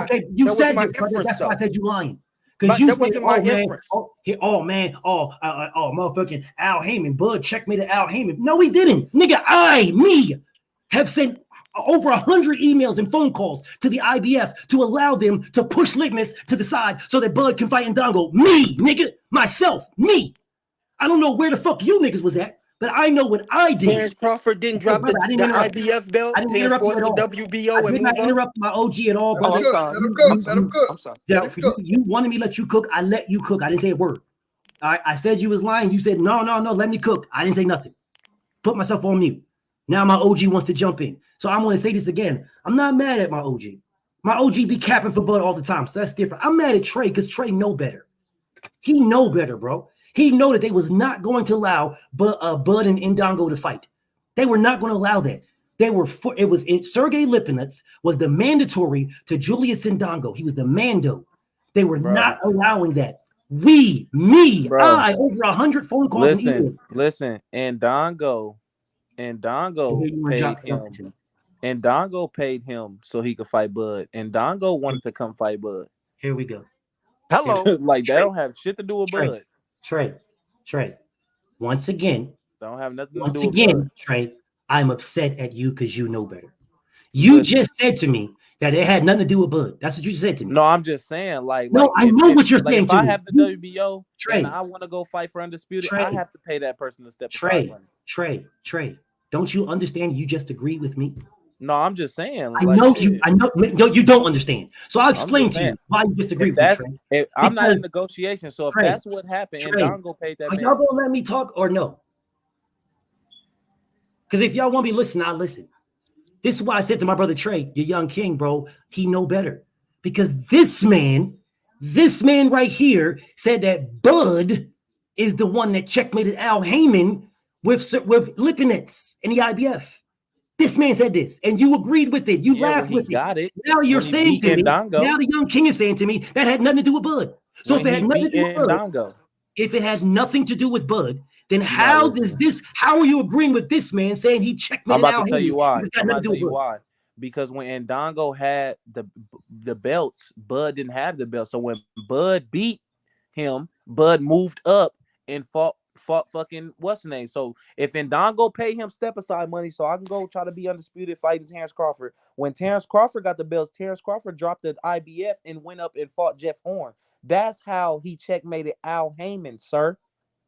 Okay, you that said wasn't my this, brother. That's why I said you lying. Because you that said, wasn't my inference. Motherfucking Al Heyman, Bud checkmated Al Heyman. No, he didn't. Nigga, me have sent over 100 emails and phone calls to the IBF to allow them to push Litmus to the side so that Bud can fight Ndongo. Me, nigga, myself, me. I don't know where the fuck you niggas was at, but I know what I did. Terrence Crawford didn't drop the IBF belt. I didn't interrupt you at all. WBO I did not interrupt my OG at all, brother. Let him cook. I'm sorry. You wanted me to let you cook. I let you cook. I didn't say a word. All right. I said you was lying. You said, no, let me cook. I didn't say nothing. Put myself on mute. Now my OG wants to jump in. So I'm going to say this again. I'm not mad at my OG. My OG be capping for Bud all the time. So that's different. I'm mad at Trey because Trey know better. He know better, bro. He know that they was not going to allow Bud and Ndongo to fight. They were not going to allow that. Sergey Lipinets was the mandatory to Julius Ndongo. He was the mando. They were not allowing that. I over 100 phone calls and emails. Listen, Ndongo paid him. Ndongo paid him so he could fight Bud. Ndongo wanted to come fight Bud. Here we go. Hello. Like Trey, that don't have shit to do with Bud. Trey. Once again. Don't have nothing to do with Bud. Trey, I'm upset at you because you know better. You just said to me that it had nothing to do with Bud. That's what you said to me. No, I'm just saying, I know what you're saying. If I have the WBO and I want to go fight for Undisputed, I have to pay that person to step aside money. Trey, don't you understand? You just agreed with me. No, I'm just saying. I know you don't understand. So I'll explain to you why you disagree with me, Trey. I'm not in negotiation. So if that's what happened, and Ndongo paid that. Are y'all gonna let me talk or no? Because if y'all want me to listen, I'll listen. This is why I said to my brother Trey, your young king, bro, he know better. Because this man right here said that Bud is the one that checkmated Al Heyman with Lipinets in the IBF. This man said this, and you agreed with it. You laughed with it. Now you're saying to me, now the young king is saying to me that had nothing to do with Bud. So if it had nothing to do with Bud, if it had nothing to do with Bud, then how are you agreeing with this man saying he checkmated Al Heyman? I'm about to tell you why. I'm about to tell you why. Because when Ndongo had the belts, Bud didn't have the belt. So when Bud beat him, Bud moved up and fought fucking what's the name. So if Ndongo paid him step aside money so I can go try to be undisputed fighting Terrence Crawford. When Terrence Crawford got the belts, Terrence Crawford dropped the IBF and went up and fought Jeff Horn. That's how he checkmated Al Heyman, sir.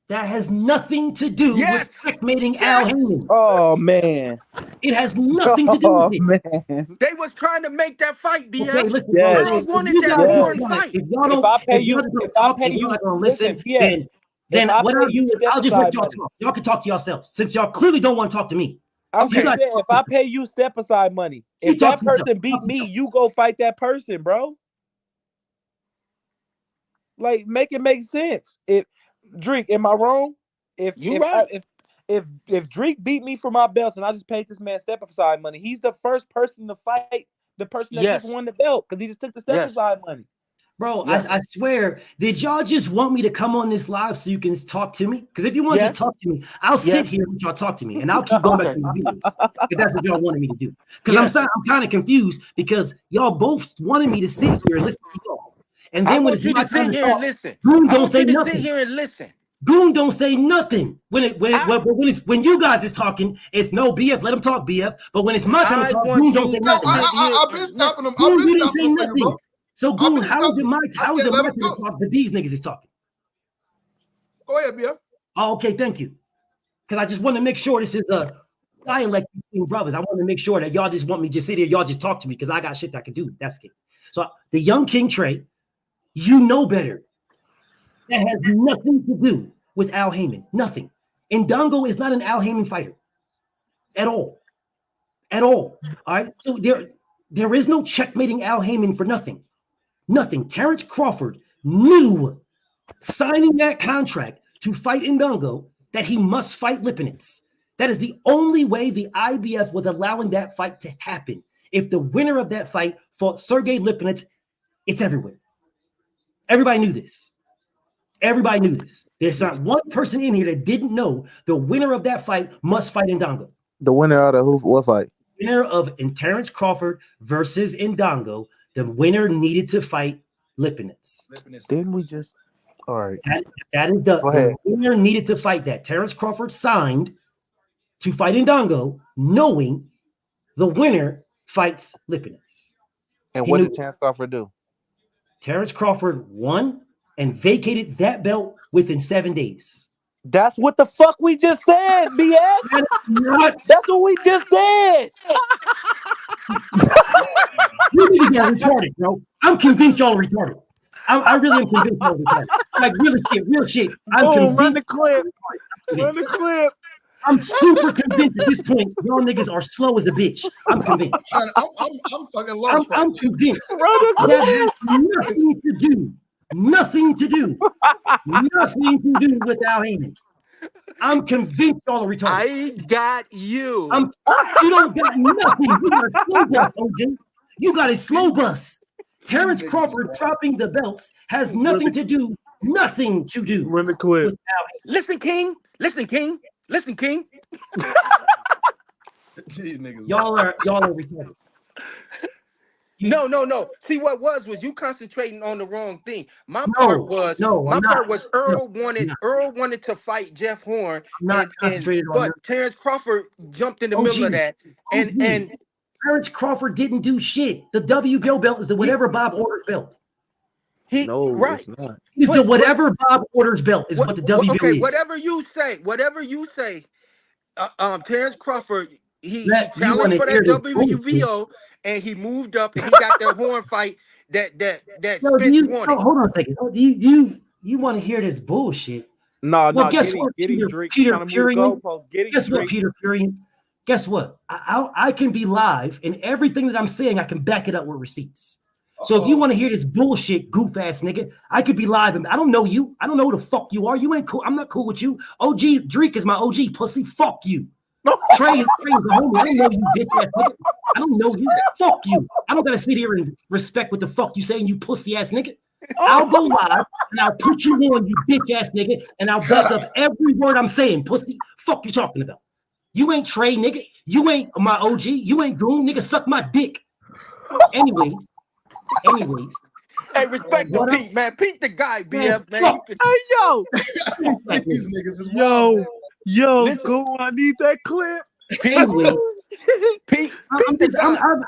That has nothing to do with checkmating Al Heyman. Oh man, it has nothing to do with it. Man. They was trying to make that fight, BF. Okay, listen, Y'all wanted that Horn fight. If y'all don't, you're not gonna listen, then what are you? I'll just let y'all talk. Y'all can talk to yourselves since y'all clearly don't want to talk to me. Okay. If I pay you step aside money, if that person beat me, you go fight that person, bro. Like, make it make sense. If Drake, am I wrong? If Drake beat me for my belts and I just paid this man step aside money, he's the first person to fight the person that just won the belt because he just took the step aside money. Bro, I swear, did y'all just want me to come on this live so you can talk to me? Because if you want to just talk to me, I'll sit here and y'all talk to me, and I'll keep going back to the videos if that's what y'all wanted me to do. Because I'm kind of confused because y'all both wanted me to sit here and listen to y'all. And then when it's my time to talk, Goon don't say nothing. Sit here and listen. Goon don't say nothing. When you guys is talking, it's no BF. Let them talk BF. But when it's my time to talk, Goon don't say nothing. I've been stopping them. Goon didn't say nothing. So Goon, how is it my time to talk? But these niggas is talking. Go ahead, BF. Oh, okay, thank you. Because I just want to make sure this is a dialect between brothers. I want to make sure that y'all just want me to just sit here, y'all just talk to me because I got shit that I can do. That's the case. So the young King Trey, you know better. That has nothing to do with Al Heyman. Nothing. Ndongo is not an Al Heyman fighter. At all. At all. All right. So there is no checkmating Al Heyman for nothing. Nothing. Terrence Crawford knew signing that contract to fight Ndongo that he must fight Lipinets. That is the only way the IBF was allowing that fight to happen. If the winner of that fight fought Sergey Lipinets, it's everywhere. Everybody knew this. Everybody knew this. There's not one person in here that didn't know the winner of that fight must fight Ndongo. The winner of the what fight? Winner of Terrence Crawford versus Ndongo, the winner needed to fight Lipinets. Didn't we just? All right. That is the winner needed to fight that. Terrence Crawford signed to fight Ndongo, knowing the winner fights Lipinets. And what did Terrence Crawford do? Terrence Crawford won and vacated that belt within 7 days. That's what the fuck we just said, BS. That's what we just said. You niggas are retarded, bro. I'm convinced y'all are retarded. I really am convinced y'all are retarded. Like real shit. I'm convinced. Run the clip. Run the clip. I'm super convinced at this point, y'all niggas are slow as a bitch. I'm convinced. I'm fucking lost. I'm convinced. That has nothing to do with Al Heyman. I'm convinced y'all are retarded. I got you. You don't got nothing. You got a slow bus, OJ. You got a slow bus. Terrence Crawford dropping the belts has nothing to do. Run the clip. With Al Heyman. Listen, King. These niggas. Y'all are retarded. No. See, what was you concentrating on the wrong thing. My part was Earl wanted to fight Jeff Horn, but Terrence Crawford jumped in the middle of that, and Terrence Crawford didn't do shit. The WBO belt is the whatever Bob orders belt. It's not. It's the whatever Bob orders belt is what the WBO is. Whatever you say. Terrence Crawford, he challenged for that WBO, and he moved up and he got that Horn fight that Spence wanted. Hold on a second. Do you want to hear this bullshit? No. Guess what, Peter Purian? Guess what? I can be live, and everything that I'm saying, I can back it up with receipts. So if you want to hear this bullshit, goof ass nigga, I could be live. And I don't know you. I don't know who the fuck you are. You ain't cool. I'm not cool with you. OG Drake is my OG pussy. Fuck you. Trey is the homie. I don't know you, bitch ass nigga. I don't know you. Fuck you. I don't gotta sit here and respect what the fuck you saying, you pussy ass nigga. I'll go live and I'll put you on, you bitch ass nigga, and I'll back up every word I'm saying, pussy. Fuck you talking about. You ain't Trey, nigga. You ain't my OG. You ain't Goon, nigga. Suck my dick. Anyways. Hey, respect to Pete, man. Pete the guy, BF, man. Hey, yo. These niggas is Yo, Goon, I need that clip. Pete,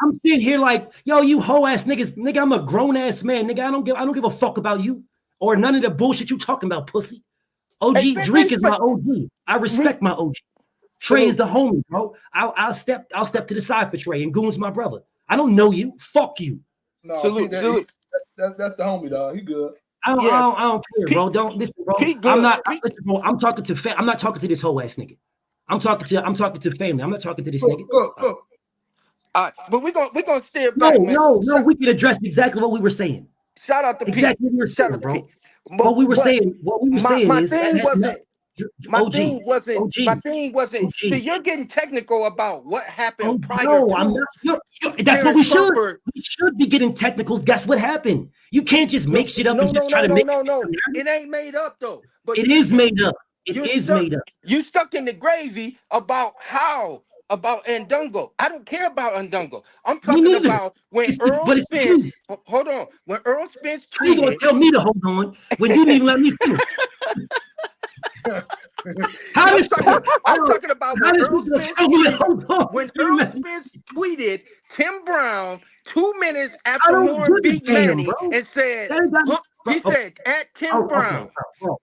I'm sitting here like, yo, you hoe ass niggas, nigga. I'm a grown ass man, nigga. I don't give a fuck about you or none of the bullshit you talking about, pussy. OG Drake is my OG. I respect my OG. Trey is the homie, bro. I'll step to the side for Trey, and Goon's my brother. I don't know you. Fuck you. No, that's the homie, dog. He good. I don't care, bro. Don't listen, bro. I'm not talking to this whole ass nigga. I'm talking to family. I'm not talking to this nigga. All right, but we're gonna steer back. No, we can address exactly what we were saying. Shout out to exactly Pete. what we were saying, bro. What we were saying is my thing wasn't. See, you're getting technical about what happened prior to. I'm not. That's what we should. We should be getting technicals. That's what happened. You can't just make shit up and just try to make it. No. It ain't made up though. But it is made up. It is made up. You stuck in the gravy about Ndongo. I don't care about Ndongo. I'm talking about when Earl Spence. Hold on. When Earl Spence tweeted. How you gonna tell me to hold on when you didn't let me finish? I'm talking about when Earl Spence tweeted Tim Brown 2 minutes after Horn beat Manny and said, he said, at Tim Brown.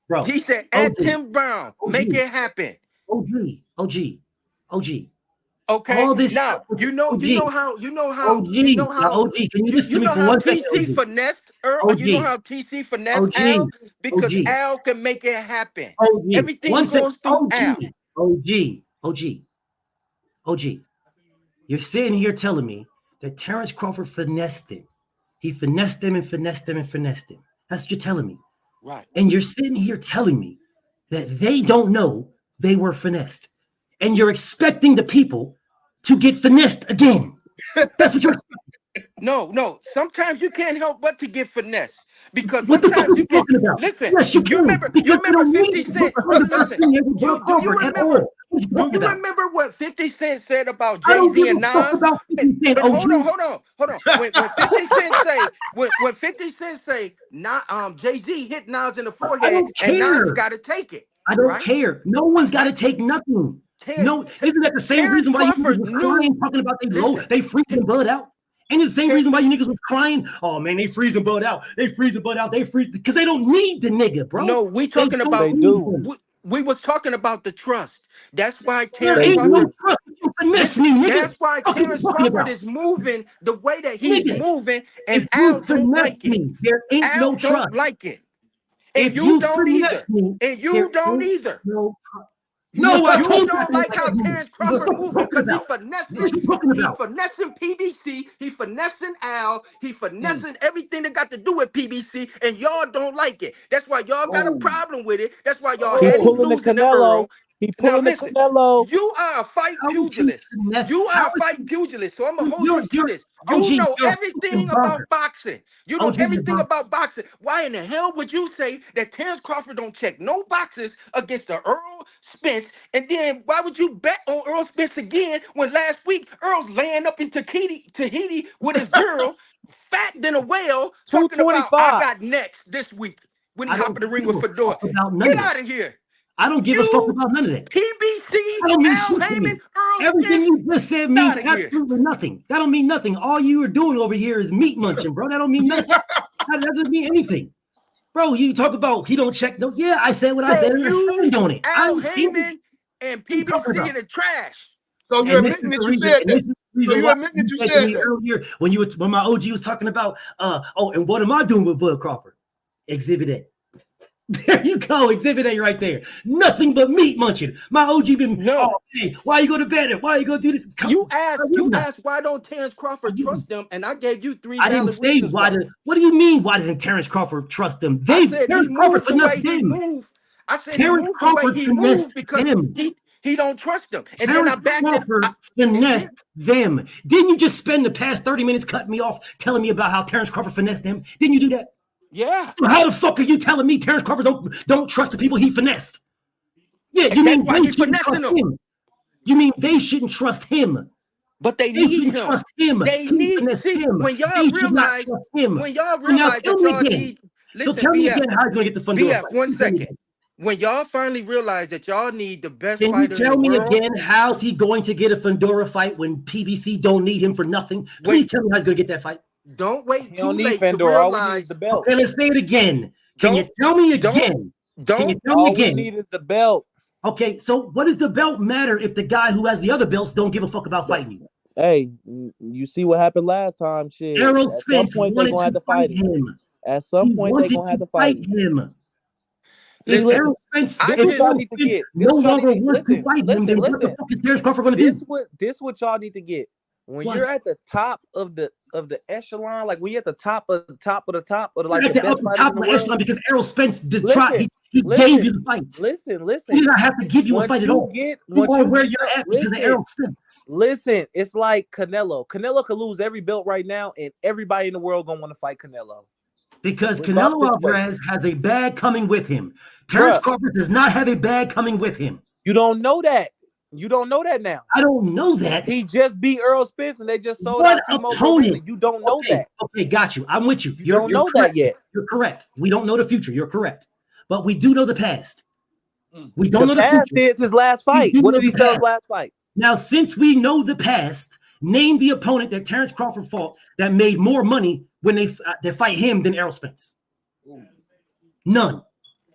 Bro. He said, at Tim Brown, make it happen. OG. Okay. All this now you know how OG. Can you listen to me for 1 second? TC finessed Earl. You know how TC finessed Al because Al can make it happen. Everything goes through Al. OG. You're sitting here telling me that Terrence Crawford finessed him. He finessed him and finessed him and finessed him. That's what you're telling me. Right. And you're sitting here telling me that they don't know they were finessed. And you're expecting the people to get finessed again. That's what you're expecting. No. Sometimes you can't help but to get finesse. Because What the fuck are sometimes you you can talking about? listen. Yes, you You can. remember Because they don't 50 need to Cent. put 100% Listen, with do Bud you Crawford at all. remember? What are you Do talking you about? remember what 50 Cent said about I don't Jay-Z give and a fuck Nas? about 50 Cent, But OG. hold on. When 50 Cent say when 50 Cent say not Jay-Z hit Nas in the I forehead don't and Nas care. got to take it. I don't Right? care. No one's got to Right? take nothing. Ter- No, isn't that the same Terrence reason why you niggas Crawford were knew. crying, talking about Listen, they freezing Bud out? And it's the same reason why you niggas was crying. Oh man, they freezing Bud out. They freezing Bud out. They freeze because they don't need the nigga, bro. No, we They talking don't about They need do. him. we was talking about the trust. That's why There Terrence They ain't no Crawford. do. trust. You finesse Listen, me, nigga. that's why What are you Terrence talking Crawford about, is moving the way that he's nigga? moving, If and you Al don't finesse like it. me, there ain't Al no don't trust. like it, and If you you don't finesse either. me, And there you don't ain't either. no trust. No, I You told you I don't didn't like like how that movie. Terrence What Crawford the fuck you moving talking because he about? What finessing. you talking He about? finessing PBC. He finessing Al. He finessing everything that got to do with PBC, and y'all don't like it. That's why y'all got a Oh, problem with it. That's why y'all He had him oh. pulling the losing to Canelo. Earl. He Now pulling the listen, Canelo. you are a fight How is he pugilist. finesse? You How are a is fight pugilist. So I'm gonna hold you to you're this. OG? You know You're a everything fucking burger. about boxing. You know OG, you're everything burger. about boxing. Why in the hell would you say that Terrence Crawford don't check no boxes against the Earl Spence? And then why would you bet on Earl Spence again when last week Earl's laying up in Tahiti with his girl, fat than a whale, talking about I 225. got next this week when he I hop in don't the ring give with a Fedora. fuck about none Get of that. out of here. I don't give a fuck You, about none of that. PBC, That don't mean Al shit to Heyman, me. Earl Everything Spence, you just said get means out of here. absolutely nothing. That don't mean nothing. All you are doing over here is meat munching, bro. That don't mean nothing. That doesn't mean anything. Bro, you talk about he don't check. No, yeah, I said what I said Bro, and I you, stand on it. I Al ain't changing. Heyman, and What are you talking PBC about? in the trash. So you're And this admitting is that the you reason, said and that. this is the So reason you're why admitting you that you said to said me that. earlier when my OG was talking about and what am I doing with Bud Crawford? Exhibit A. There you go, Exhibit A right there. Nothing but meat munching. My OG been, No. oh hey, why you go to bed? Why you go do this? You I will not. asked why don't Terrence Crawford trust them, and I gave you three I didn't valid say reasons why. why. What do you mean? Why doesn't Terrence Crawford trust them? I said he Terrence Crawford moved the way finessed he them. moved. I said he Terrence moved the way Crawford he moved finessed because them. he don't trust them. And then I Terrence backed it. Crawford And then finessed them. Didn't you just spend the past 30 minutes cutting me off, telling me about how Terrence Crawford finessed them? Didn't you do that? yeah, So how the fuck are you telling me Terrence Crawford don't trust the people he finessed? Yeah, and you that's mean why they he shouldn't trust finessing them. him? You mean they shouldn't trust him? But they They need shouldn't him. trust him. They He need finessed see him. They should not trust him. when y'all So now realize tell that me y'all again. need So listen, tell me BF, again how he's gonna get the Fandora BF, fight. one You tell me second. again. When y'all finally realize that y'all need the best Can you fighter in tell the me world, again how's he going to get a Fandora fight when PBC don't need him for nothing? Please wait, tell me how he's gonna get that fight. don't wait He too don't need late to Fandor. All we need is realize. the belt. Okay, let's say it again. Can you Don't, tell me don't, again? Can you don't. tell me All we again? need is the belt. Okay, so what does the belt matter if the guy who has the other belts don't give a fuck about fighting you? Hey, you see what happened last time? Shit. Errol At some Spence point they wanted gonna have to to fight fight him. him. At some He point they wanted gonna have to to fight fight him. him. If Listen, Errol Spence, I if This what just y'all Errol need to Spence get. no This what y'all longer need to wants to fight him, then what the listen. fuck is Terrence Crawford gonna do? This what y'all need to get. When What? you're at the top of the echelon, like when you're at the top of the top of the top of like You're the at the best upper fighters top in of the the world. echelon because Errol Spence did try. Listen, He gave you the fight. listen. He did not have to give you a Once fight at you all. get, You once are you where get you're up, at because of Errol Spence. listen. It's like Canelo. Canelo could lose every belt right now, and everybody in the world gonna want to fight Canelo. Because Regardless Canelo of situation. Alvarez has a bag coming with him. Terrence Bruh, Crawford does not have a bag coming with him. you don't know that. You don't know that now. I don't know that. He just beat Earl Spence, and they just sold What out T-Mobile Arena. opponent? You don't know that. Okay, got you. I'm with you. You You're don't know correct. that yet. You're correct. We don't know the future. You're correct. But we do know the past. We don't know The the past future. is his last We fight. do What know did he the sell his past. last fight? Now, since we know the past, name the opponent that Terrence Crawford fought that made more money when they fight him than Errol Spence. None.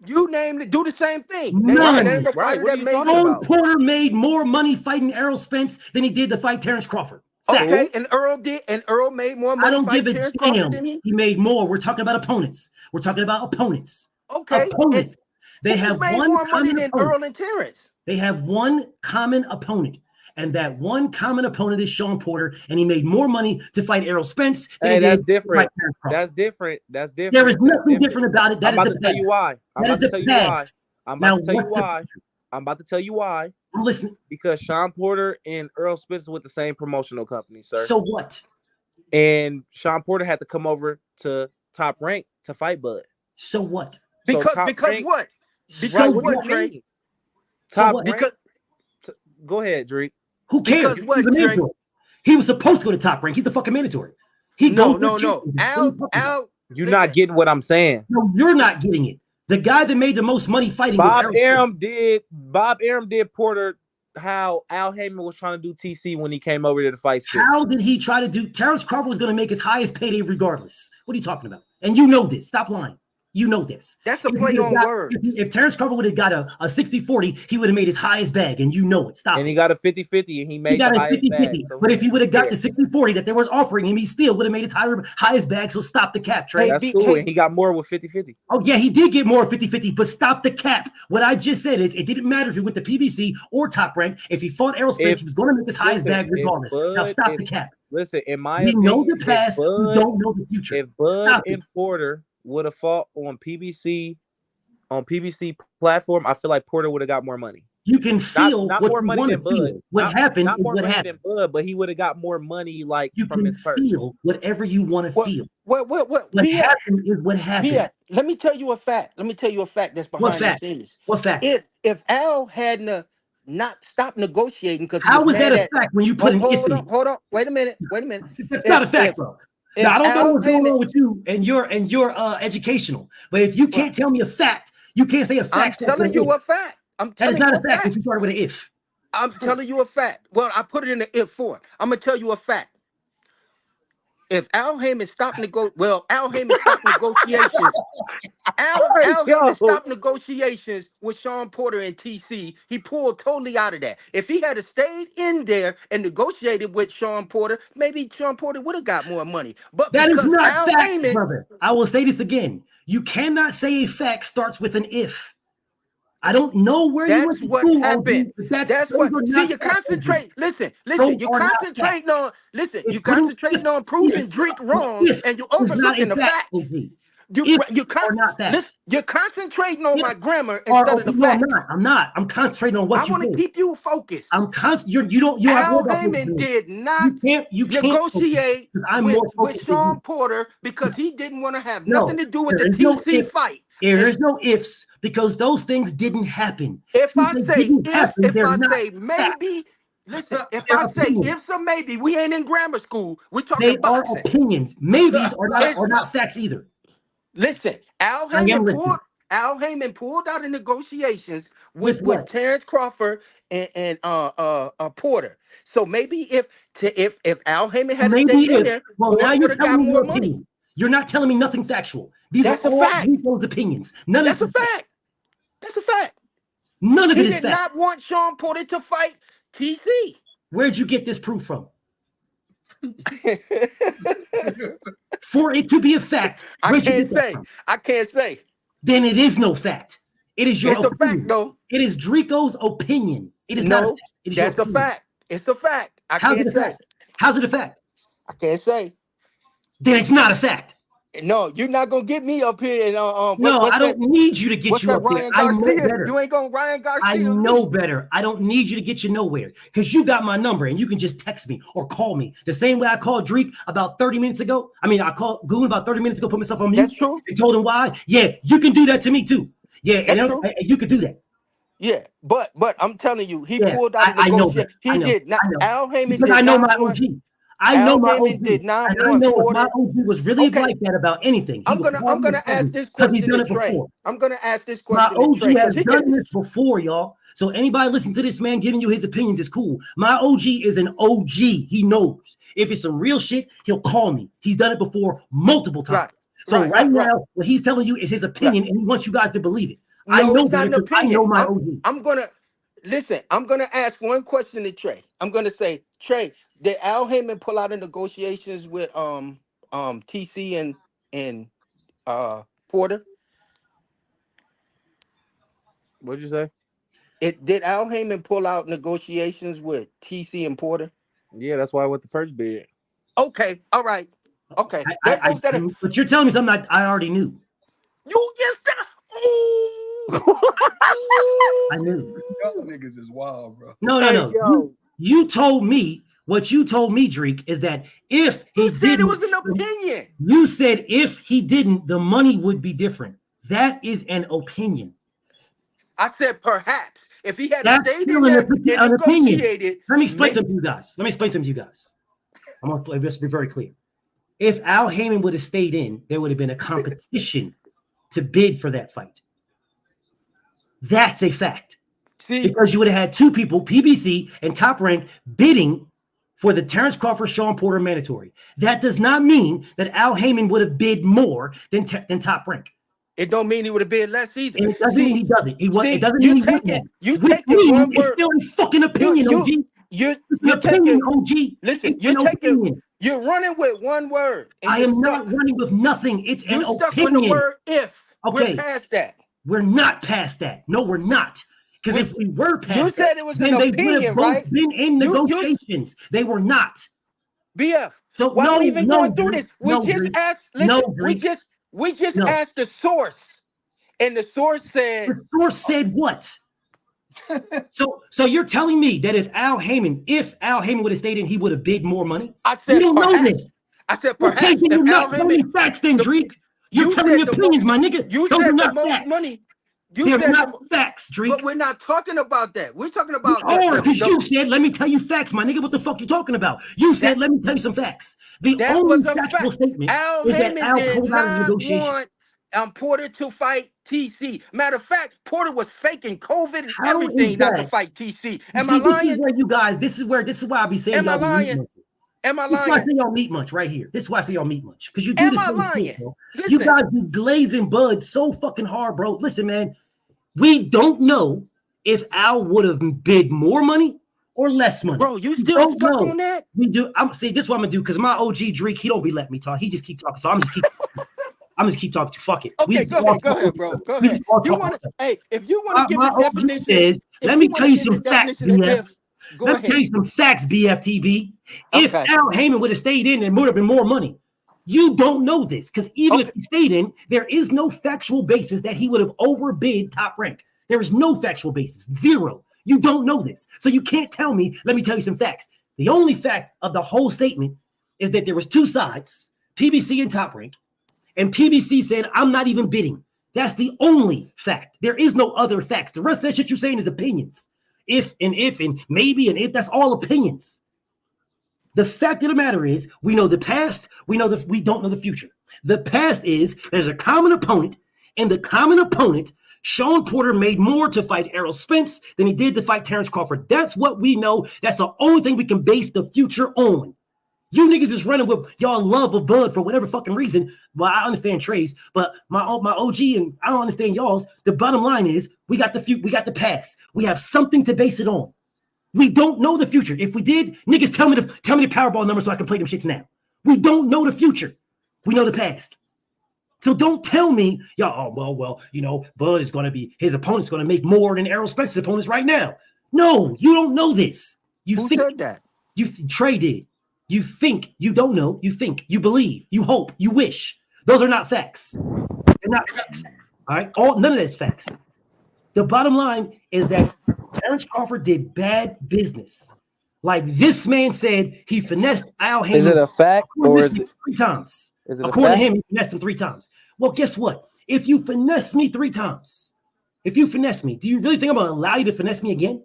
you name it, do the same thing. None. Name a Right. fighter What are that you made talking more. Tone about? Porter made more money fighting Errol Spence than he did to fight Terrence Crawford. Fact. Okay, and Earl made more I money don't give fighting a Terrence Crawford damn. than he. He made more. We're talking about opponents. We're talking about opponents. Okay, and Opponents. They who's have made one more money common than opponent. Earl and Terrence? They have one common opponent. and that one common opponent is Sean Porter, and he made more money to fight Errol Spence than Hey, he that's did to fight different. Terrence Crawford. That's different. That's different. There is That's nothing different about it. That I'm is about the to tell you pegs. why. I'm That is about to the tell you why. pegs. I'm Now, about to tell you what's the why. I'm about to tell you why. I'm listening. Because Sean Porter and Earl Spence with the same promotional company, sir. So what? And Sean Porter had to come over to Top Rank to fight Bud. So what? Because Rank, what? So right? Because What what, do you Trey? mean? So Top what? Rank. Go ahead, Drake. Who cares? Because what, He's a Trey? mandatory. He was supposed to go to Top Rank. He's the fucking mandatory. He No. goes to Al. You're not getting what I'm saying. No, you're not getting it. The guy that made the most money fighting Bob was Errol Arum did Porter how Al Heyman was trying to do TC when he came over there to fight Spence. How did he try to do? Terrence Crawford was going to make his highest payday regardless. What are you talking about? And you know this. Stop lying. You know this. That's a play on words. If Terrence Crawford would have got a 60-40, he would have made his highest bag, and you know it. Stop and it. he got a 50-50, and he made got the a highest 50-50. bag. So but if he would have got the 60-40 that they was offering him, he still would have made his highest bag. So stop the cap, Trey. That's cool. And he got more with 50-50. Oh, yeah, he did get more 50-50, but stop the cap. What I just said is it didn't matter if he went to PBC or Top Rank. If he fought Errol Spence, he was going to make his highest bag regardless. Now stop the cap. Listen, in my we opinion, know the past, we don't know the future. If Bud and Porter would have fought on PBC platform, I feel like Porter would have got more money. You can feel not what more you money want than to feel. Bud. What happened not is more what money happened. than Bud, but he would have got more money like you from can his purse. feel whatever you want to feel. What happened is what happened. Let me tell you a fact. That's behind the scenes. What fact? If Al had not stopped negotiating because how was that a fact when you put an if in? Hold on. Wait a minute. That's not a fact, bro. Now, I don't know what's going on with you and your educational, but if you can't tell me a fact, you can't say a fact. I'm telling you a fact. That is not a fact if you started with an if. I'm telling you a fact. Well, I put it in the if form. I'm gonna tell you a fact. If Al Heyman stopped negotiations. Al Heyman stopped negotiations with Sean Porter and TC. He pulled totally out of that. If he had stayed in there and negotiated with Sean Porter, maybe Sean Porter would have got more money. But that is not Al facts, Heyman, brother. I will say this again. You cannot say a fact starts with an if. I don't know where you went to what school, happened. OG, That's what. See, you concentrate. Listen. You concentrating on. Listen. You concentrating on proving Drake wrong, and you overlooking the facts. You're concentrating on my grammar instead of the facts. I'm not. I'm concentrating on what you. I want to keep you focused. I'm concentrating. You don't. Al Heyman did not negotiate with Sean Porter because he didn't want to have nothing to do with the TC fight. There's no ifs because those things didn't happen. If I say maybe, listen, if I say ifs or maybe, we ain't in grammar school. We're talking boxing. They are opinions. Maybes are not facts either. Listen, Al Heyman pulled out of negotiations with Terrence Crawford and Porter. So maybe if Al Heyman had stayed in there, now you're telling me your opinion. You're not telling me nothing factual. These are all people's opinions. That's a fact. That's a fact. None of it is fact. He did not want Sean Porter to fight TC. Where'd you get this proof from? For it to be a fact, I can't say. Then it is no fact. It is your opinion. It's a fact, though. It is Drico's opinion. It is not a fact. It is that's a fact. It's a fact. I can't say. How's it a fact? I can't say. Then it's not a fact. No, you're not gonna get me up here and I don't need you to get you up here. I know better. You ain't gonna Ryan Garcia. I know better. I don't need you to get you nowhere because you got my number and you can just text me or call me the same way I called Drake about 30 minutes ago. I mean, I called Goon about 30 minutes ago, put myself on mute. That's true. And told him why. Yeah, you can do that to me too. Yeah, and you could do that. Yeah, but I'm telling you, he pulled out. I know that. He did not. Al Heyman did. I know my OG. I know my OG. Did not and I know if my OG was really like that about anything. I'm gonna ask this question he's done it Trey. before. I'm gonna ask this question. My OG has done this before, y'all. So anybody listen to this man giving you his opinions is cool. My OG is an OG. He knows. If it's some real shit, he'll call me. He's done it before multiple times. Right. So right now, what he's telling you is his opinion, and he wants you guys to believe it. No, I know not an opinion. I know my OG. I'm gonna ask one question to Trey. I'm gonna say, Trey, did Al Heyman pull out of negotiations with TC and Porter? What'd you say? Did Al Heyman pull out negotiations with TC and Porter? Yeah, that's why I went the first bid. Okay, all right. Okay, that goes to the. But you're telling me something I already knew. You just said. I knew. Y'all niggas is wild, bro. No. You told me what you told me, Drake, is that if he did, it was an opinion. You said if he didn't, the money would be different. That is an opinion. I said perhaps if he had That's stayed still in there an and opinion. negotiated. Let me explain something to you guys. I'm gonna just be very clear. If Al Heyman would have stayed in, there would have been a competition to bid for that fight. That's a fact. See, because you would have had two people, PBC and Top Rank, bidding for the Terrence Crawford, Sean Porter mandatory. That does not mean that Al Heyman would have bid more than Top Rank. It don't mean he would have bid less either. And it doesn't mean he doesn't. It doesn't you mean take he it. wouldn't. You Which take it means one it's word. still a fucking opinion, OG. You're opinion, taking OG. Listen, It's you're an taking. opinion. You're running with one word. I am not running with nothing. It's an You stuck opinion. with the word if. Okay. We're past that. We're not past that. No, we're not. Because if we were past you said it was an opinion, right? Been in negotiations. They were not. BF. So why are we even going through this? We just asked. Listen, we just asked the source, and the source said. The source said what? So you're telling me that if Al Heyman would have stayed in, he would have bid more money? I said you don't perhaps. know this. I said perhaps. Okay, you're not telling facts, then, Drake. You're telling opinions, my nigga. You Those said are the not most facts. money. They're not facts, Drake. But we're not talking about that. We're talking about because you said, let me tell you facts, my nigga. What the fuck you talking about? You said, let me tell you some facts. The only factual statement Al is that Heyman Al did pulled out of not negotiations. want Porter to fight TC. Matter of fact, Porter was faking COVID and everything not to fight TC. Am I lying? This is where you guys. This is why I be saying. Am I lying? Am I lying? This is why I say y'all meet much right here. This is why I say y'all meet much because you do Am this. I lying? Bro. You guys be glazing Bud so fucking hard, bro. Listen, man. We don't know if Al would have bid more money or less money. Bro, you still stuck on that? We do. See, this is what I'm gonna do because my OG Drake, he don't be letting me talk. He just keep talking. So I'm just keep talking to fuck it. Okay, go ahead, bro. Go ahead. You want to? Hey, if you want to give the definition, let me tell you some facts, BF. Let me tell you some facts, BFTB. If Al Heyman would have stayed in, there would have been more money. You don't know this because even if he stayed in, there is no factual basis that he would have overbid Top Rank. There is no factual basis. Zero. You don't know this. So you can't tell me, let me tell you some facts. The only fact of the whole statement is that there was two sides, PBC and Top Rank, and PBC said, I'm not even bidding. That's the only fact. There is no other facts. The rest of that shit you're saying is opinions. If and maybe and if, that's all opinions. The fact of the matter is, we know the past, we don't know the future. The past is there's a common opponent, and the common opponent, Sean Porter, made more to fight Errol Spence than he did to fight Terrence Crawford. That's what we know. That's the only thing we can base the future on. You niggas is running with y'all love of Bud for whatever fucking reason. Well, I understand Trey's, but my OG and I don't understand y'all's. The bottom line is we got the past. We have something to base it on. We don't know the future. If we did, niggas tell me the Powerball number so I can play them shits now. We don't know the future. We know the past. So don't tell me, Bud is his opponent's gonna make more than Errol Spence's opponents right now. No, you don't know this. Who said that? Trey did. You think, you don't know, you think, you believe, you hope, you wish. Those are not facts. They're not facts. All right? None of that's facts. The bottom line is that Terrence Crawford did bad business. Like this man said, he finessed Al Heyman. Is it a fact or is it 3 times? According to him, he finessed him 3 times. Well, guess what? If you finesse me 3 times, do you really think I'm going to allow you to finesse me again?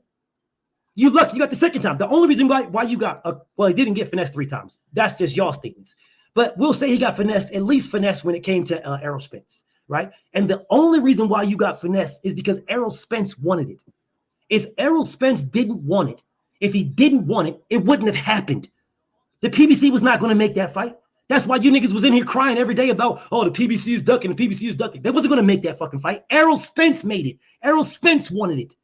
You lucky you got the second time. The only reason why you got, he didn't get finessed 3 times. That's just y'all statements. But we'll say he got at least finessed when it came to Errol Spence, right? And the only reason why you got finessed is because Errol Spence wanted it. If Errol Spence didn't want it, it wouldn't have happened. The PBC was not going to make that fight. That's why you niggas was in here crying every day about, the PBC is ducking, the PBC is ducking. They wasn't going to make that fucking fight. Errol Spence made it. Errol Spence wanted it.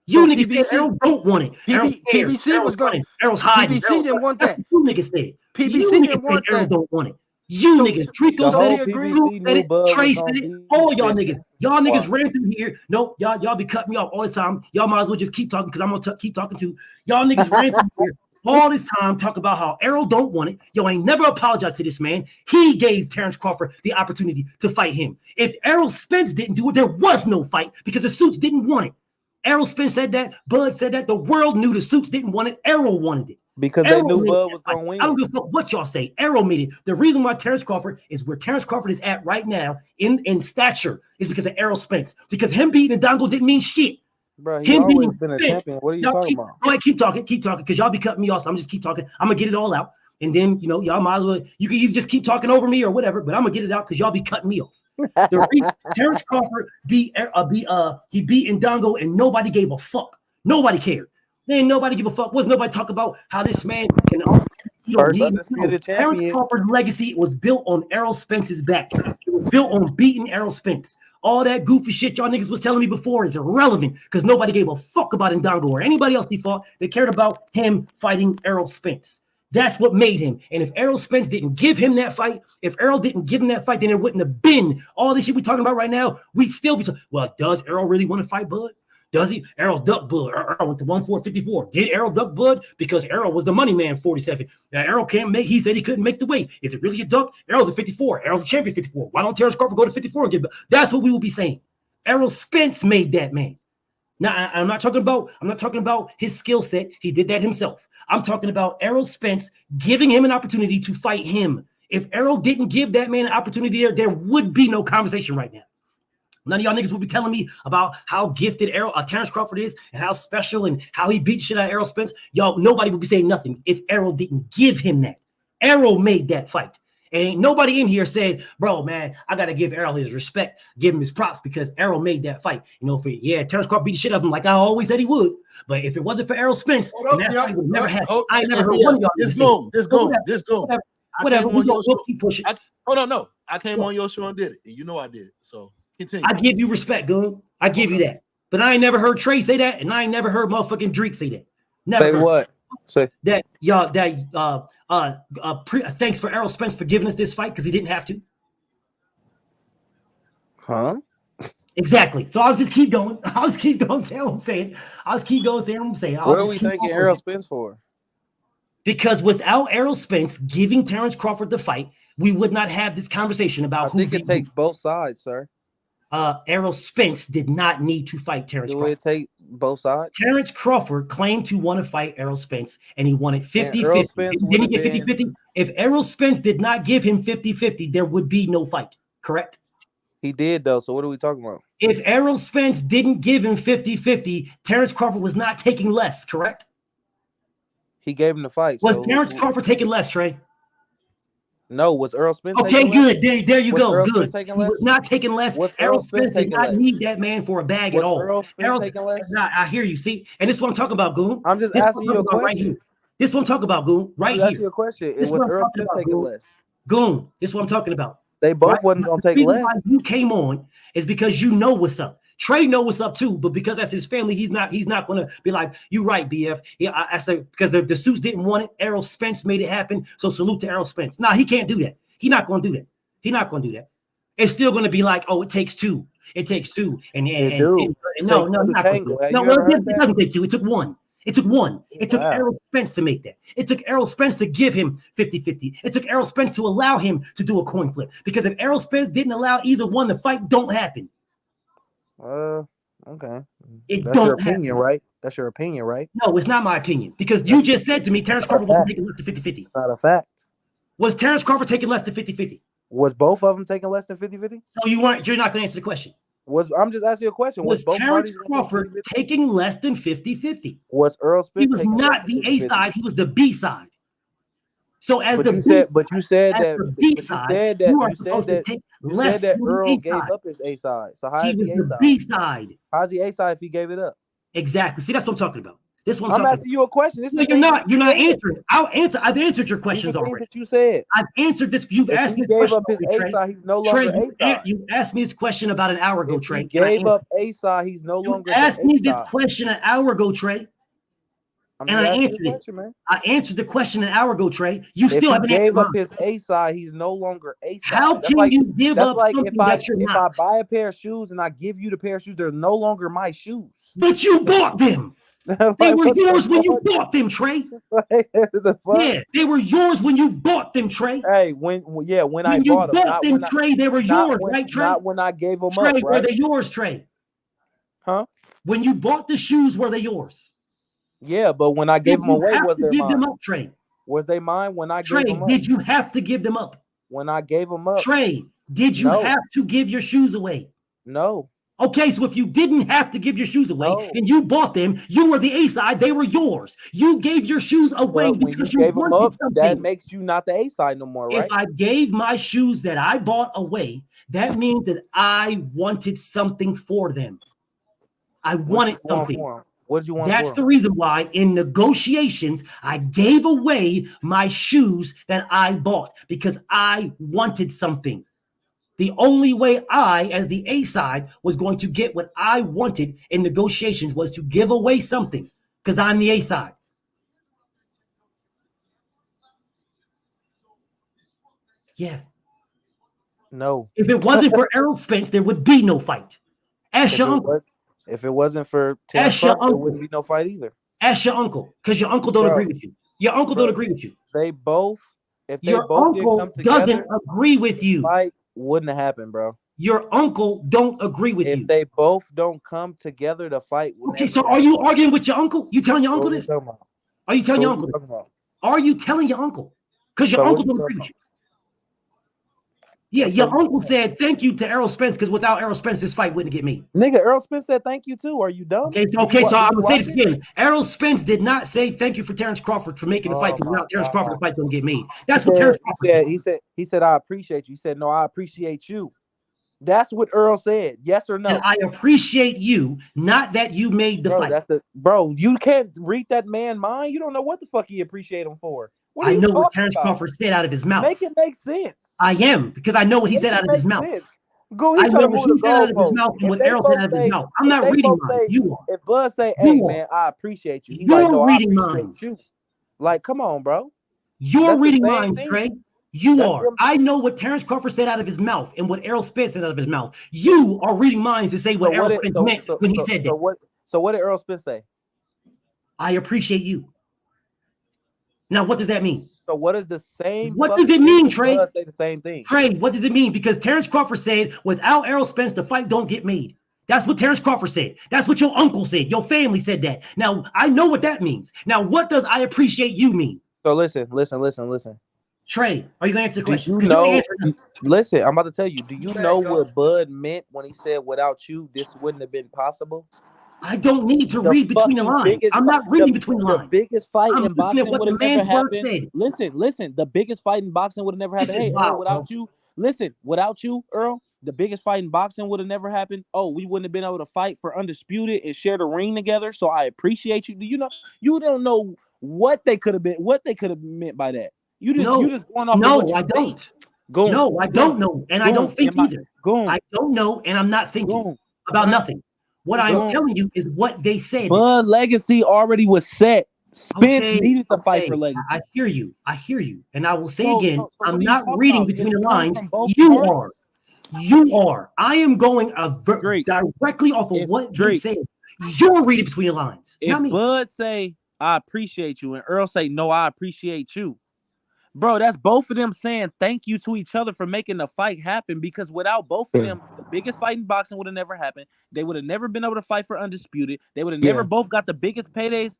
You niggas said Errol don't want it. PBC was going. Errol's hiding. PBC didn't want that. You niggas said. PBC didn't want Errol that. don't want it. You So, niggas, Trico The said whole it, PBC Drew said knew it, Bud Trey was said gonna it, be all y'all Spence. niggas. Y'all niggas ran through here. Nope, y'all be cutting me off all the time. Y'all might as well just keep talking because I'm gonna keep talking too. Y'all niggas ran through here all this time talking about how Errol don't want it. Yo, ain't never apologized to this man. He gave Terrence Crawford the opportunity to fight him. If Errol Spence didn't do it, there was no fight because the Suits didn't want it. Errol Spence said that. Bud said that. The world knew the Suits didn't want it. Errol wanted it. Because Errol they knew made Bud that was fight. gonna win. I don't give a fuck what y'all say. Errol made it. The reason why Terrence Crawford is where Terrence Crawford is at right now in stature is because of Errol Spence. Because him beating Ndongo didn't mean shit. Bro, he Him beating always been a Spence. champion. What are you Y'all talking keep, about? go ahead, keep talking, because y'all be cutting me off. So I'm just keep talking. I'm gonna get it all out, and then y'all might as well. You can either just keep talking over me or whatever, but I'm gonna get it out because y'all be cutting me off. Terrence Crawford beat Ndongo, and nobody gave a fuck. Nobody cared. There ain't nobody give a fuck. Was nobody talk about how this man can? First undisputed Terrence champion. Crawford's legacy was built on Errol Spence's back. It was built on beating Errol Spence. All that goofy shit y'all niggas was telling me before is irrelevant because nobody gave a fuck about Ndongo or anybody else he fought. They cared about him fighting Errol Spence. That's what made him. And if Errol Spence didn't give him that fight, if Errol didn't give him that fight, then it wouldn't have been all this shit we talking about right now. We'd still be talking, well, does Errol really want to fight Bud? Does he? Errol duck Bud. Errol went to 1-4-54. Did Errol duck Bud? Because Errol was the money man 47. Now Errol can't make, he said he couldn't make the weight. Is it really a duck? Errol's a 54. Errol's a champion 54. Why don't Terrence Crawford go to 54 and get back? That's what we will be saying. Errol Spence made that man. Now I'm not talking about his skill set. He did that himself. I'm talking about Errol Spence giving him an opportunity to fight him. If Errol didn't give that man an opportunity there would be no conversation right now. None of y'all niggas will be telling me about how gifted Terrence Crawford is and how special and how he beat shit out of Errol Spence. Y'all, nobody will be saying nothing if Errol didn't give him that. Errol made that fight. And ain't nobody in here said, bro, man, I got to give Errol his respect, give him his props because Errol made that fight. Terrence Crawford beat the shit out of him like I always said he would. But if it wasn't for Errol Spence, then that fight would never happen. I ain't never heard one of y'all This Goon. Whatever. We'll keep pushing. Hold on, no. I came on your show and did it. You know I did. So continue. I give you respect, Goon. I give you that. But I ain't never heard Trey say that, and I ain't never heard motherfucking Drake say that. Never say heard. What? Say that y'all thanks for Errol Spence for giving us this fight because he didn't have to. Huh? Exactly. So I'll just keep going. I'll just keep going saying what I'm saying. What are we thanking Errol Spence for? Because without Errol Spence giving Terrence Crawford the fight, we would not have this conversation about who. I think it takes both sides, sir. Errol Spence did not need to fight Terrence Crawford. It take both sides? Terrence Crawford claimed to want to fight Errol Spence, and he wanted 50-50. Did he get 50-50? If Errol Spence did not give him 50-50, there would be no fight, correct? He did, though, so what are we talking about? If Errol Spence didn't give him 50-50, Terrence Crawford was not taking less, correct? He gave him the fight. Was Terrence Crawford taking less, Trey? No, was Errol Spence taking good. Less? There you go. Good. He was not taking less. Errol Spence did not need that man for a bag at all. Errol Spence taking less? I hear you. See, and this is what I'm talking about, Goon. I'm just asking you a question. Right here. This is what I'm talking about, Goon. Right here. Ask you a question. It was Errol Spence taking less. Goon. This is what I'm talking about. They both wasn't gonna take less. The reason why you came on is because you know what's up. Trey know what's up too, but because that's his family, he's not gonna be like, you right, BF. Yeah, I say because the Suits didn't want it. Errol Spence made it happen. So salute to Errol Spence. Nah, he can't do that. He's not gonna do that. He's not gonna do that. It's still gonna be like, oh, it takes two. It takes two. No, it doesn't take two. It took one. It took Errol Spence to make that. It took Errol Spence to give him 50-50. It took Errol Spence to allow him to do a coin flip. Because if Errol Spence didn't allow either one, the fight don't happen. Okay. That's your opinion, right? That's your opinion, right? No, it's not my opinion. Because you just said to me Terrence Crawford wasn't taking less than 50-50. It's not a fact. Was Terrence Crawford taking less than 50-50? Was both of them taking less than 50-50? So you're not going to answer the question. I'm just asking you a question. Was Terrence Crawford taking less than 50-50? Was Errol Spence? He was not the A side. He was the B side. So as you said that Earl gave up his A side. So how is he the B side? How's he A side if he gave it up? Exactly. See, that's what I'm talking about. I'm asking you a question. You're not answering. I've answered your questions already. That you said. I've answered this. You've asked me this question. He gave up his A side. He's no longer A side. You asked me this question about an hour ago, Trey. He gave up A side. He's no longer. You asked me this question an hour ago, Trey. And I answered it. Man. I answered the question an hour ago, Trey. You still haven't answered gave up mine. his A side. He's no longer A side. How can you give up something that you're not? If I buy a pair of shoes and I give you the pair of shoes, they're no longer my shoes. But you bought them. They were yours when you bought them, Trey. Yeah, they were yours when you bought them, Trey. Hey, when I bought them, Trey, they were yours, right, Trey? Not when I gave them Trey, up, right? were they yours, Trey? Huh? When you bought the shoes, were they yours? Yeah, but when I gave them away, was they mine? Them up, Trey. Was they mine when I Trey, gave them up? did you have to give them up? When I gave them up. Trey, did you have to give your shoes away? No. Okay, so if you didn't have to give your shoes away and you bought them, you were the A side, they were yours. You gave your shoes away because you wanted something. That makes you not the A side no more, right? If I gave my shoes that I bought away, that means that I wanted something for them. I wanted something. What did you want? That's the reason why in negotiations, I gave away my shoes that I bought because I wanted something. The only way I, as the A side, was going to get what I wanted in negotiations was to give away something because I'm the A side. Yeah. No. If it wasn't for Errol Spence, there would be no fight. Ask your uncle. If it wasn't for Terrence Crawford, there wouldn't be no fight either. Ask your uncle, because your uncle don't agree with you. Your uncle don't agree with you. They both, if they your both uncle come together, doesn't agree with you. Fight wouldn't have happened, bro. Your uncle don't agree with you. If they both don't come together, the fight would. Okay, so are you arguing with your uncle? You telling your uncle this? Are you telling your uncle this? Are you telling your uncle? Because your uncle don't agree with you. Yeah, your uncle said thank you to Errol Spence because without Errol Spence, this fight wouldn't get made. Nigga, Errol Spence said thank you too. Are you dumb? Okay, so I'm gonna say this again. Errol Spence did not say thank you for Terrence Crawford for making the fight because without Terrence Crawford, the fight don't get made. That's what Terrence Crawford said. He said I appreciate you. He said no, I appreciate you. That's what Earl said. Yes or no? And I appreciate you, not that you made the fight. Bro, you can't read that man mind. You don't know what the fuck he appreciate him for. I know what Terrence Crawford said out of his mouth. Make it make sense. I am, because I know what he said out of his mouth. Go, I know what he said out of his mouth and what Errol said out of his mouth. I'm not reading mine. You are. If Bud say, hey, man, I appreciate you. You're reading mine. Like, come on, bro. You're reading mine, Craig. You are. I know what Terrence Crawford said out of his mouth and what Errol Spence said out of his mouth. You are reading minds to say what Errol Spence meant when he said that. So what did Errol Spence say? I appreciate you. Now, what does that mean? So what is the same? What does it mean, Trey? Say the same thing. Trey, what does it mean? Because Terrence Crawford said, without Errol Spence, the fight don't get made. That's what Terrence Crawford said. That's what your uncle said. Your family said that. Now, I know what that means. Now, what does I appreciate you mean? So listen. Trey, are you going to answer the question? Listen, I'm about to tell you. Do you know what Bud meant when he said, without you, this wouldn't have been possible? I don't need to read between the lines. I'm not reading between the lines. The biggest fight in boxing would have never happened. Listen. The biggest fight in boxing would have never happened. Hey, Earl, without you, Earl, the biggest fight in boxing would have never happened. Oh, we wouldn't have been able to fight for undisputed and share the ring together. So I appreciate you. Do you know? You don't know what they could have been. What they could have meant by that. You just going off. No, I don't. Goon. No, I don't know, and I don't think either. I don't know, and I'm not thinking about nothing. What I'm telling you is what they said. Bud legacy already was set. Spence needed to fight for legacy. I hear you. And I will say again, I'm not reading between the lines. You are. I am going directly off of what you said. You're reading between the lines. If Bud say, I appreciate you, and Earl say, no, I appreciate you. Bro, that's both of them saying thank you to each other for making the fight happen, because without both of them, the biggest fight in boxing would have never happened. They would have never been able to fight for undisputed. They would have never both got the biggest paydays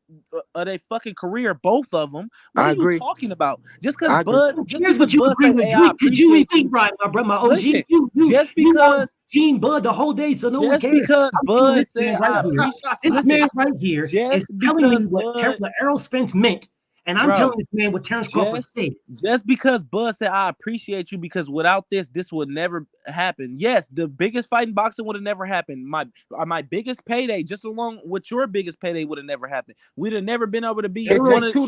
of their fucking career, both of them. What are you talking about? Just because Bud... Here's what you agree with. Did you eat right, my brother, my OG? Listen, just because... Team Bud the whole day, so no one cares. Because Bud said... This man right here is telling me what Errol Spence meant. And I'm telling this man what Terrence Crawford said. Just because Bud said, I appreciate you, because without this would never happen. Yes, the biggest fight in boxing would have never happened. My biggest payday, just along with your biggest payday, would have never happened. We'd have never been able to be one of us two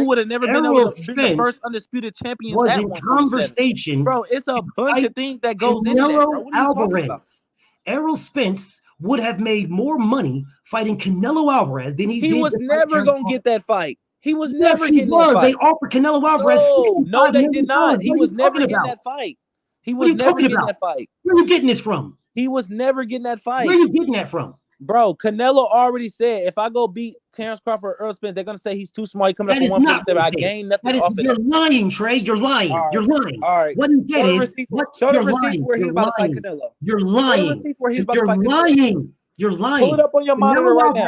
would have never been able to be the first undisputed champions. Was in conversation. Bro, it's a bunch of things that goes into that. Bro. Alvarez. Errol Spence would have made more money fighting Canelo Alvarez than he did. He was never gonna get that fight. He was never getting that fight. They offered Canelo Alvarez no, they did not. He was never getting that fight. He was never getting that fight. Where are you getting this from? He was never getting that fight. Where are you getting that from? Bro, Canelo already said if I go beat Terrence Crawford or Earl Spence, they're gonna say he's too small. He coming up from 147. I gained nothing off of that. You're lying, Trey. You're lying. Right. You're lying. All right. What you get is show the receipts where he's about to fight Canelo. You're lying. You're lying. You're lying. Pull it up on your monitor right now.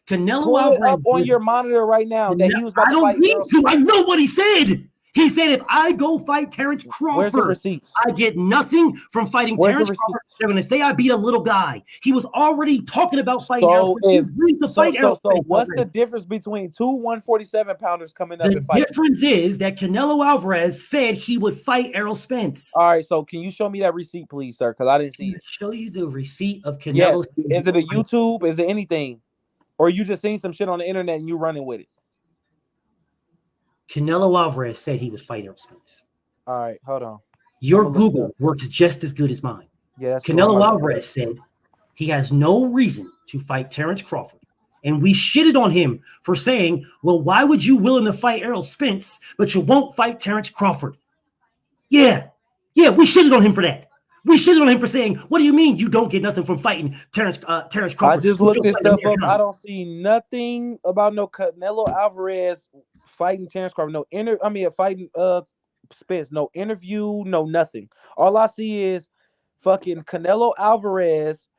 Canelo Alvarez up on your monitor right now that he was about to fight. I don't need to. I know what he said. He said, if I go fight Terrence Crawford, I get nothing from fighting Terrence Crawford. They're going to say I beat a little guy. He was already talking about fighting. So what's the difference between two 147-pounders coming up and fighting? The difference is that Canelo Alvarez said he would fight Errol Spence. All right, so can you show me that receipt, please, sir? Because I didn't see it. Show you the receipt of Canelo. Yes. Is it a YouTube? Is it anything? Or you just seen some shit on the internet and you running with it? Canelo Alvarez said he would fight Errol Spence. All right, hold on. Your Google works just as good as mine. Yeah, Canelo Alvarez said he has no reason to fight Terrence Crawford. And we shitted on him for saying, well, why would you willing to fight Errol Spence, but you won't fight Terrence Crawford? Yeah, we shitted on him for that. We shitted on him for saying, what do you mean you don't get nothing from fighting Terrence Crawford? I just looked this stuff up. I don't see nothing about no Canelo Alvarez fighting Terrence Crawford. Fighting Spence. No interview, no nothing. All I see is fucking Canelo Alvarez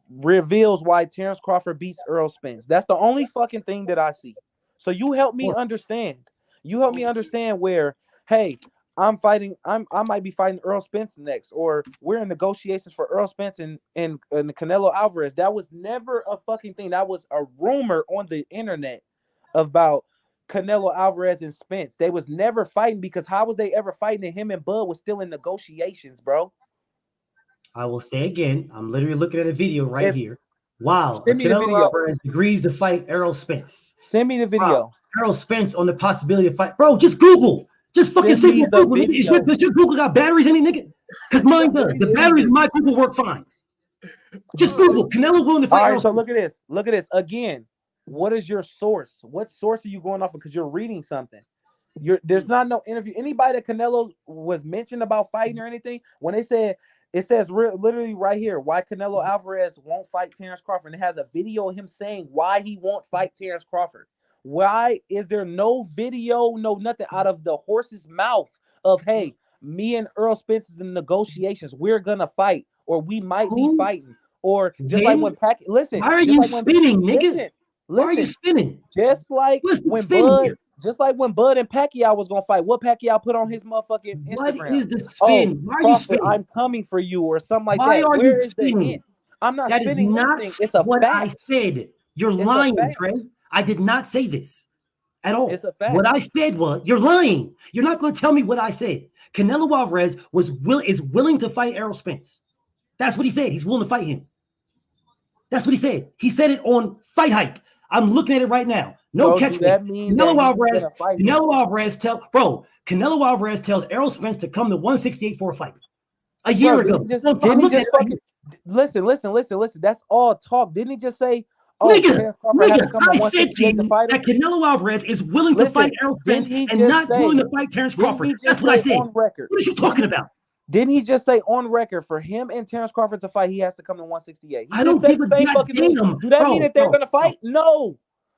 reveals why Terrence Crawford beats Earl Spence. That's the only fucking thing that I see. So you help me understand. You help me understand where, hey, I might be fighting Earl Spence next, or we're in negotiations for Earl Spence and Canelo Alvarez. That was never a fucking thing. That was a rumor on the internet about Canelo Alvarez and Spence. They was never fighting, because how was they ever fighting? And him and Bud was still in negotiations, bro. I will say again, I'm literally looking at a video here. Wow, Canelo Alvarez agrees to fight Errol Spence. Send me the video. Wow. Errol Spence on the possibility of fight. Bro, just Google. Just fucking sit with Google. Does your Google got batteries in it, nigga? Because mine does. The batteries in my Google work fine. Just Google Canelo willing to fight. All right, so look at this. Look at this. Again, what is your source? What source are you going off of? Because you're reading something. There's not no interview. Anybody that Canelo was mentioned about fighting or anything, when they said, it says literally right here, why Canelo Alvarez won't fight Terrence Crawford. And it has a video of him saying why he won't fight Terrence Crawford. Why is there no video, no nothing out of the horse's mouth of, hey, me and Earl Spence is in negotiations. We're going to fight, or we might be fighting. Or just like when Pac, listen. Why are you spinning, nigga? Why are you spinning? Just like when Bud and Pacquiao was gonna fight, what Pacquiao put on his motherfucking Instagram? What is the spin? Why are you spinning? I'm coming for you, or something like that. Why are you spinning? I'm not that spinning. That is not it's a what fact. I said. You're lying, Trey. I did not say this at all. It's a fact. What I said was, you're lying. You're not going to tell me what I said. Canelo Alvarez is willing to fight Errol Spence. That's what he said. He's willing to fight him. That's what he said. He said it on Fight Hype. I'm looking at it right now. No catch me. Canelo Alvarez tells Errol Spence to come to 168 for a fight a year ago. Listen. That's all talk. Didn't he just say, nigga, I said to you that Canelo Alvarez is willing to fight Errol Spence and not willing to fight Terrence Crawford. That's what I said. What are you talking about? Didn't he just say on record for him and Terrence Crawford to fight, he has to come to 168? I don't give a goddamn. Do that mean that they're going to fight? No.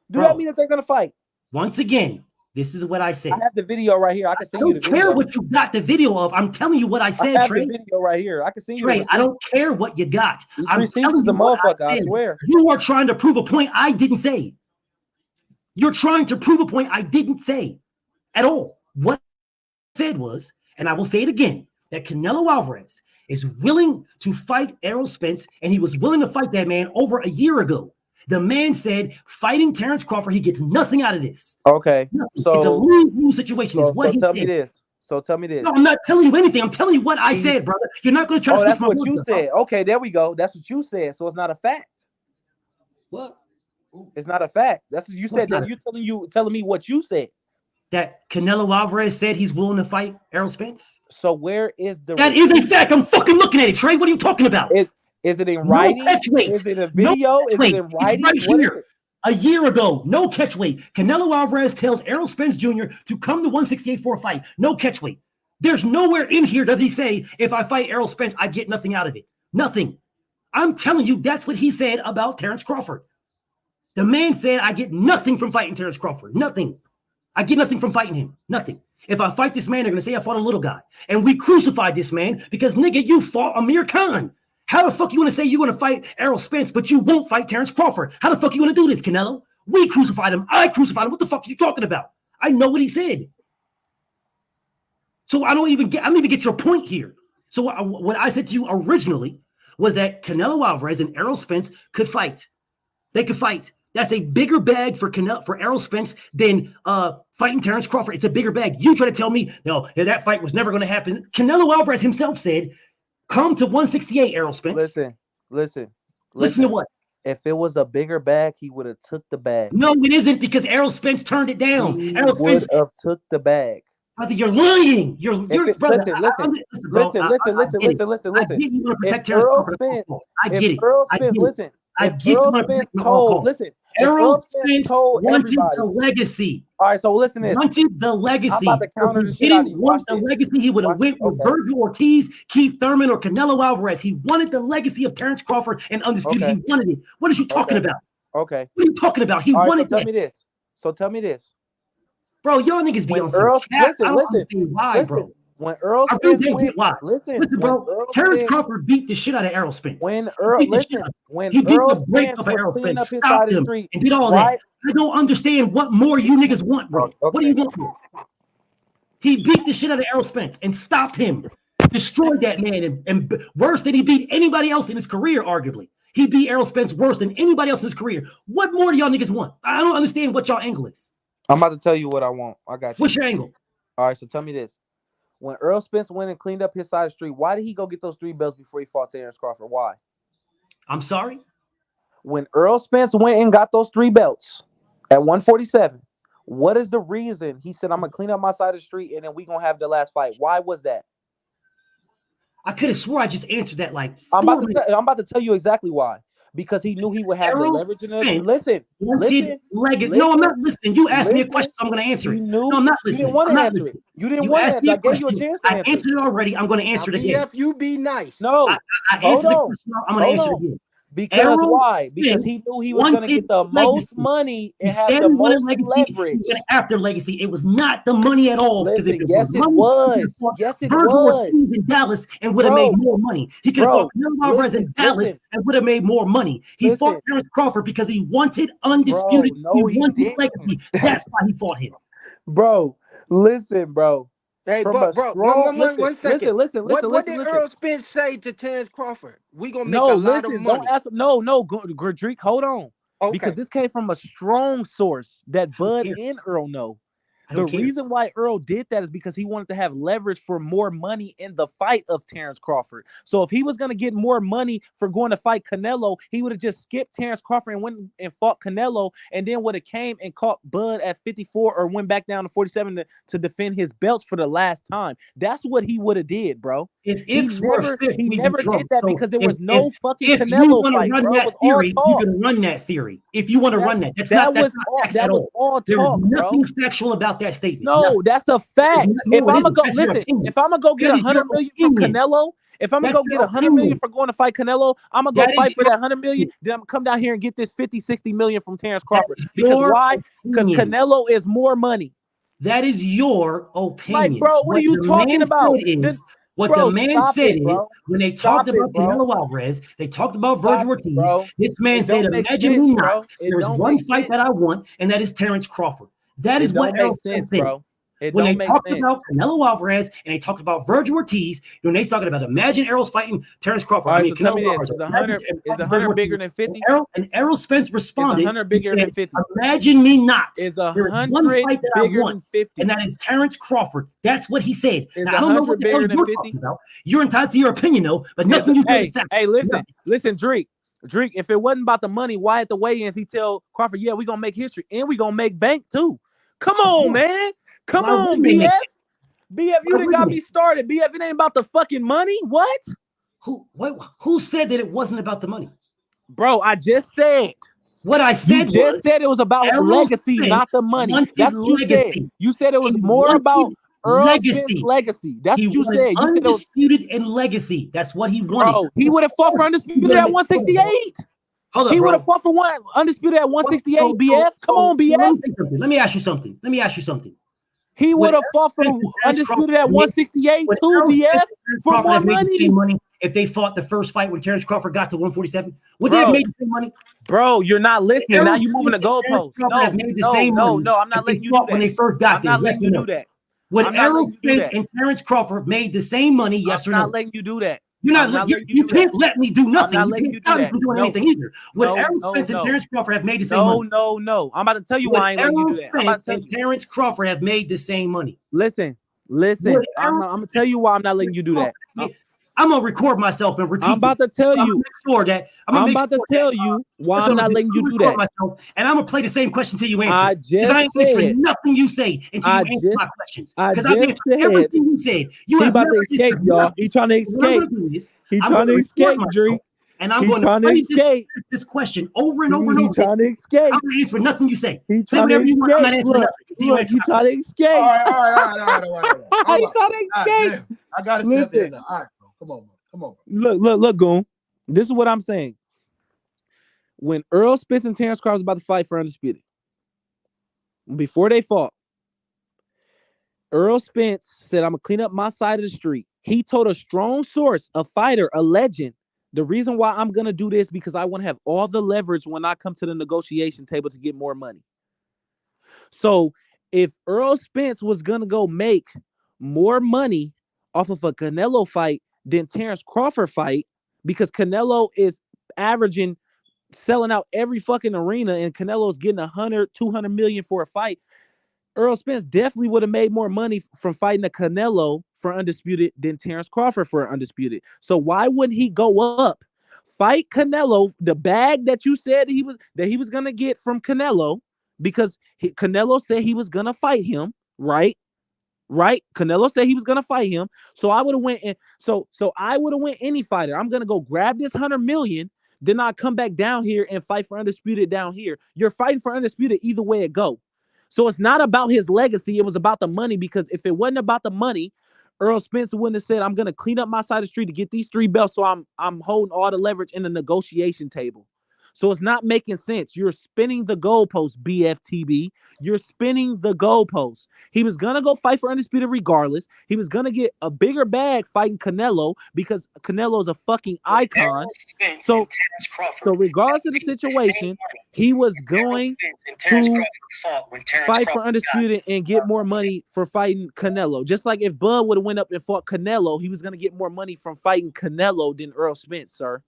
Do that mean that they're going to fight? Once again, this is what I said. I have the video right here. I can send you the video. I don't care what you got the video of. I'm telling you what I said, I have Trey. the video right here. I can see you. Trey, I don't care what you got. I'm telling you what I swear. You are trying to prove a point I didn't say. You're trying to prove a point I didn't say at all. What I said was, and I will say it again, that Canelo Alvarez is willing to fight Errol Spence, and he was willing to fight that man over a year ago. The man said, fighting Terrence Crawford, he gets nothing out of this. Okay. So it's a lose-lose situation. So tell me this. No, I'm not telling you anything. I'm telling you what I said, brother. You're not going to try to switch my words. That's what you said. Okay, there we go. That's what you said. So it's not a fact. What? It's not a fact. That's what you said. That you're telling me what you said. That Canelo Alvarez said he's willing to fight Errol Spence. So where is the? That is a fact. I'm fucking looking at it, Trey. What are you talking about? Is it in No writing? catch weight. Is it a No video? catch Is weight. it in writing? It's right here. A year ago, no catch weight. Canelo Alvarez tells Errol Spence Jr. to come to 168 for a fight. No catch weight. There's nowhere in here does he say, if I fight Errol Spence, I get nothing out of it. Nothing. I'm telling you, that's what he said about Terrence Crawford. The man said, I get nothing from fighting Terrence Crawford. Nothing. I get nothing from fighting him. Nothing. If I fight this man, they're going to say I fought a little guy. And we crucified this man because, nigga, you fought Amir Khan. How the fuck you want to say you're going to fight Errol Spence, but you won't fight Terrence Crawford? How the fuck you going to do this, Canelo? We crucified him. I crucified him. What the fuck are you talking about? I know what he said. So I don't even get your point here. So what I said to you originally was that Canelo Alvarez and Errol Spence could fight. They could fight. That's a bigger bag for Errol Spence than fighting Terrence Crawford. It's a bigger bag. You try to tell me, no, that fight was never going to happen. Canelo Alvarez himself said, come to 168, Errol Spence. Listen to what? If it was a bigger bag, he would have took the bag. No, it isn't, because Errol Spence turned it down. Errol Spence would have took the bag. Brother, you're lying. You're brother. Listen. I get you want to protect Terrence Crawford. I get it. Errol Spence, listen. I get you want to protect Errol Spence. Errol Spence wanted the legacy. All right, so listen to this. Wanted the legacy. I'm about to counter the He shit out of didn't you. want the legacy. He would have went with Virgil Ortiz, Keith Thurman, or Canelo Alvarez. He wanted the legacy of Terrence Crawford and Undisputed. He wanted it. What are you talking about? Okay. What are you talking about? He wanted that. Tell me this. Bro, y'all niggas be on some cat. I don't understand why, bro. When Errol Spence went, listen, bro. Terrence Crawford beat the shit out of Errol Spence. When Errol Spence was cleaning up stopped him, and did all that. I don't understand what more you niggas want, bro. What do you want more? He beat the shit out of Errol Spence and stopped him, destroyed that man, and worse than he beat anybody else in his career, arguably. He beat Errol Spence worse than anybody else in his career. What more do y'all niggas want? I don't understand what y'all angle is. I'm about to tell you what I want. I got you. What's your angle? All right, so tell me this. When Errol Spence went and cleaned up his side of the street, why did he go get those 3 belts before he fought Terrence Crawford? Why? I'm sorry? When Errol Spence went and got those 3 belts at 147, what is the reason he said, I'm going to clean up my side of the street and then we going to have the last fight? Why was that? I could have swore I just answered that like I'm about to tell you exactly why. Because he knew he would have the leverage in it. Listen. No, I'm not listening. You asked me a question, so I'm going to answer it. No, I'm not listening. You didn't want to answer it. You didn't want to answer it. I gave you a chance to answer it. I answered it already. I'm going to answer it again. BF, you be nice. No. I answered the question. I'm going to answer it again. Because why? Because he knew he was going to get the most money and have the most leverage. He went after legacy. It was not the money at all. Listen, yes, it was. Yes, it was. In Dallas and would have made more money. He could have fought Canelo Alvarez in Dallas and would have made more money. He fought Terrence Crawford because he wanted undisputed. He wanted legacy. That's why he fought him. Bro, listen, bro. Hey, bro, one second. Listen. What did Errol Spence say to Terrence Crawford? We gonna make a lot of money. Don't ask him. No, Gradrick, hold on. Okay. Because this came from a strong source that Bud and Earl know. The reason why Earl did that is because he wanted to have leverage for more money in the fight of Terrence Crawford. So if he was going to get more money for going to fight Canelo, he would have just skipped Terrence Crawford and went and fought Canelo, and then would have came and caught Bud at 54 or went back down to 47 to defend his belts for the last time. That's what he would have did, bro. He never did that because there was no fucking Canelo fight. You can run that theory. If you want to run that, that was all talk, nothing factual about that statement. No, that's a fact. If I'm gonna go get $100 million from Canelo, if I'm gonna go get $100 million for going to fight Canelo, I'm gonna go fight for that $100 million. Then I'm gonna come down here and get this 50-60 million from Terrence Crawford. Because why? Because Canelo is more money. That is your opinion. Like, bro, what are you talking about? What the man said is, when they talked about Canelo Alvarez, they talked about Virgil Ortiz. This man said, imagine me not. There's one fight that I want, and that is Terrence Crawford. That is what Errol Spence said. When they talked about Canelo Alvarez and they talked about Virgil Ortiz, when they talking about imagine Errol's fighting Terrence Crawford. Right, so tell me this: is 100 bigger than 50? Errol Spence responded. Is 100 bigger than 50? Imagine me not. Is 100 bigger than 50? And that is Terrence Crawford. That's what he said. Is now, I don't know what the hell you're talking about. You're entitled to your opinion, though, but nothing you can say. Hey, listen, Drake, if it wasn't about the money, why at the weigh-ins he tell Crawford, yeah, we're gonna make history and we're gonna make bank too. Come on, man. Come on, BF. BF, you done got me started. BF, it ain't about the fucking money. What? Who said that it wasn't about the money? Bro, I just said. What I said it was about legacy, not the money. That's what you said. You said it was more about Earl Spence legacy. That's what you said. You said it was undisputed and legacy. That's what he wanted. Bro, he would have fought for undisputed at 168. Hold up, he would have bro. fought for one undisputed at 168. BF, come on, BF. Let me ask you something. He would have fought for undisputed at 168 too, BF, for more money. If they fought the first fight when Terrence Crawford got to 147, would they have made the same money? Bro, you're not listening. Now you're moving the goalposts. No, I'm not letting you do that. When they first got there, I'm not letting you do that. Would Errol Spence and Terrence Crawford made the same money? Yes or no? I'm not letting you do that. You're not. You can't let me do nothing. I'm not letting you do that. Doing anything either. Would Errol Spence and Terrence Crawford have made the same money? No. I'm about to tell you why I ain't letting you do that. I'm about to tell you. Terrence Crawford have made the same money. Listen. I'm gonna tell you why I'm not letting you do that. I'm gonna record myself and repeat. I'm about to tell you. I'm about to tell you why I'm not letting you do that. And I'm gonna play the same question till you answer. I ain't answering nothing you say until you answer my questions. Because I've answered everything you said. He about to escape, y'all. He trying to escape. He trying to escape, Dree. And I'm going to escape this question over and over and over. He's trying to escape. I'm going to answer nothing you say. Say whatever you want. I'm not answering nothing. He's trying to escape. All right. He's trying to escape. I got to step in now. All right, bro. Come on. Look, Goon. This is what I'm saying. When Earl Spence and Terrence Crawford was about to fight for undisputed, before they fought, Earl Spence said, I'm going to clean up my side of the street. He told a strong source, a fighter, a legend, the reason why I'm going to do this because I want to have all the leverage when I come to the negotiation table to get more money. So if Earl Spence was going to go make more money off of a Canelo fight than Terrence Crawford fight, because Canelo is averaging, selling out every fucking arena, and Canelo's getting 100, 200 million for a fight, Earl Spence definitely would have made more money from fighting a Canelo for undisputed than Terrence Crawford for undisputed. So why wouldn't he go up, fight Canelo, the bag that you said he was gonna get from Canelo, because Canelo said he was gonna fight him, right? Canelo said he was gonna fight him. So I would have went and so I would have went any fighter. I'm gonna go grab this 100 million, then I come back down here and fight for undisputed down here. You're fighting for undisputed either way it go. So it's not about his legacy. It was about the money, because if it wasn't about the money, Earl Spence wouldn't have said, I'm going to clean up my side of the street to get these 3 belts. So I'm holding all the leverage in the negotiation table. So it's not making sense. You're spinning the goalpost, BFTB. You're spinning the goalpost. He was going to go fight for undisputed regardless. He was going to get a bigger bag fighting Canelo because Canelo's a fucking icon. So regardless of the situation, he was going to fight for undisputed and get more money for fighting Canelo. Just like if Bud would have went up and fought Canelo, he was going to get more money from fighting Canelo than Earl Spence, sir.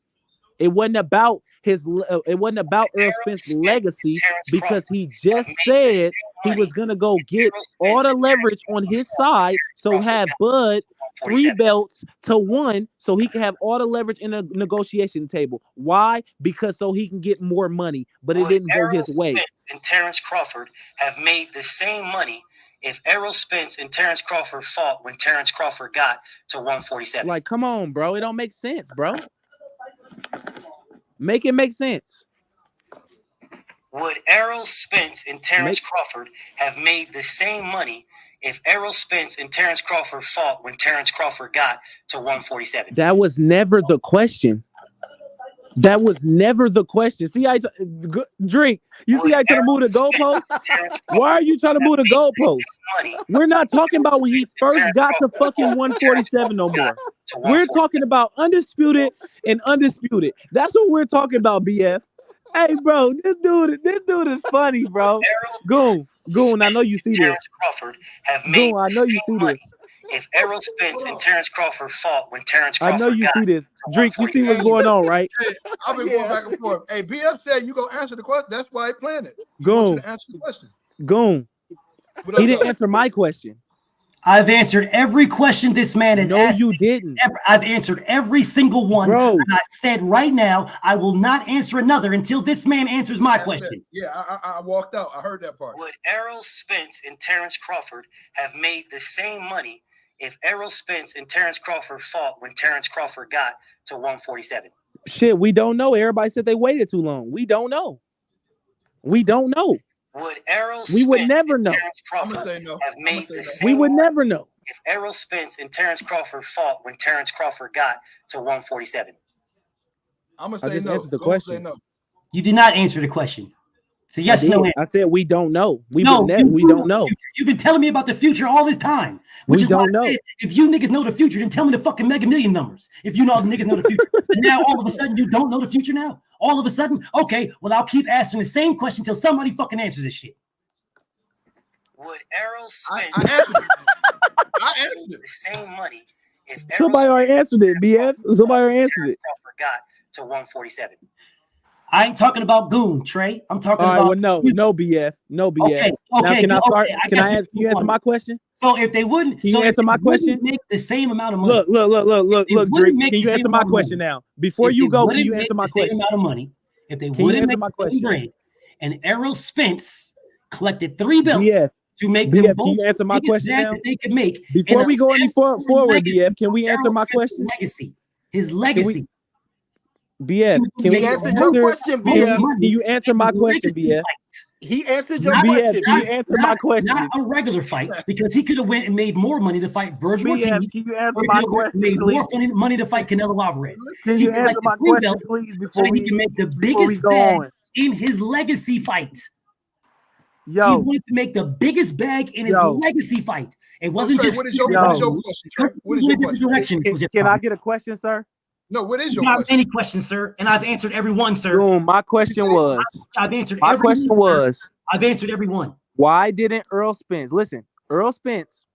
It wasn't about Earl Spence's legacy, because he just said he was gonna go get all the leverage on his side, so have Bud 3 belts to 1, so he can have all the leverage in the negotiation table. Why? Because so he can get more money, but it didn't go his way. And Terrence Crawford have made the same money if Errol Spence and Terrence Crawford fought when Terrence Crawford got to 147. Like, come on, bro. It don't make sense, bro. Make it make sense. Would Errol Spence and Terrence Crawford have made the same money if Errol Spence and Terrence Crawford fought when Terrence Crawford got to 147? That was never the question. That was never the question. See, Drink. You see, I trying to move the goalpost. Why are you trying to move the goalpost? We're not talking about when he first got to fucking 147 no more. We're talking about undisputed and undisputed. That's what we're talking about, BF. Hey, bro, this dude is funny, bro. Goon, I know you see this. Goon, I know you see this. If Errol Spence and Terrence Crawford fought when Terrence Crawford I know you see this. Drink, you see what's going on, right? Hey, I've been going back and forth. Hey, BF said you gonna answer the question. That's why he planned it. Goon, answer the question. Goon. He didn't answer my question. I've answered every question this man has asked. No, you didn't. I've answered every single one. Bro. And I said right now, I will not answer another until this man answers my question. Yeah, I walked out. I heard that part. Would Errol Spence and Terrence Crawford have made the same money if Errol Spence and Terrence Crawford fought when Terrence Crawford got to 147? Shit, we don't know. Everybody said they waited too long. We don't know. We don't know. Would Errol We would Spence never and know. Terrence I'm Crawford gonna say no. have made the We same would money never know. if Errol Spence and Terrence Crawford fought when Terrence Crawford got to 147? I'm gonna I say just no. answered the Go and say question. no. You did not answer the question. So I yes, did. no answer. I said we don't know. We No, we don't know. You've been telling me about the future all this time, which We is why don't I know. said, if you niggas know the future, then tell me the fucking Mega Million numbers. If you know the niggas know the future, and now all of a sudden you don't know the future now. All of a sudden, okay, well I'll keep asking the same question until somebody fucking answers this shit. Would Errol Spence I answered it. I answered it. the same money if Errol Somebody already Spence answered it, BF. Somebody already answered it. Crawford got to 147? I ain't talking about Goon, Trey. I'm talking All right, about well, no BF. No BF. Okay, Now, can I start? okay, Can I ask you answer my question? So if they wouldn't, Can you answer my question? Make the same amount of money. Look, Drake. Can you answer my question now? Before you go, can you answer my question? Same amount of money. If they Can you wouldn't answer make my the same question? grade, and Errol Spence collected 3 belts BF. to make BF, them both can you answer my biggest question bags now? that they could make. Before we go any forward, BF, can we answer my question? His legacy. BF, can He answered your question, BF. Can you answer my question, BF? He answered your BF, question. can you answer my question? Not a regular fight, because he could have went and made more money to fight Virgil Ortiz. BF, can you answer or he my could have question, made please? more money to fight Canelo Alvarez. Can He you answer collected my 3 question, belts please, so before that he we can make the before we biggest go bag on? in his legacy fight. He Yo, wanted to make the biggest bag in his Yo. legacy fight. It wasn't Trey, just what is your question, Trey? What is your question? Can I get a question, sir? No, what is You your got question? many questions, sir, and I've answered every one, sir. Boom. My question was. I've answered My every question one, sir. was. I've answered every one. Why didn't Earl Spence listen? Earl Spence,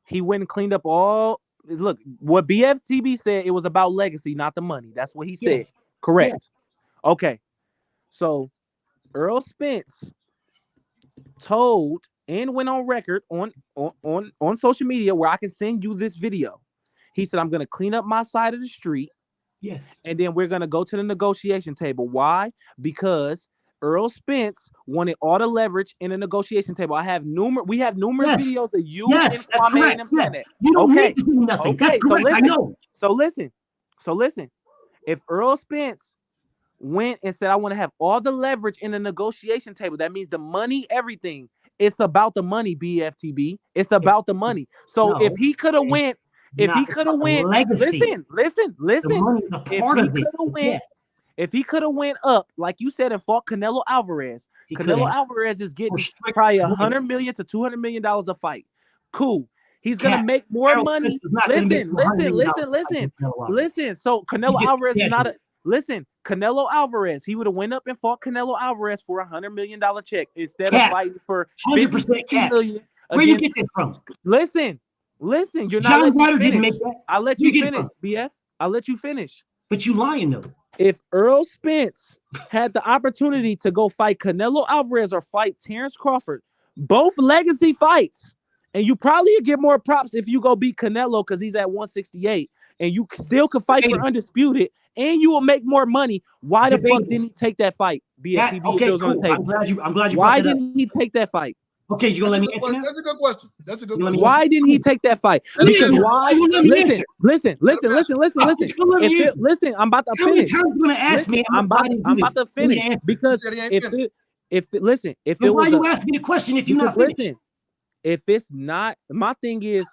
he went and cleaned up all. Look, what BFTB said, it was about legacy, not the money. That's what he said. Yes. Correct. Yes. Okay. So Earl Spence told and went on record on social media, where I can send you this video. He said, I'm going to clean up my side of the street. Yes. And then we're going to go to the negotiation table. Why? Because Earl Spence wanted all the leverage in the negotiation table. We have numerous Yes. videos of you Yes, and that's Kwame correct. and them saying Yes. that. You don't Okay. need to do nothing. Okay, That's correct. I know. So listen. If Earl Spence went and said, I want to have all the leverage in the negotiation table, that means the money, everything. It's about the money, BFTB. It's about the money. So No. if he could have went, legacy. listen. The money is a part of it. Yes. If he could have went up, like you said, and fought Canelo Alvarez, Canelo Alvarez is getting probably $100 million to $200 million a fight. Cool. He's gonna make more money. Listen. So Canelo Alvarez is not a Canelo Alvarez. He would have went up and fought Canelo Alvarez for $100 million check instead of fighting for 100% million. Where you get this from? Listen. You're not. John Ryder didn't make that. I'll let you finish, BF. I'll let you finish. But you lying though. If Earl Spence had the opportunity to go fight Canelo Alvarez or fight Terrence Crawford, both legacy fights, and you probably get more props if you go beat Canelo because he's at 168, and you still could fight for undisputed, and you will make more money. Why the fuck didn't he take that fight? BFTB, okay, on the table. I'm glad you. Why didn't he take that fight? Okay, you gonna let me answer now? That's a good question. That's a good question. Why didn't he take that fight? Because why? Listen. Listen, I'm about to finish. I'm about to finish because if it was. Why you asking me the question if you're not finished? Listen, if it's not, my thing is,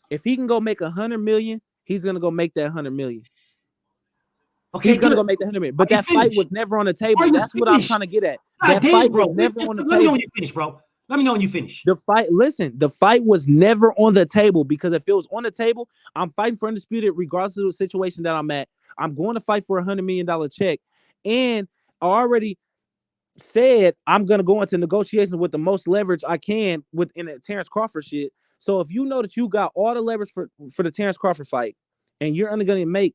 if he can go make $100 million, he's gonna go make that $100 million. Okay, he's gonna go make that $100 million. But that fight was never on the table. That's what I'm trying to get at. That fight was never on the table. Let me know when you finish, bro. Let me know when you finish. The fight was never on the table, because if it was on the table, I'm fighting for undisputed regardless of the situation that I'm at. I'm going to fight for $100 million check. And I already said I'm going to go into negotiations with the most leverage I can within the Terrence Crawford shit. So if you know that you got all the leverage for the Terrence Crawford fight, and you're only going to make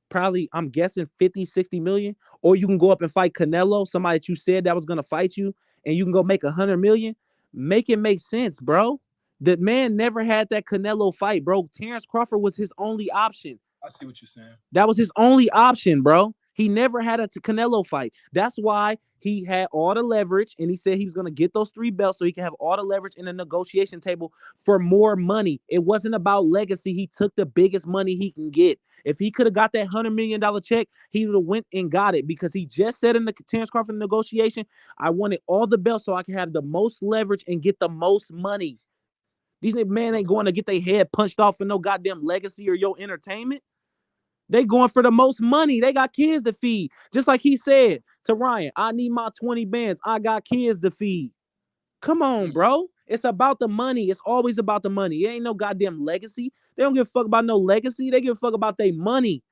probably, I'm guessing, 50, 60 million, or you can go up and fight Canelo, somebody that you said that was going to fight you, and you can go make $100 million. Make it make sense, bro. The man never had that Canelo fight, bro. Terrence Crawford was his only option. I see what you're saying. That was his only option, bro. He never had a Canelo fight. That's why he had all the leverage, and he said he was going to get those 3 belts so he can have all the leverage in the negotiation table for more money. It wasn't about legacy. He took the biggest money he can get. If he could have got that $100 million check, he would have went and got it, because he just said in the Terence Crawford negotiation, I wanted all the belts so I can have the most leverage and get the most money. These men ain't going to get their head punched off for no goddamn legacy or your entertainment. They going for the most money. They got kids to feed. Just like he said to Ryan, I need my 20 bands. I got kids to feed. Come on, bro. It's about the money. It's always about the money. It ain't no goddamn legacy. They don't give a fuck about no legacy. They give a fuck about their money.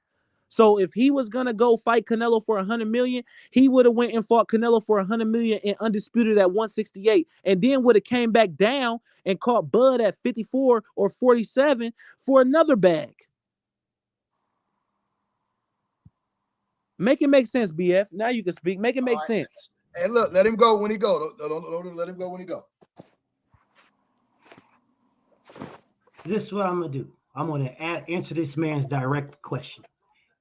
So if he was gonna go fight Canelo for $100 million, he would have went and fought Canelo for $100 million and undisputed at 168, and then would have came back down and caught Bud at 54 or 47 for another bag. Make it make sense, BF. Now you can speak. Make it make sense. Hey, look, let him go when he go. Don't let him go when he go. This is what I'm gonna do. I'm gonna answer this man's direct question.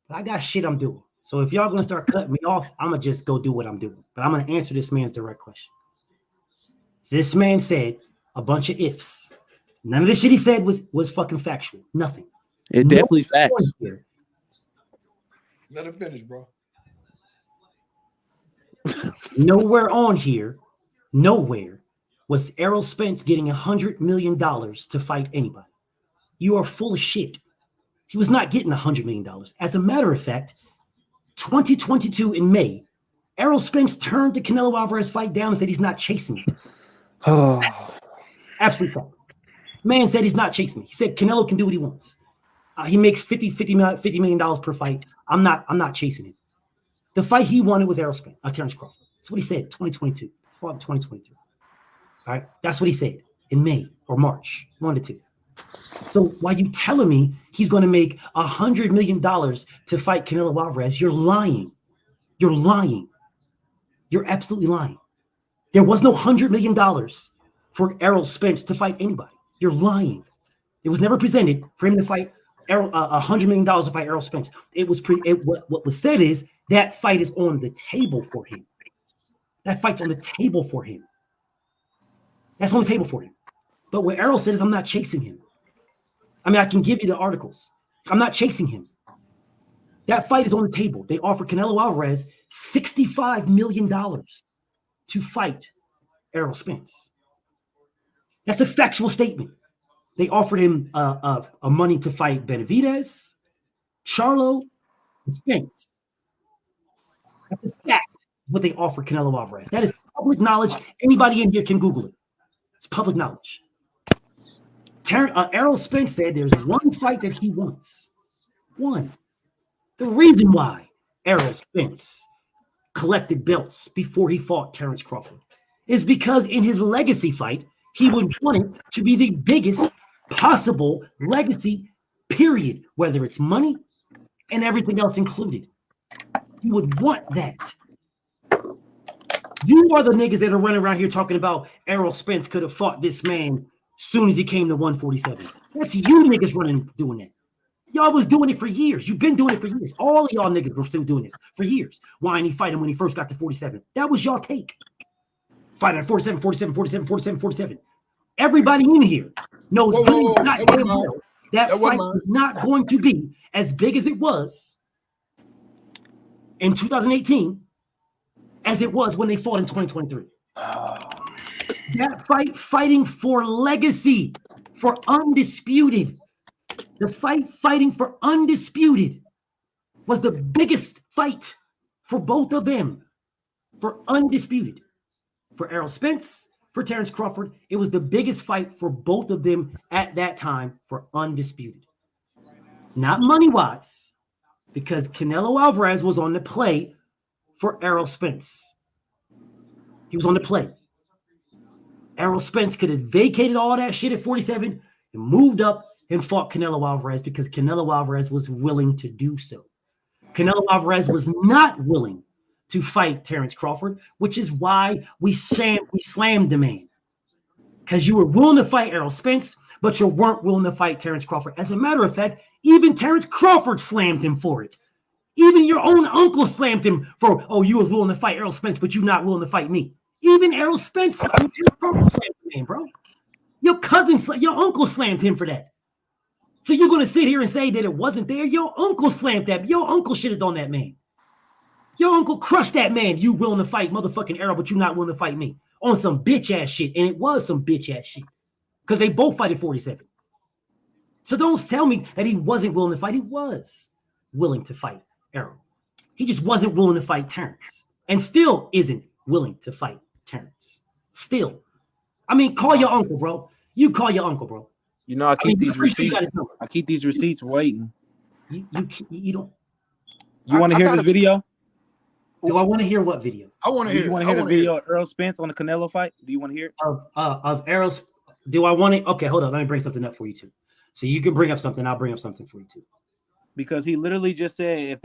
I got shit I'm doing. So if y'all gonna start cutting me off, I'm gonna just go do what I'm doing. But I'm gonna answer this man's direct question. This man said a bunch of ifs. None of the shit he said was fucking factual. Nothing. It definitely facts. Let him finish, bro. Nowhere on here, nowhere was Errol Spence getting $100 million to fight anybody. You are full of shit. He was not getting $100 million. As a matter of fact, 2022 in May, Errol Spence turned the Canelo Alvarez fight down and said he's not chasing it. Oh. Absolute fact. Man said he's not chasing it. He said Canelo can do what he wants. He makes $50 million per fight. I'm not chasing him. The fight he wanted was Errol Spence, Terence Crawford. That's what he said, 2022, fought in 2023. All right, that's what he said in May or March, 1 to 2. So while you telling me he's going to make $100 million to fight Canelo Alvarez, you're lying. You're lying. You're absolutely lying. There was no $100 million for Errol Spence to fight anybody. You're lying. It was never presented for him to fight $100 million to fight Errol Spence. It was what was said is that fight is on the table for him. That fight's on the table for him. That's on the table for him. But what Errol said is, I'm not chasing him. I mean, I can give you the articles. I'm not chasing him. That fight is on the table. They offered Canelo Alvarez $65 million to fight Errol Spence. That's a factual statement. They offered him money to fight Benavidez, Charlo, and Spence. That's a fact. What they offered Canelo Alvarez. That is public knowledge. Anybody in here can Google it. It's public knowledge. Errol Spence said there's one fight that he wants. One. The reason why Errol Spence collected belts before he fought Terence Crawford is because in his legacy fight, he would want it to be the biggest possible legacy, period, whether it's money and everything else included. He would want that. You are the niggas that are running around here talking about Errol Spence could have fought this man soon as he came to 147. That's you niggas doing that. Y'all was doing it for years. You've been doing it for years. All of y'all niggas were still doing this for years. Why didn't he fight him when he first got to 47? That was y'all take. Fighting at 47, 47, 47, 47, 47. Everybody in here knows that fight was not going to be as big as it was in 2018 as it was when they fought in 2023. That fighting for legacy, for undisputed. The fighting for undisputed was the biggest fight for both of them, for undisputed. For Errol Spence, for Terence Crawford, it was the biggest fight for both of them at that time for undisputed. Not money-wise, because Canelo Alvarez was on the play for Errol Spence. He was on the play. Errol Spence could have vacated all that shit at 47 and moved up and fought Canelo Alvarez because Canelo Alvarez was willing to do so. Canelo Alvarez was not willing to fight Terence Crawford, which is why we slammed the man. Because you were willing to fight Errol Spence, but you weren't willing to fight Terence Crawford. As a matter of fact, even Terence Crawford slammed him for it. Even your own uncle slammed him for, oh, you was willing to fight Errol Spence, but you not willing to fight me. Even Errol Spence slammed the man, bro. Your cousin, your uncle slammed him for that. So you're going to sit here and say that it wasn't there? Your uncle slammed that. Your uncle shitted on that man. Your uncle crushed that man. You willing to fight motherfucking Errol, but you not willing to fight me. On some bitch-ass shit. And it was some bitch-ass shit. Because they both fight at 47. So don't tell me that he wasn't willing to fight. He was willing to fight Errol. He just wasn't willing to fight Terrence. And still isn't willing to fight Terrence. Still. I mean, call your uncle, bro. You call your uncle, bro. You know, I keep these receipts. I keep these receipts waiting. You don't. You want to hear this video? Do I want to hear what video? I want to hear. You want to hear the video of Errol Spence on the Canelo fight? Do you want to hear it? Of Errol's. Do I want it? Okay, hold on. Let me bring something up for you too. So you can bring up something. I'll bring up something for you too. Because he literally just said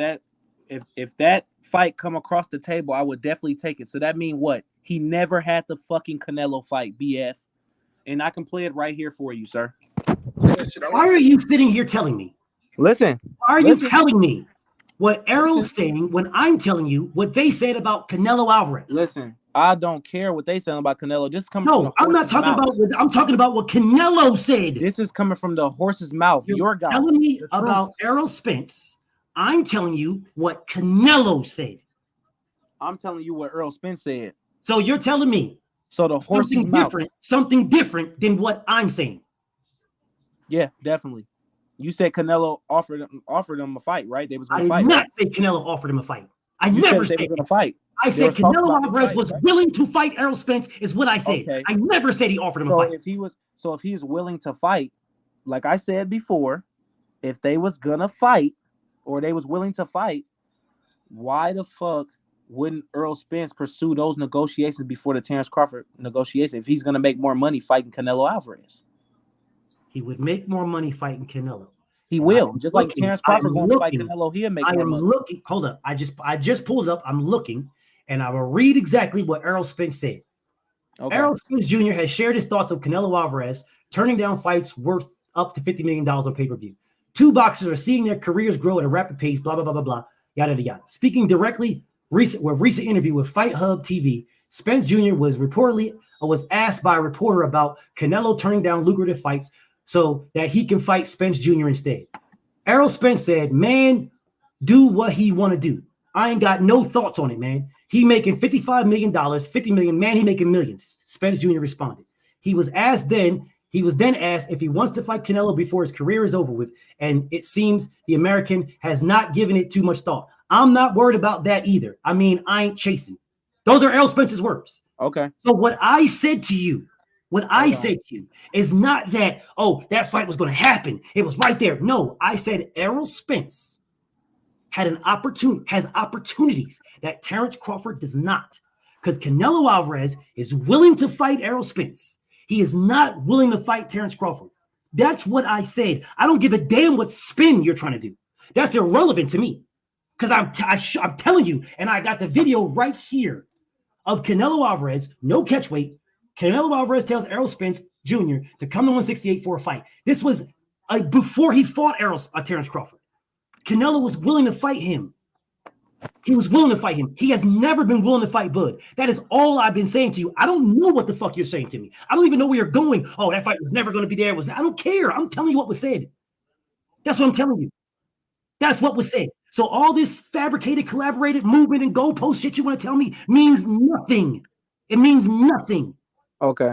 if that fight come across the table, I would definitely take it. So that means what? He never had the fucking Canelo fight, BF. And I can play it right here for you, sir. Why are you sitting here telling me? Listen. Why are you telling me what Errol's saying when I'm telling you what they said about Canelo Alvarez? Listen, I don't care what they saying about Canelo. This is coming from the I'm not talking mouth. I'm talking about what Canelo said. This is coming from the horse's mouth. You're telling me about Errol Spence. I'm telling you what Canelo said. I'm telling you what Errol Spence said. So you're telling me so the horse's mouth. Something different than what I'm saying. Yeah, definitely. You said Canelo offered him a fight, right? They was going to fight. I did not say Canelo offered him a fight. I never said they were going to fight. I said Canelo Alvarez was willing to fight Errol Spence is what I said. Okay. I never said he offered him a fight. If he was willing to fight, like I said before, if they was gonna fight or they was willing to fight, why the fuck wouldn't Errol Spence pursue those negotiations before the Terrence Crawford negotiation if he's gonna make more money fighting Canelo Alvarez? He would make more money fighting Canelo. He will. Just like Terrence Crawford going to fight Canelo, he'll make more money. Hold up. I just pulled it up. I'm looking, and I will read exactly what Errol Spence said. Okay. Errol Spence Jr. has shared his thoughts of Canelo Alvarez turning down fights worth up to $50 million on pay-per-view. Two boxers are seeing their careers grow at a rapid pace, blah, blah, blah, blah, blah, yada, yada, yada. Speaking directly, recent interview with Fight Hub TV, Spence Jr. was asked by a reporter about Canelo turning down lucrative fights so that he can fight Spence Jr. instead. Errol Spence said, man, do what he want to do. I ain't got no thoughts on it, man. He making $55 million, $50 million, man, he making millions. Spence Jr. responded. He was then asked if he wants to fight Canelo before his career is over with, and it seems the American has not given it too much thought. I'm not worried about that either. I mean, I ain't chasing. Those are Errol Spence's words. Okay. So what I said to you is not that, that fight was going to happen. It was right there. No, I said Errol Spence has opportunities that Terrence Crawford does not, because Canelo Alvarez is willing to fight Errol Spence. He is not willing to fight Terrence Crawford. That's what I said. I don't give a damn what spin you're trying to do. That's irrelevant to me, because I'm telling you, and I got the video right here of Canelo Alvarez, no catch weight. Canelo Alvarez tells Errol Spence Jr. to come to 168 for a fight. This was before he fought Terrence Crawford. Canelo was willing to fight him. He was willing to fight him. He has never been willing to fight Bud. That is all I've been saying to you. I don't know what the fuck you're saying to me. I don't even know where you're going. Oh, that fight was never going to be there. I don't care. I'm telling you what was said. That's what I'm telling you. That's what was said. So all this fabricated, collaborated movement and goalpost shit you want to tell me means nothing. It means nothing. Okay.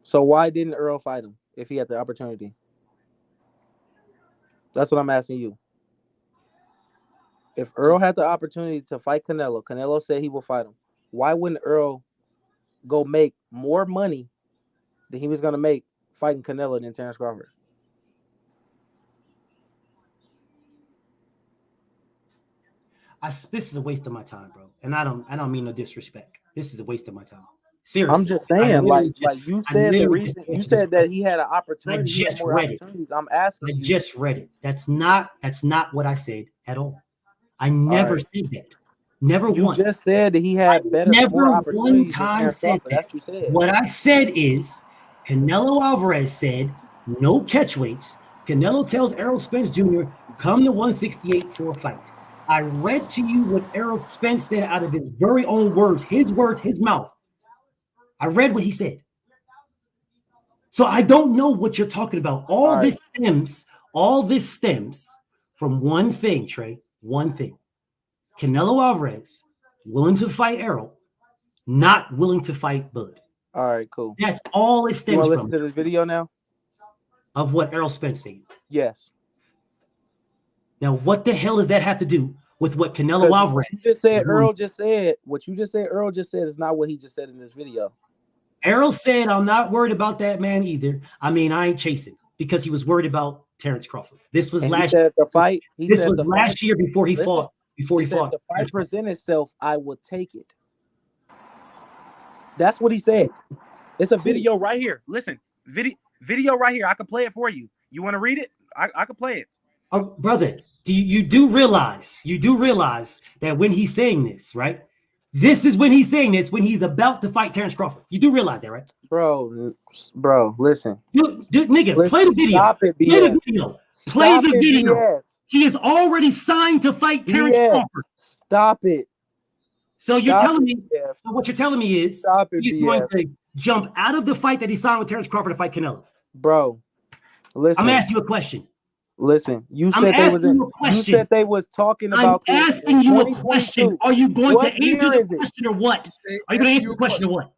So why didn't Earl fight him if he had the opportunity? That's what I'm asking you. If Earl had the opportunity to fight Canelo, Canelo said he will fight him. Why wouldn't Earl go make more money than he was going to make fighting Canelo than Terrence Crawford? This is a waste of my time, bro. And I don't mean no disrespect. This is a waste of my time. Seriously. I'm just saying, like you said, the reason you said that he had an opportunity. I just read it. I'm asking. I just read it. That's not what I said at all. I never said that. Never once. You just said that he had better. Never one time said that. What I said is Canelo Alvarez said no catch weights. Canelo tells Errol Spence Jr. come to 168 for a fight. I read to you what Errol Spence said out of his very own words, his mouth. I read what he said. So I don't know what you're talking about. All this stems from one thing, Trey. One thing. Canelo Alvarez willing to fight Errol, not willing to fight Bud. All right, cool. That's all it stems from. You want to listen to this video now? Of what Errol Spence said. Yes. Now, what the hell does that have to do with what Canelo Alvarez just said? Earl just said what you just said. Earl just said is not what he just said in this video. Errol said, "I'm not worried about that man either. I mean, I ain't chasing because he was worried about Terrence Crawford. This was last year. The fight. This was last year before he fought. Before he fought. The fight present itself, I will take it. That's what he said. It's a video right here. Listen, video right here. I can play it for you. You want to read it? I can play it. Oh, brother, you do realize that when he's saying this, right? This is when he's saying this when he's about to fight Terrence Crawford. You do realize that, right? Bro, listen. Nigga, play the video. Stop it, play the video. Play the video. BS. He is already signed to fight Terrence Crawford. Stop it. So you're telling me. So what you're telling me is he's going to jump out of the fight that he signed with Terrence Crawford to fight Canelo. Bro, listen. I'm asking you a question. Listen, you said they was talking about. I'm asking you a question. Are you going to answer the question or what? Are you going to answer the question or what?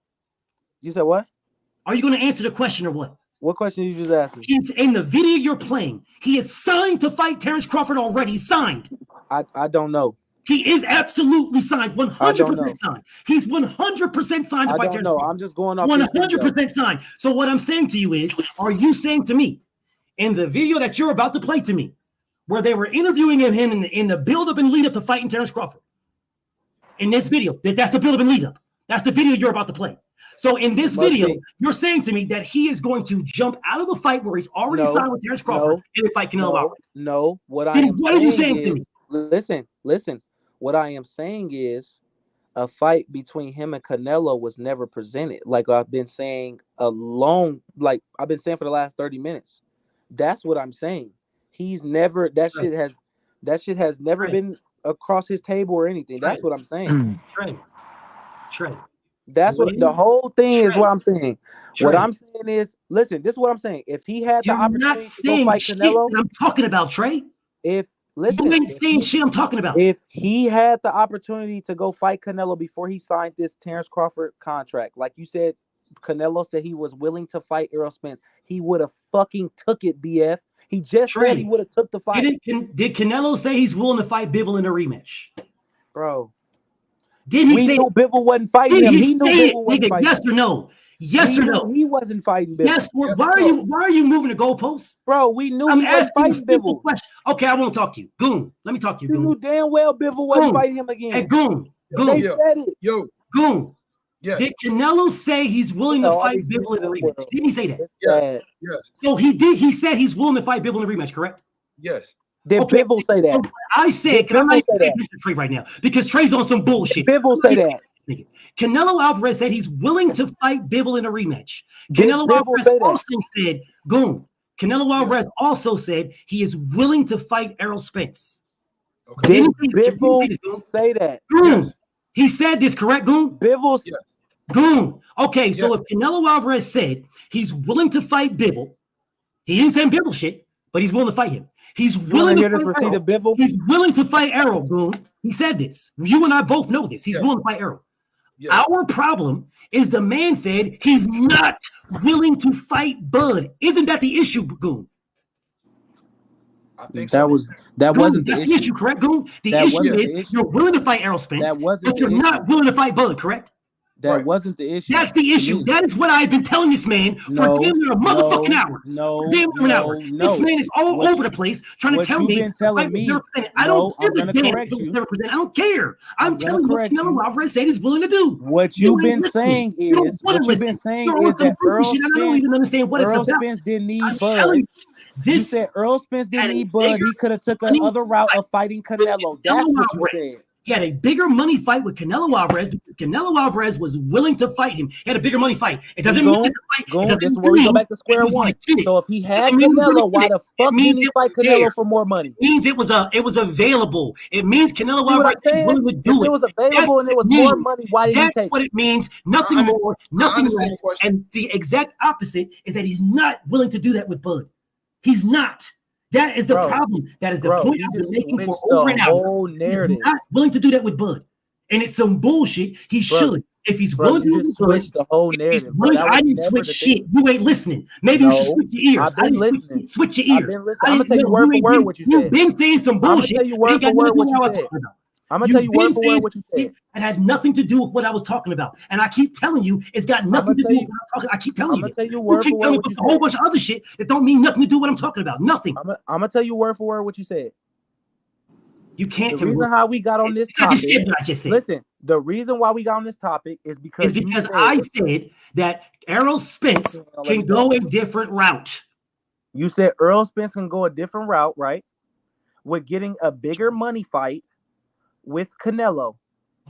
You said what? Are you going to answer the question or what? What question you just asked me? He's in the video you're playing. He is signed to fight Terrence Crawford already. Signed. I don't know. He is absolutely signed. 100% signed. He's 100% signed to fight Terrence Crawford. I'm just going off 100% signed. So what I'm saying to you is, are you saying to me, in the video that you're about to play to me, where they were interviewing him in the build-up and lead-up to fighting Terrence Crawford, in this video, that's the build-up and lead-up. That's the video you're about to play. So in this video, you're saying to me that he is going to jump out of a fight where he's already signed with Terrence Crawford and fight Canelo Alvarez. No, what are you saying to me? Listen. What I am saying is a fight between him and Canelo was never presented. Like I've been saying for the last 30 minutes. That's what I'm saying. He's never that shit has never been across his table or anything. That's what I'm saying. Trey. That's what the whole thing is. What I'm saying. What I'm saying is, listen. This is what I'm saying. If he had the opportunity to go fight Canelo, I'm talking about Trey. You ain't saying shit I'm talking about. If he had the opportunity to go fight Canelo before he signed this Terrence Crawford contract, like you said, Canelo said he was willing to fight Errol Spence. He would have fucking took it, BF. He just said he would have took the fight. Did Canelo say he's willing to fight Bivol in a rematch? Bro. Did he say Bivol wasn't fighting him? He knew Bivol wasn't fighting him. Yes or no? Yes or no? He wasn't fighting Bivol. Yes. Why are you moving the goalposts? Bro, we knew I'm he wasn't asking fighting a simple Bivol. question. Okay, I won't talk to you. Goon, let me talk to you, Goon. You knew damn well Bivol wasn't fighting him again. Hey, Goon. They said it. Goon. Yeah. Did Canelo say he's willing to fight Bivol in a rematch? Didn't he say that? Yes. So he did. He said he's willing to fight Bivol in a rematch, correct? Yes. Did Bivol say that? I said, because I'm not even paying attention to Trey right now, because Trey's on some bullshit. Did Bivol say that? Canelo Alvarez said he's willing to fight Bivol in a rematch. Canelo Alvarez also said, Goon. Canelo Alvarez also said he is willing to fight Errol Spence. Okay. Did Bivol say that? Goon. Yes. He said this, correct, Goon? Bivol. Yes. Goon. Okay, so if Canelo Alvarez said he's willing to fight Bivol, he didn't say Bivol shit, but he's willing to fight him. He's willing to fight Errol. Bivol? He's willing to fight Errol, Goon. He said this. You and I both know this. He's willing to fight Errol. Yeah. Our problem is the man said he's not willing to fight Bud. Isn't that the issue, Goon? I think that so. wasn't the issue, correct, Goon? The issue is you're willing to fight Errol Spence, but you're not willing to fight Bud, correct? That wasn't the issue. That's the issue. That is what I've been telling this man for damn near a motherfucking hour. This man is all over the place trying to tell me. I don't give a damn. I don't care. I'm telling you what Canelo Alvarez said he's willing to do. What you've been saying is that I don't even understand what it's about. Earl Spence didn't need Bud. You said Earl Spence didn't need Bud. He could have took another route of fighting Canelo. That's what you said. He had a bigger money fight with Canelo Alvarez because Canelo Alvarez was willing to fight him. He had a bigger money fight. It doesn't mean that the fight. This is where we go back to square one. So if he had Canelo, why the fuck didn't he fight Canelo for more money? It means it was available. It means Canelo Alvarez was willing to do it. If it was available and it was more money, why didn't he take it? That's what it means. Nothing more, nothing less. And the exact opposite is that he's not willing to do that with Bud. He's not. That is the problem. That is the point I've been making for over an hour. He's not willing to do that with Bud. And it's some bullshit. He should. If he's willing to switch the whole narrative. I didn't switch shit. You ain't listening. Maybe you should switch your ears. I've been listening. Switch your ears. I'm gonna tell you word for word what you said. You've been saying some bullshit. I'm gonna tell you word for word what you said. I'm gonna tell you word for word what you said. It had nothing to do with what I was talking about, and I keep telling you it's got nothing to do with what I'm talking. I keep telling you. I'm gonna tell you word for word what you said. A whole bunch of other shit that don't mean nothing to do with what I'm talking about. Nothing. I'm gonna tell you word for word what you said. You can't. The reason how we got on this topic. I just said. Listen, the reason why we got on this topic is because I said that Errol Spence can go a different route. You said Errol Spence can go a different route, right? With getting a bigger money fight with Canelo.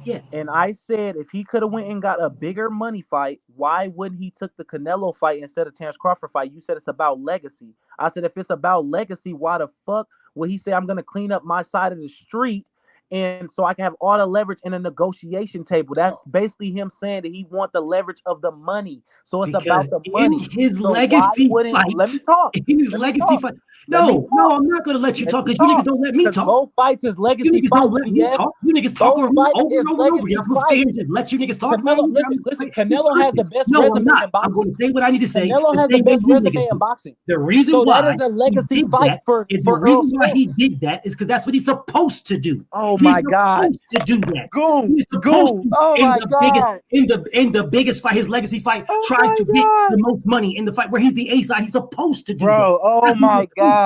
Yes. And I said if he could have went and got a bigger money fight, why wouldn't he took the Canelo fight instead of Terence Crawford fight? You said it's about legacy. I said if it's about legacy, why the fuck would he say I'm gonna clean up my side of the street and so I can have all the leverage in a negotiation table? That's basically him saying that he want the leverage of the money. So it's about the money. His legacy fight. Let me talk. His legacy fight. No, I'm not gonna let you talk because you niggas don't let me talk. Both fights is legacy fights. You niggas don't let me talk. You niggas talk over and over again. I'm gonna say and just let you niggas talk. Listen, Canelo has the best resume in boxing. I'm gonna say what I need to say. Canelo has the best resume in boxing. The reason why that is a legacy fight for the reason why he did that is because that's what he's supposed to do. Oh my God. To do that. Goon. Oh my God. In the biggest fight, his legacy fight, trying to get the most money in the fight where he's the ace side. He's supposed to do that. Oh my God.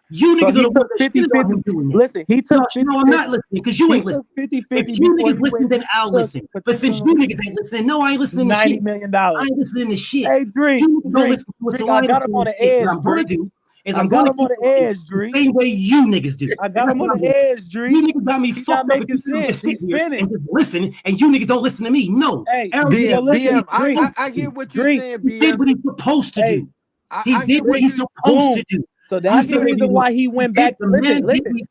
You niggas are the 50-50. Listen, he took 50. No, I'm not listening because you ain't listening. 50-50. If you niggas listen, then I'll listen. But since you niggas ain't listening, no, I ain't listening to shit. $90 million. I ain't listening to shit. Hey, Drake. You don't listen to it, so I got him on the edge. I'm going to do is I'm got going him on the edge, Drake. The same way you niggas do. I got him on the edge, Drake. You niggas got me fucked up. Making sense. He's spinning. And just listen, and you niggas don't listen to me. No. Hey, BM, I get what you're saying, BM. He did what he's supposed to do. He did what he's supposed to do. So that's the reason why he went back to listen.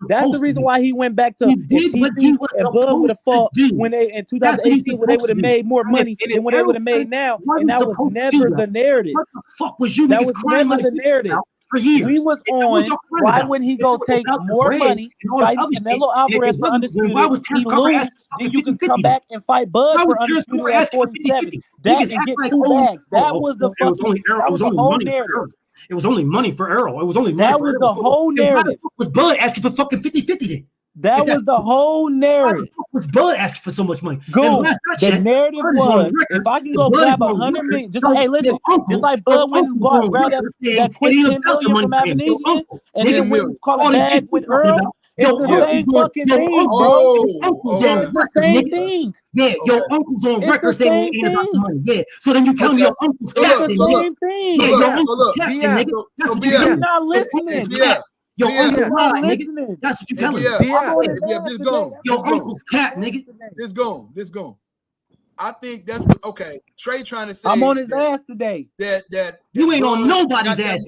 That's the reason why he went back to. He did what he was supposed to do. When they in 2018, when they would have made more money than what they would have made now, and that was never the narrative. What the fuck was you? That was never the narrative. For years. We was on. Why wouldn't he go take more money, fight Canelo Alvarez for undisputed? Why was Terence Crawford asking? Then you can come back and fight Bud for undisputed at 47. That and get 2 bags. That was the fucking. That was the whole narrative. It was only money for Errol. It was only money. That was the whole narrative. Was Bud asking for fucking 50-50 then? That was the whole narrative. Was Bud asking for so much money? Goon. The narrative was if I can go grab 100 million, just like, hey, listen, just like Bud went and grabbed that quick 10 million from Avenesian, and then went and caught a bag with Earl. It's the same fucking thing, bro. It's the same thing. Yeah, your uncle's on record saying he ain't about the money. Yeah, so then you tell me your uncle's captain. It's the same thing. Yeah, your uncle's captain, nigga. That's what you're not listening. Your uncle lied, nigga. That's what you telling me. This gone. Your uncle's cap, nigga. This gone. I think that's okay. Trey trying to say I'm on his ass today. That you ain't on nobody's ass.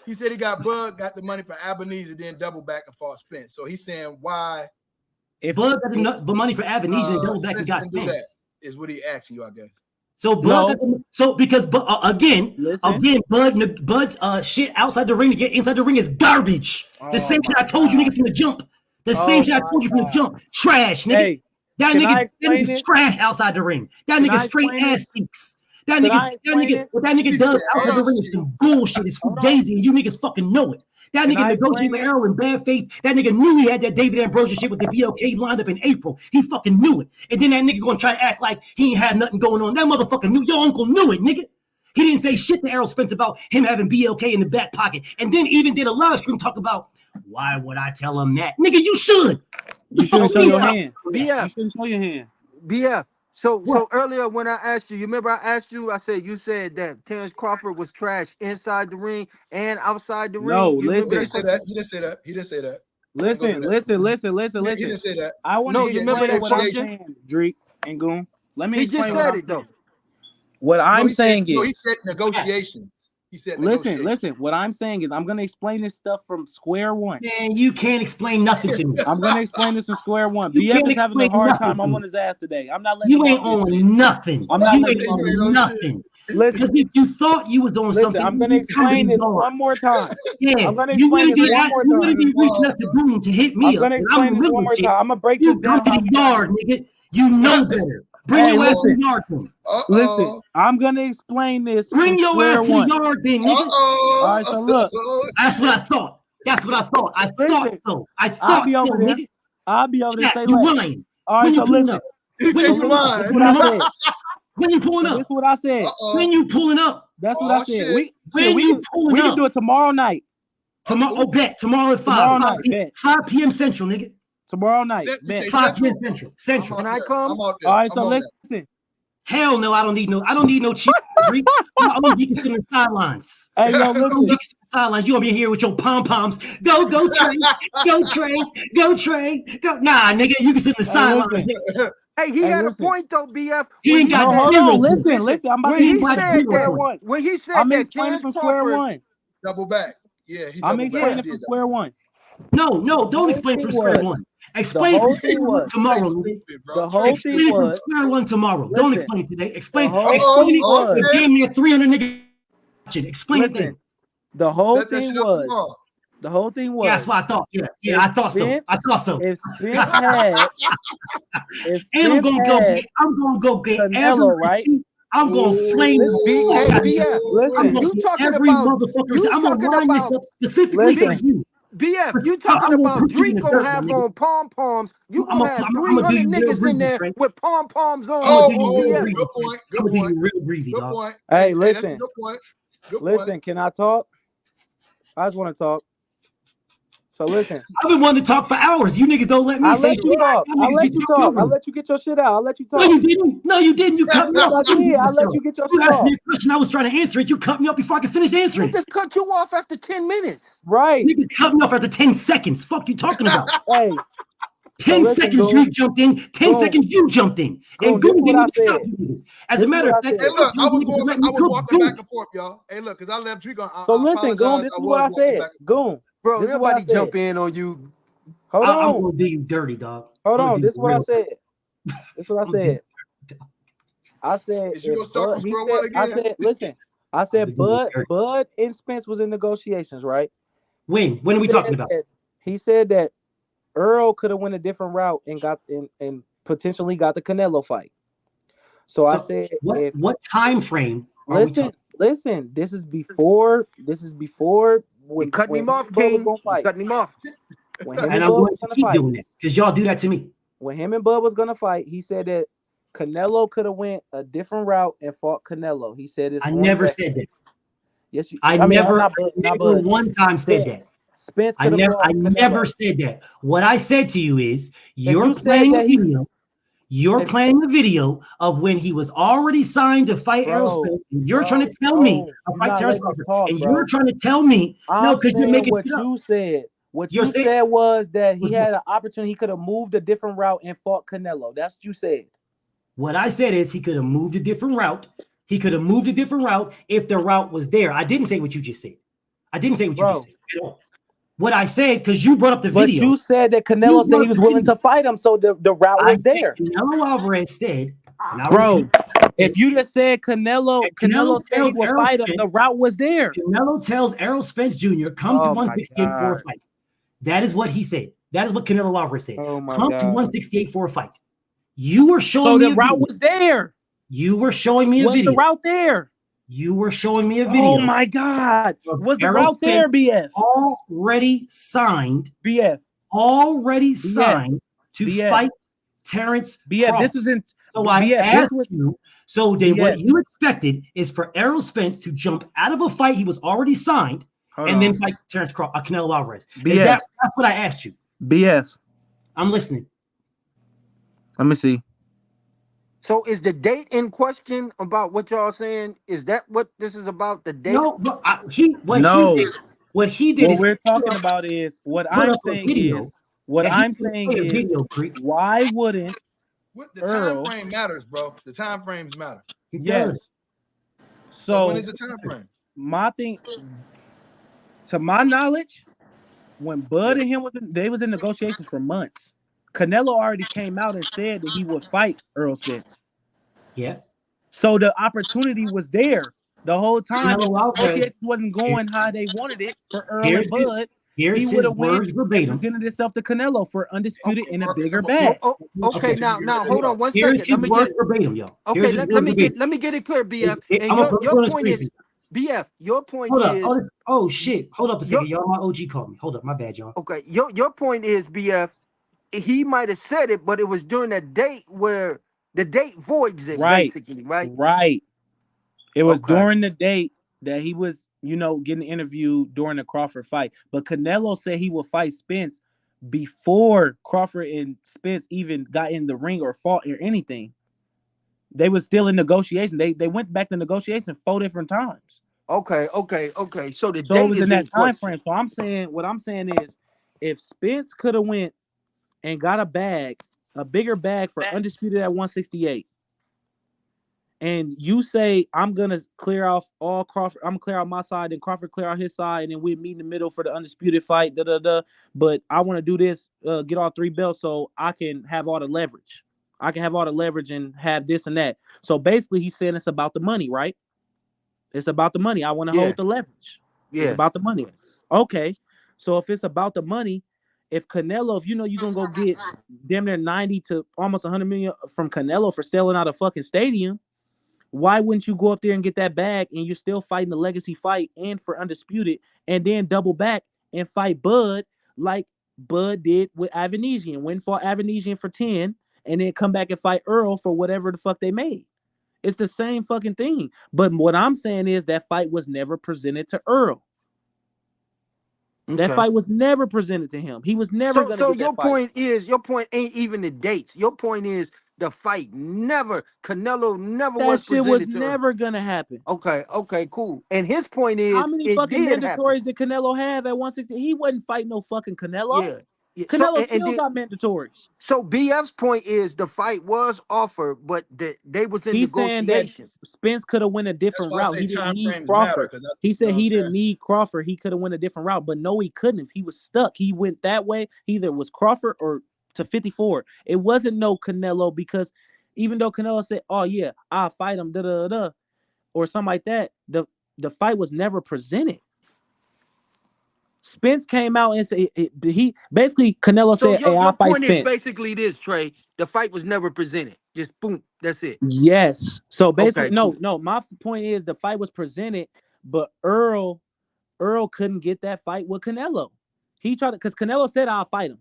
He said he got the money for Abenise, then double back and fought Spence. So he's saying why if Bud got the money for Abenise and double back and got Spence is what he asking you, I guess. So Bud because again, Bud's shit outside the ring to get inside the ring is garbage. The same shit I told you niggas from the jump. The same shit I told you from the jump. Trash, nigga. Hey, that nigga's trash outside the ring. That nigga straight ass cheeks. What that nigga does outside the ring is some bullshit. It's fugazi, and you niggas fucking know it. That nigga negotiated with Errol in bad faith. That nigga knew he had that David Ambrosius shit with the BLK lined up in April. He fucking knew it. And then that nigga gonna try to act like he ain't had nothing going on. That motherfucker knew. Your uncle knew it, nigga. He didn't say shit to Errol Spence about him having BLK in the back pocket. And then even did a live stream talk about, why would I tell him that? Nigga, you should. You shouldn't show your hand. You shouldn't show your hand. BF. So earlier when I asked you, remember I asked you, you said that Terence Crawford was trash inside the ring and outside the ring. No, listen. He didn't say that. He didn't say that. Listen. He didn't say that. I want No, to you remember explain that what I'm question? saying, Drake and Goon. Let me He just explain what said I'm it though. saying. What I'm saying he is, said negotiations. He said listen. negotiations. What I'm saying is, I'm gonna explain this stuff from square one. Man, you can't explain nothing to me. I'm gonna explain this from square one. You BF can't is having a explain hard nothing time. to I'm me. on his ass today. I'm not letting You him ain't off this shit. on nothing. I'm not You letting ain't him off this on shit. nothing. Listen, Because if you thought you was doing something, I'm gonna you'd be explain this yard. one more time. Yeah, I'm gonna you explain wouldn't this be one more you time. wouldn't be reaching out to Goon to hit me I'm up. gonna And explain I'm this one real more shit. time. I'm gonna break You this come down to how the we got yard, here. nigga. You know better. Bring Hey, your ass to listen. the yard then. Listen, I'm gonna explain this Bring from your square ass to the one. yard then, nigga. All right, so look. That's what I thought. That's what I thought. I thought Listen, so. I I'll thought be so, over there. nigga. I'll be over there. Chat, Say you less. lying. All right, When so you pulling listen. up? He When said you you pulling up? lying. This is what I said. When you pulling This up? is what I said. When you pulling up? That's what I Oh, said. shit. When you pulling we up? can do it tomorrow night. Tomorrow, oh, bet. Tomorrow at 5. Tomorrow 5 night, p.m. bet. 5 p.m. Central, nigga. Tomorrow night, You bet. say 5 p.m. Central? Central. Central. Can I come? I'm out there. All right, I'm so on that. listen. Hell no, I don't need no cheap drink. My OG can sit in the sidelines. Hey, yo, My OG listen. can sit in the sidelines. You gonna be here with your pom-poms. Go Trey. Go Trey. Go Trey. Go. Nah, nigga, you can sit in the Hey, sidelines. listen. Nigga. Hey, he Hey, had a listen. point though, BF. He When ain't he got No, said, hold zero on. points. Listen. I'm about when to he explain got this from said zero square that, points. one. when he said I'm that explaining Chance from square Crawford, one. Double back. Yeah, he I'm double back. explaining from square one. No, The don't whole explain thing from square was. one. The Explain it from whole square thing one was. tomorrow, nigga. Stupid, bro. The whole thing Explain it from was. square one tomorrow. Don't Listen. explain it today. The Explain whole it thing was. for damn near 300 niggas watching. Explain it Listen. then. The whole Set that thing shit up was. tomorrow. The whole thing was. Yeah, that's what I thought. Yeah, I thought so. If Spence had, And I'm gonna go get every Canelo, right? receipt. I'm gonna flame the fuck hey, out of you. BF, I'm Listen. gonna you get talking every about, motherfucker. you I'm gonna talking line this about, up specifically for Listen. you. BF, you I'm talking gonna about put you in Drake the gonna dirt, my have nigga. on pom-poms. You I'm gonna have gonna do 300 you real niggas in breezy, there Trey. with pom-poms on. I'm gonna do you real BF, breezy. Good point. I'm Good gonna do point. you real breezy, Good dog. point. Hey, That's a listen. good point. Good Listen, point. can I talk? I just want to talk. So listen. I've been wanting to talk for hours. You niggas don't let me I'll say let you shit. talk. Y'all niggas be talking over I'll me. let you get your shit out. I'll let you No, talk. you didn't. No, you didn't. You cut me Yes, off. I did. I'll let you get your You shit asked me off. a question. I was trying to answer it. You cut me off before I could finish answering. niggas cut you off after 10 minutes. Right. Niggas cut me off after 10 seconds. Fuck you talking about? Hey. 10 listen, seconds Goon. Drake jumped in. 10 seconds you jumped in. Goon, And this Goon is what didn't I even stop said. you niggas. As This a is matter what of I fact, said. Hey, look, I was niggas going. let me I was cook walking Goon. back and forth, y'all. Hey, look, because I left Drake on. So I listen, Goon, apologize. this I is was what I walking said. back. Goon. Bro, This is what I nobody said. jump in on you. Hold I'm on. gonna do you dirty, dog. Hold I'm gonna on. do This is you what I real. said. This is what I I'm gonna do said. I said Is you gonna if start Bud, from he square said, one I again? said, listen, I I'm said gonna do you dirty. Bud and Spence was in negotiations, right? When are we talking about? He said that Earl could have went a different route and got and potentially got the Canelo fight. So I said, what time frame are we talking? Listen, this is before You cutting him off, Bud was King. gonna You fight. cutting him off. When him And and I'm Bud going was to gonna keep fight. doing that because y'all do that to me. When him and Bud was gonna fight, he said that Canelo could have went a different route and fought Canelo. He said it's I on never record. said that. Yes, you. I mean, never not Bud. one time said that. Spence I could have fought never Canelo. said that. What I said to you is you're you said playing that a video. You're playing the video of when he was already signed to fight Errol Spence. And you're trying to tell me to fight Terrence Crawford. And you're trying to tell me no, because you're making what you said. What you said was that he had an opportunity. He could have moved a different route and fought Canelo. That's what you said. What I said is he could have moved a different route. He could have moved a different route if the route was there. I didn't say what you just said. I didn't say what you just said at all. What I said, because you brought up the video. But you said that Canelo said he was willing to fight him, so the route was there. Canelo Alvarez said, bro, if you just said Canelo said he would fight him, the route was there. Canelo tells Errol Spence Jr., come to 168 for a fight. That is what he said. That is what Canelo Alvarez said. Come to 168 for a fight. You were showing me the route was there. You were showing me a video. Was the route there? You were showing me a video. Oh my God. Was the route there, BF? Already signed. BF. Already signed to fight Terrence Crawford. This isn't. So I asked you. So then what you expected is for Errol Spence to jump out of a fight he was already signed then fight Terrence Crawford, Canelo Alvarez. That's what I asked you. BF. I'm listening. Let me see. So is the date in question about what y'all saying? Is that what this is about? The date? No, but What he did What is we're talking about is what put I'm up a saying video. is what that he I'm didn't saying play a is video, Creek. why wouldn't What the time Earl? frame matters, bro. The time frames matter. It Yes. does. So when is the time frame? My thing, to my knowledge, when Bud Yeah. and him they was in negotiations for months. Canelo already came out and said that he would fight Earl Spence. Yeah. So the opportunity was there the whole time. If Canelo the Alvarez, negotiations wasn't going how they wanted it for Earl and here's his, Bud, here's he his would have went words and verbatim. presented himself to Canelo for undisputed Okay, in a Marcus, bigger I'm bag. Okay, now hold on one Here's second. his Let me words get verbatim, y'all. okay. Here's his Let words me verbatim. get it clear, BF. And I'm gonna put your on the point screen is for you. BF. Your point Hold up. is Oh shit. Hold up a your second, y'all. My OG called me. Hold up. My bad, y'all. okay. Your point is BF. He might have said it, but it was during a date where the date voids it, Right, basically, right? right. It was Okay. during the date that he was, getting interviewed during the Crawford fight. But Canelo said he would fight Spence before Crawford and Spence even got in the ring or fought or anything. They was still in negotiation. They went back to negotiation 4 different times. Okay. So the So it date was is in in that time question. frame. So what I'm saying is, if Spence could have went and got a bigger bag for undisputed at 168. And you say I'm gonna clear off all Crawford, I'm gonna clear out my side, and Crawford clear out his side, and then we meet in the middle for the undisputed fight. But I want to do this, get all 3 belts, so I can have all the leverage. I can have all the leverage and have this and that. So basically, he's saying it's about the money, right? It's about the money. I want to hold the leverage. It's Yeah. about the money. Okay. So if it's about the money, if Canelo, if you're gonna go get damn near 90 to almost 100 million from Canelo for selling out a fucking stadium, why wouldn't you go up there and get that bag and you're still fighting the legacy fight and for undisputed and then double back and fight Bud like Bud did with Avanesian, went and fought Avanesian for 10 and then come back and fight Earl for whatever the fuck they made. It's the same fucking thing. But what I'm saying is that fight was never presented to Earl. That fight was never presented to him. He was never gonna get that fight. Your point ain't even the dates. Your point is the fight Canelo never That was shit was presented to her. never gonna happen. Okay, cool. And his point How is many it fucking did happen. mandatories did Canelo have at 160? He wasn't fighting no fucking Canelo. Yeah. So Canelo still got mandatories. so BF's point is the fight was offered, but they was in He's saying that negotiations. Spence could have went a That's different why I route. say He didn't time need frames matter Crawford. because He you said know what he I'm didn't saying. need Crawford. He could have went a different route, but no, he couldn't. If he was stuck, he went that way. Either it was Crawford or to 54. It wasn't no Canelo because even though Canelo said, "Oh yeah, I'll fight him," or something like that, the fight was never presented. Spence came out and said he basically Canelo So said, "Hey, your I'll fight point is Spence." basically this, Trey. The fight was never presented. Just boom, that's it. Yes. So basically, Okay, cool. no. My point is the fight was presented, but Earl couldn't get that fight with Canelo. He tried to, because Canelo said I'll fight him.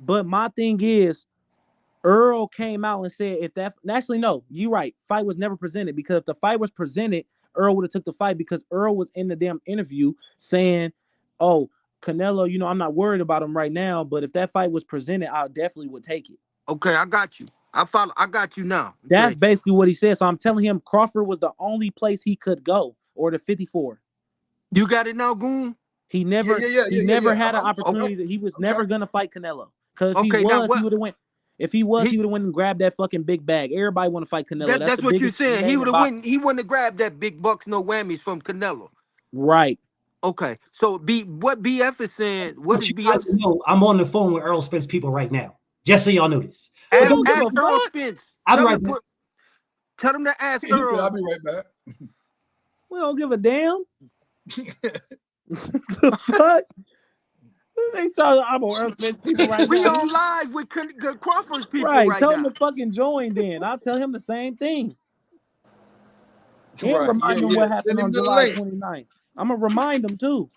But my thing is, Earl came out and said if that actually no, you're right. Fight was never presented because if the fight was presented, Earl would have took the fight because Earl was in the damn interview saying, "Oh, Canelo, I'm not worried about him right now, but if that fight was presented, I definitely would take it." Okay, I got you. I got you now. That's Trey. basically what he said. So I'm telling him Crawford was the only place he could go, or the 54. You got it now, Goon? He never had an opportunity that he was I'm never tracking. gonna fight Canelo. Because if Okay, he now was, he what? would have went. If he was, he would have went and grabbed that fucking big bag. Everybody want to fight Canelo. That's the That's what you're biggest saying. He name would in have boxing. went. He wouldn't have grabbed that big bucks, no whammies from Canelo. Right. Okay, so what BF is saying? What is You guys BF? know I'm on the phone with Earl Spence people right now. Just so y'all know this. We Ask, don't give a Earl fuck. Spence. I'll be Tell him right to back. tell him to ask He said, Earl. "I'll be right back." We don't give a damn. The fuck? They talking. I'm on Earth Spence people right We now. on live with Crawford's people Right. right Tell him now. to fucking join. Then I'll tell him the same thing. And Right. remind him Yeah. what happened Send him on the July link. 29th. I'm gonna remind him too.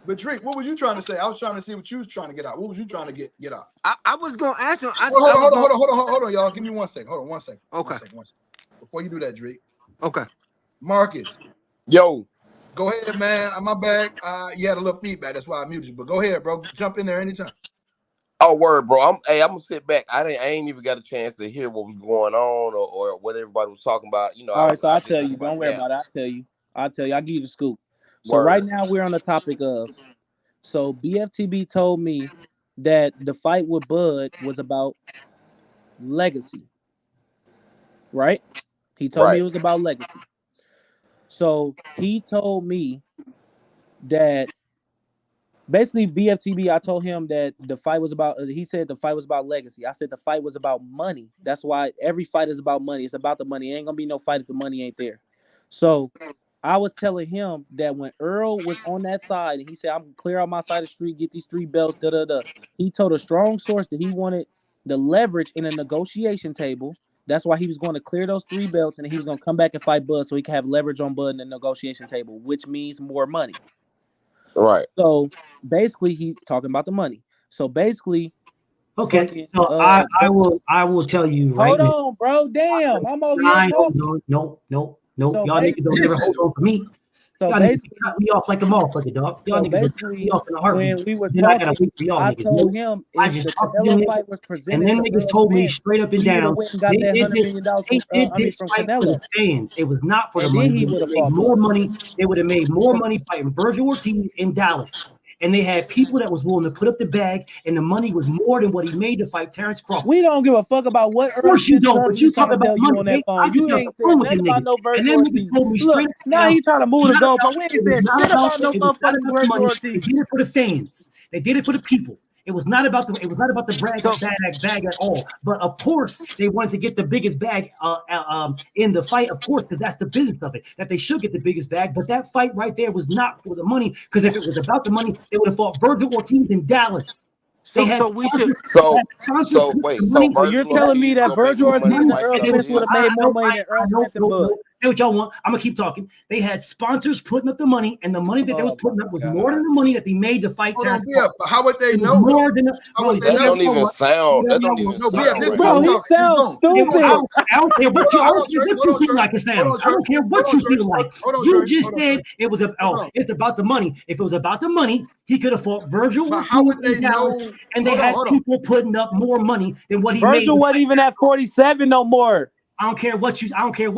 But Drake, what were you trying to say? I was trying to see what you was trying to get out. What was you trying to get out? I was gonna ask him. Hold on, y'all. Give me 1 second. Hold on 1 second. Okay. 1 second. Before you do that, Drake. Okay. Marcus. Yo. Go ahead, man. I'm my bag. You had a little feedback. That's why I muted you. But go ahead, bro. Jump in there anytime. Oh, word, bro. I'm gonna sit back. I ain't even got a chance to hear what was going on or what everybody was talking about. All right, so I I'll just tell you. took my Don't worry nap. about it. I'll tell you. I'll give you the scoop. So right now we're on the topic of. So BFTB told me that the fight with Bud was about legacy, right? He told me it was about legacy. So he told me that basically BFTB, I told him that the fight was about, he said the fight was about legacy. I said the fight was about money. That's why every fight is about money. It's about the money. It ain't going to be no fight if the money ain't there. So I was telling him that when Earl was on that side and he said, I'm clear on my side of the street, get these 3 belts, he told a strong source that he wanted the leverage in a negotiation table. That's why he was going to clear those 3 belts and he was going to come back and fight Bud so he could have leverage on Bud in the negotiation table, which means more money. Right. So basically, he's talking about the money. So basically, okay. fucking, So I will tell you right now. Hold on, bro. Damn, I'm over here talking. No. So y'all niggas don't ever hold on for me. So y'all niggas cut me off like a motherfucker, dog. Y'all niggas cut me off in a heartbeat. When we was then talking, I gotta wait for y'all I niggas. told him I if just the talked to them Canelo fight niggas, was presented, and then niggas told me straight up and down. went and got that $100 million They did this from fight for Canelo. the fans. It was not for the And money. then he They would have made fought more Bud. money. They would have made more money fighting Virgil Ortiz in Dallas. And they had people that was willing to put up the bag, and the money was more than what he made to fight Terrence Crawford. We don't give a fuck about what Of course you don't, but you talk about money. on that phone. I just You got ain't the phone saying with them nothing about niggas. no Virgil And them Ortiz. niggas told me Look, straight up now down. he trying to move the goalpost. We ain't It was saying not shit about about no it was not motherfucking about the Virgil money. Ortiz. They did it for the fans. They did it for the people. It was not about the bag at all. But of course, they wanted to get the biggest bag in the fight, of course, because that's the business of it. That they should get the biggest bag. But that fight right there was not for the money. Because if it was about the money, they would have fought Virgil Ortiz in Dallas. They had sponsors. So So you're telling me that Virgil Ortiz and Earl Spence would have made more money than Earl Spence and Bud? Say what y'all want. I'm gonna keep talking. They had sponsors putting up the money, and the money that they was putting up was more than the money that they made to fight Terrence. Yeah, but how would they know? More than that don't even sound. That don't even sound. Bro, he sounds stupid. I don't care what you feel like it sounds. I don't care what you feel like. You just said it was it's about the money. If it was about the money, he could have fought Virgil Ortiz in Dallas, and they had people putting up more money than what he made. Virgil wasn't even at 47 no more. I don't care what you say. Virgil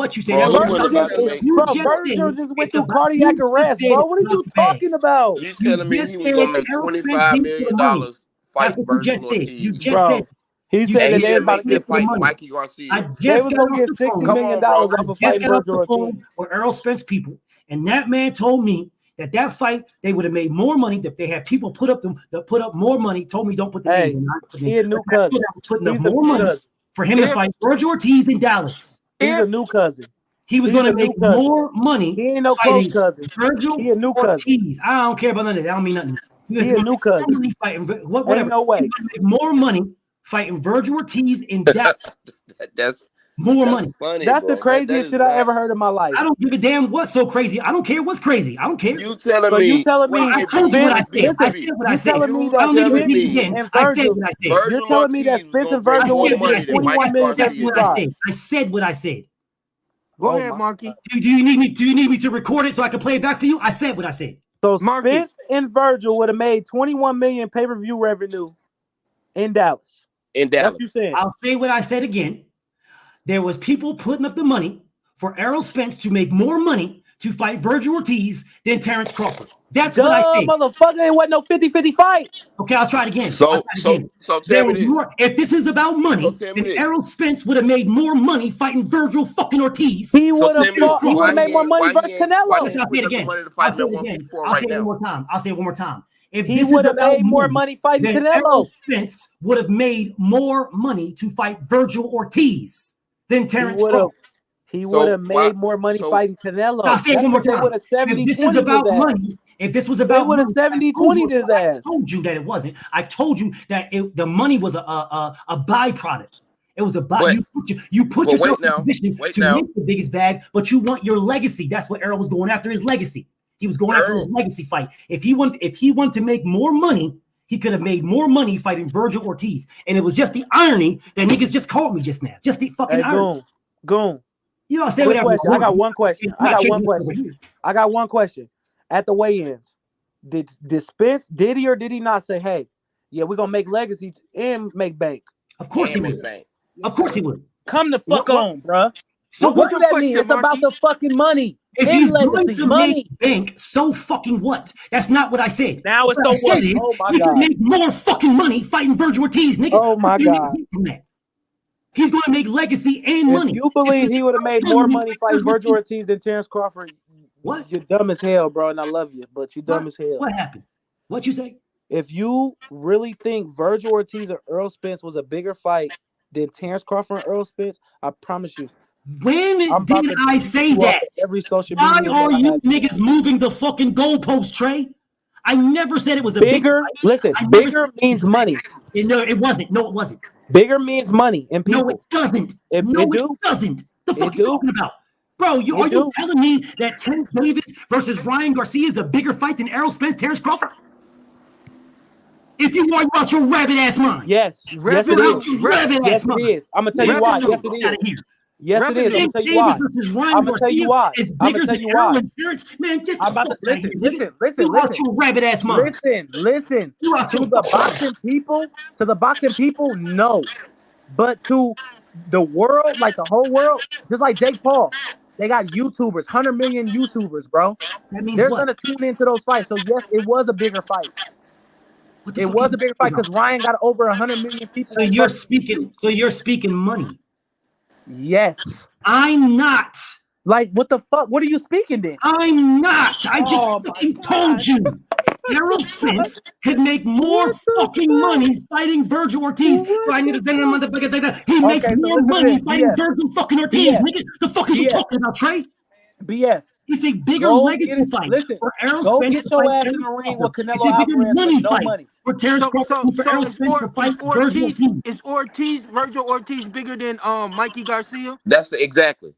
just went through cardiac arrest, bro. What are you talking about? You telling me he was gonna make $25 million fight Virgil Ortiz? You just said. He said that they was about to get fight Mikey Garcia. I just got off the phone. $60 million off of fighting Virgil Ortiz with Earl Spence people, and that man told me that fight they would have made more money if they had people put up more money. Told me don't put the names in. He a new cousin. Putting up more money for him to fight Virgil Ortiz in Dallas. He's a new cousin. He was going to make more money. He ain't no close cousin. Virgil he a new Ortiz. I don't care about none of that. I don't mean nothing. He a new cousin. Whatever. Ain't no way. He's going to make more money fighting Virgil Ortiz in Dallas. That's money. Funny, that's bro. the craziest shit I ever heard in my life. I don't give a damn what's so crazy. I don't care what's crazy. I don't care. You telling me? I told you what I said. I said what I said. Telling me that I don't need to repeat it again. I said what I said. You're telling me that Spence and Virgil would make $21 million. I said what I said. Go ahead, Marky. Do you need me to record it so I can play it back for you? I said what I said. So Spence and Virgil would have made $21 million pay-per-view revenue in Dallas. That's what you saying. I'll say what I said again. There was people putting up the money for Errol Spence to make more money to fight Virgil Ortiz than Terrence Crawford. That's what I said. Motherfucker, it wasn't no 50-50 fight. Okay, I'll try it again. So tell me this. If this is about money, then Errol Spence would have made more money fighting Virgil fucking Ortiz. He would have made more money versus Canelo. I'll say it again. I'll say it one more time. I'll say it one more time. If he would have made more money fighting Canelo, Errol Spence would have made more money to fight Virgil Ortiz than Terrence Crawford. He would have made more money fighting Canelo. I'll say it one more time. If this is about money, if this was about money, would have 70-20 his ass. I told you that it wasn't. I told you that the money was a byproduct. It was a byproduct. You put yourself in a position to make the biggest bag, but you want your legacy. That's what Errol was going after, his legacy. He was going after his legacy fight. If he wanted to make more money, he could have made more money fighting Virgil Ortiz. And it was just the irony that niggas just called me just now. Just the fucking irony. Goon. You know, say whatever. I got one question. I got one question. At the weigh-ins, did Spence, did he or did he not say, hey, yeah, we're going to make legacy and make bank? Of course he would. Of course he would. Come the fuck on, bruh. So what does that mean? It's about the fucking money. If in he's legacy going to money. make bank, so fucking what? That's not what I said. Now it's What I so what? said is Oh my he can God. make more fucking money fighting Virgil Ortiz, nigga. Oh my What do you God. get from that? He's going to make legacy and If money. you believe he would have made more money fighting Virgil Ortiz than Terrence Crawford, what? You're dumb as hell, bro, and I love you, but you're dumb as hell. What happened? What you say? If you really think Virgil Ortiz or Earl Spence was a bigger fight than Terrence Crawford and Earl Spence, I promise you. When did I say that? Every social Why media are you niggas moving the fucking goalpost, Trey? I never said it was a bigger. Listen, bigger means money. No, it wasn't. No, it wasn't. Bigger means money and people. No, it doesn't. It doesn't. The fuck are you talking about? Bro, are you telling me that Tank Davis versus Ryan Garcia is a bigger fight than Errol Spence, Terrence Crawford? If you are about your rabbit ass mind. Yes. Yes, it is. Rabbit ass mind. It is. I'm gonna tell you why. Yes, it is. Yes, it is. I'm gonna tell you why. I'm gonna tell you why. I'm gonna tell you why. Man, get I'm about to listen. You out your rabbit ass mind. Listen. To the boxing people, no. But to the world, like the whole world, just like Jake Paul, they got YouTubers, 100 million YouTubers, bro. That means they're what? gonna tune into those fights. So yes, it was a bigger fight. It was a bigger fight because Ryan got over 100 million people. So you're speaking money. Yes. I'm not. Like, what the fuck? What are you speaking then? I'm not. I just fucking told you. Errol Spence could make more fucking money fighting Virgil Ortiz. He makes more money fighting Virgil fucking Ortiz. Nigga, the fuck is you talking about, Trey? BS. It's a bigger legacy fight for Errol Spence. Get your ass in the ring with Canelo. It's a bigger money fight for Terrence Crawford for Errol Spence to fight Virgil Ortiz. Virgil Ortiz bigger than Mikey Garcia? That's exactly.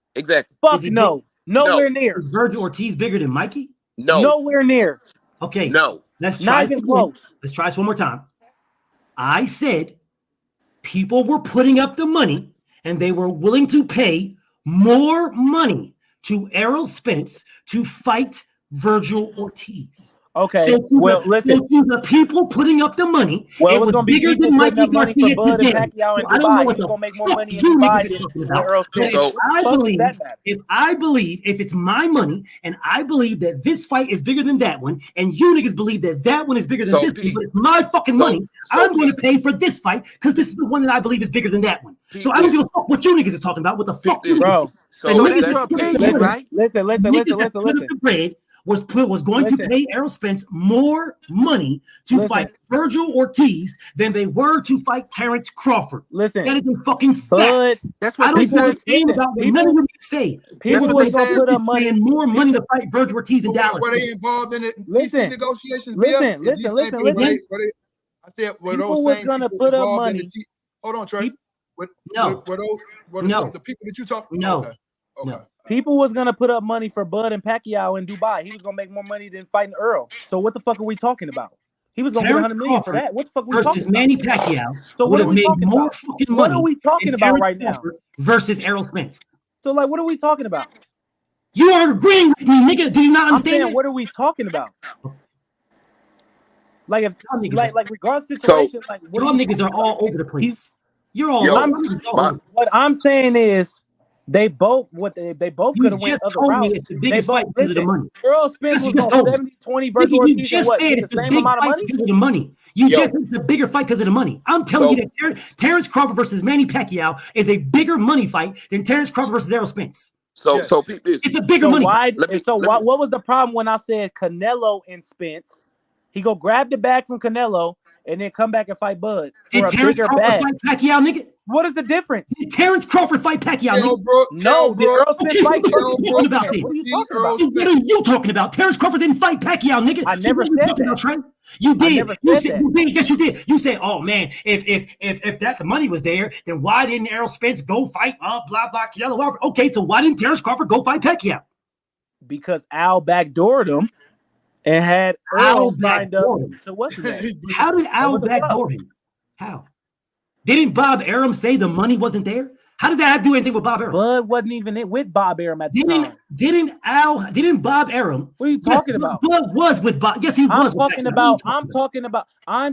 Fuck no. Nowhere near. Is Virgil Ortiz bigger than Mikey? No. Nowhere near. Okay. No. Let's try this close. Let's try this one more time. I said people were putting up the money and they were willing to pay more money to Errol Spence to fight Virgil Ortiz. Okay. So listen. So to the people putting up the money, it was bigger than Mikey Garcia today. I don't know what the fuck you niggas is talking about. I believe if it's my money and I believe that this fight is bigger than that one, and you niggas believe that that one is bigger than this one, but it's my fucking money, I'm going to pay for this fight because this is the one that I believe is bigger than that one. So I don't give a fuck what you niggas are talking about. What the fuck, bro? So that's your opinion, right? Listen. The bread was going to pay Errol Spence more money to fight Virgil Ortiz than they were to fight Terrence Crawford. Listen, that is a fucking fact. That's what I don't give a damn about what none of you say. People was gonna put up money, more money to fight Virgil Ortiz in Dallas. Were they involved in it? Listen, negotiations. Listen. I said, were those same people put up involved money? in the hold on, Trey. No. Were the people that you talk? No. Okay. No. People was gonna put up money for Bud and Pacquiao in Dubai. He was gonna make more money than fighting Earl. So what the fuck are we talking about? He was gonna get 100 million for that. What the fuck are we talking about? Manny Pacquiao. So what are we talking about? Fucking what money are we talking about right now? Versus Errol Spence. So like, what are we talking about? You are agreeing with me, nigga. Do you not understand? I'm saying, what are we talking about? Like if like regardless of situation, like what niggas are all over the place. You're all what I'm saying is they both could have went other routes. It's the biggest fight because of the money. Earl Spence was on 70-20 versus Ortiz. You just said it's the same amount of money because of the money. You just said it's a bigger fight because of the money. I'm telling you that Terrence Crawford versus Manny Pacquiao is a bigger money fight than Terrence Crawford versus Errol Spence. It's a bigger money. What was the problem when I said Canelo and Spence? He go grab the bag from Canelo and then come back and fight Bud for a bigger bag. Fight Pacquiao, nigga? What is the difference? Did Terrence Crawford fight Pacquiao? No, did Earl Spence fight Pacquiao? What are you talking about? Terrence Crawford didn't fight Pacquiao, nigga. I never said that. You did. You did. Yes, you did. You said, "Oh man, if that the money was there, then why didn't Errol Spence go fight blah blah Canelo?" Whatever. Okay, so why didn't Terrence Crawford go fight Pacquiao? Because Al backdoored him and had Earl lined up to what's his name? How did Al backdoor him? How? Didn't Bob Arum say the money wasn't there? How did that have to do anything with Bob Arum? Bud wasn't even with Bob Arum at the time. Didn't Bob Arum? What are you talking about? Bud was with Bob. Yes, he was. I'm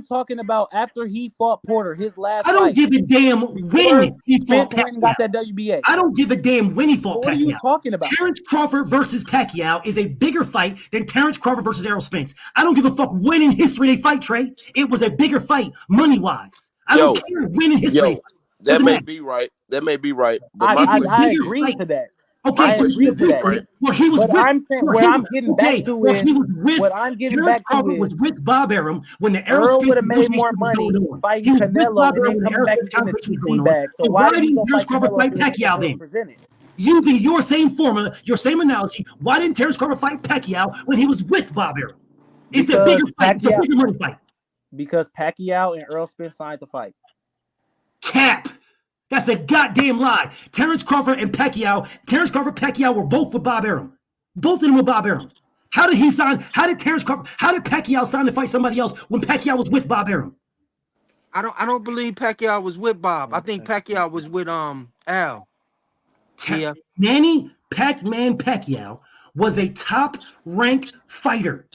talking about after he fought Porter, his last I don't fight. give a damn when he fought Pacquiao. Got that WBA. I don't give a damn when he fought Pacquiao. What are you talking about? Terrence Crawford versus Pacquiao is a bigger fight than Terrence Crawford versus Errol Spence. I don't give a fuck when in history they fight, Trey. It was a bigger fight, money-wise. I don't care when in history. That may be right. That may be right. But I agree to that. Okay, I agree to that. Right. Well, he was. What I'm saying, where I'm getting back to is, Terrence Crawford was with Bob Arum when the Earl would have made more money fighting Canelo and then coming back into the TC bag. So why didn't Terrence Crawford fight Pacquiao then? Using your same formula, your same analogy, why didn't Terrence Crawford fight Pacquiao when he was with Bob Arum? It's a bigger fight. It's a bigger money fight. Because Pacquiao and Errol Spence signed the fight. Cap. That's a goddamn lie. Terrence Crawford, Pacquiao were both with Bob Arum. Both of them were Bob Arum. How did Pacquiao sign to fight somebody else when Pacquiao was with Bob Arum? I don't believe Pacquiao was with Bob. I think Pacquiao was with Al. Manny Pac-Man Pacquiao was a top-ranked fighter.